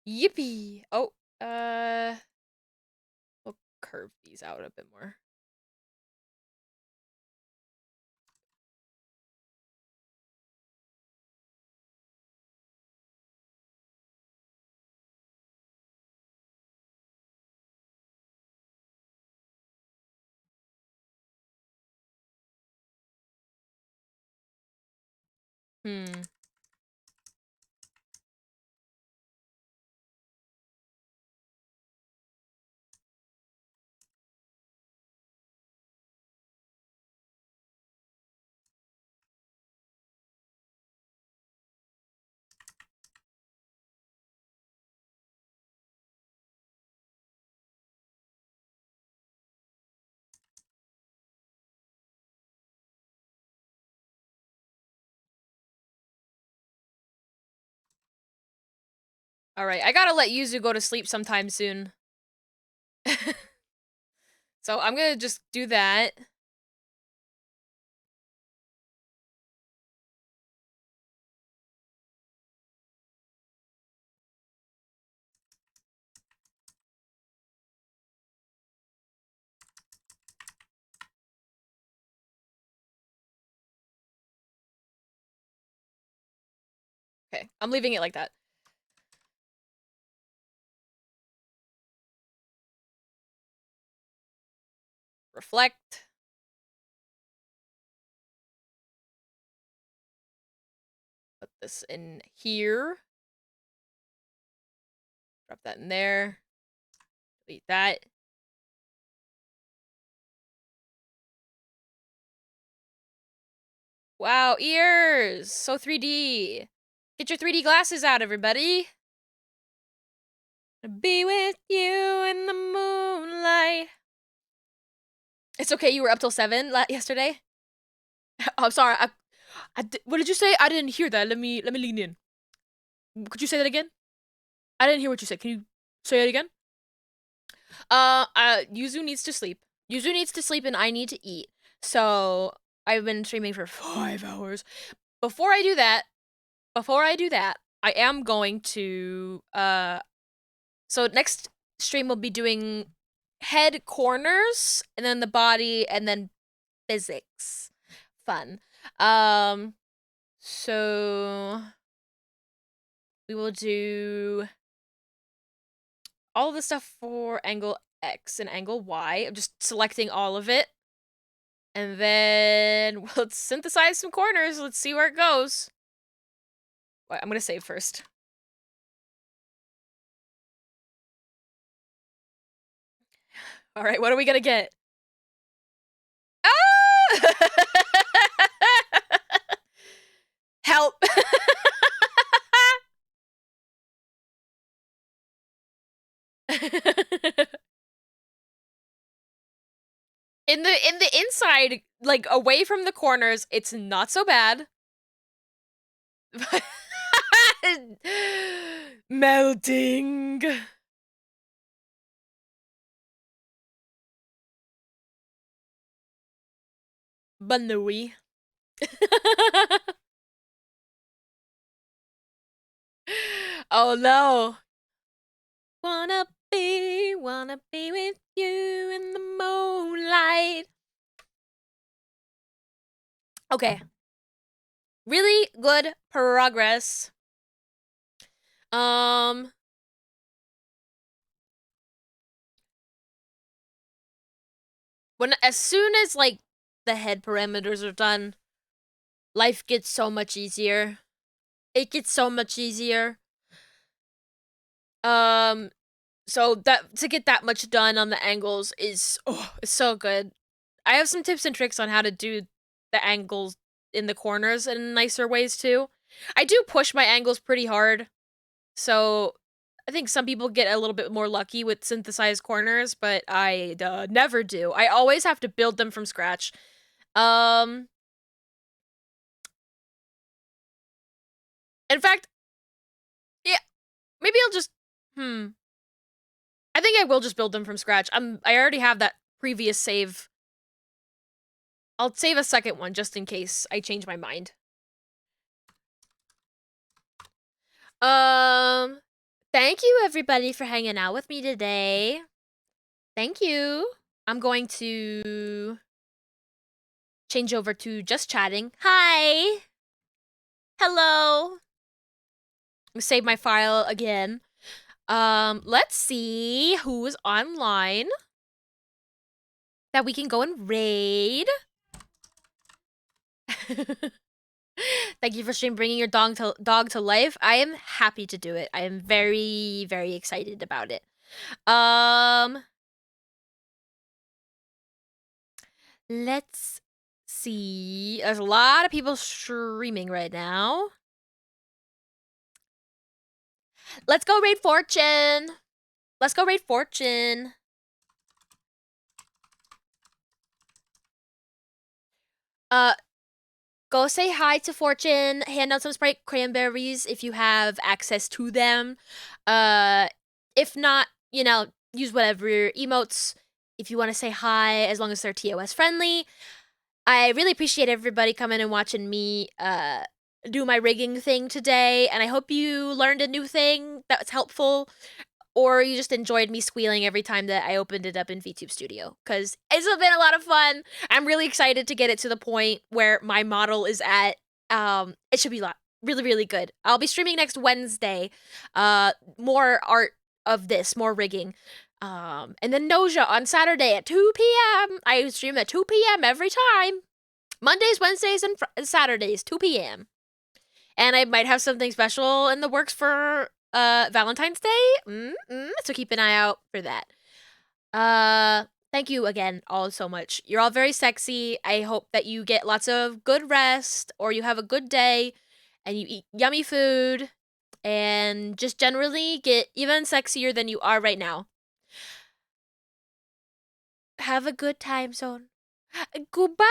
Yippee! Oh, we'll curve these out a bit more. Hmm. Alright, I gotta let Yuzu go to sleep sometime soon. So I'm gonna just do that. Okay, I'm leaving it like that. Reflect. Put this in here. Drop that in there. Delete that. Wow, ears! So 3D. Get your 3D glasses out, everybody. Be with you in the moonlight. It's okay, you were up till 7 yesterday? I'm sorry, what did you say? I didn't hear that. Let me lean in. Could you say that again? I didn't hear what you said. Can you say it again? Yuzu needs to sleep. Yuzu needs to sleep and I need to eat. So, I've been streaming for 5 hours. Before I do that, I am going to, so next stream will be doing head corners, and then the body, and then physics. Fun. So we will do all of the stuff for angle X and angle Y. I'm just selecting all of it. And then let's synthesize some corners. Let's see where it goes. I'm gonna save first. All right, what are we gonna get? Ah! Help! in the inside, like away from the corners, it's not so bad. Melting. Banui. Oh no. Wanna be with you in the moonlight. Okay. Really good progress. As soon as like the head parameters are done, life gets so much easier. It gets so much easier. So that to get that much done on the angles is it's so good. I have some tips and tricks on how to do the angles in the corners in nicer ways too. I do push my angles pretty hard. So I think some people get a little bit more lucky with synthesized corners, but I never do. I always have to build them from scratch. In fact, yeah, maybe I'll just I think I will just build them from scratch. I already have that previous save. I'll save a second one just in case I change my mind. Thank you everybody for hanging out with me today. Thank you. I'm going to change over to just chatting. Hi. Hello. Save my file again. Let's see who's online that we can go and raid. Thank you for bringing your dog to life. I am happy to do it. I am very, very excited about it. Let's see. There's a lot of people streaming right now. Let's go raid Fortune. Let's go raid Fortune. Go say hi to Fortune. Hand out some Sprite cranberries if you have access to them. If not, you know, use whatever emotes if you want to say hi, as long as they're TOS friendly. I really appreciate everybody coming and watching me do my rigging thing today, and I hope you learned a new thing that was helpful, or you just enjoyed me squealing every time that I opened it up in VTube Studio, because it's been a lot of fun. I'm really excited to get it to the point where my model is at. It should be really, really good. I'll be streaming next Wednesday. More art of this, more rigging. And then Noja on Saturday at 2 p.m. I stream at 2 p.m. every time. Mondays, Wednesdays, and Saturdays, 2 p.m. And I might have something special in the works for Valentine's Day. So keep an eye out for that. Thank you again all so much. You're all very sexy. I hope that you get lots of good rest, or you have a good day, and you eat yummy food, and just generally get even sexier than you are right now. Have a good time zone. Goodbye.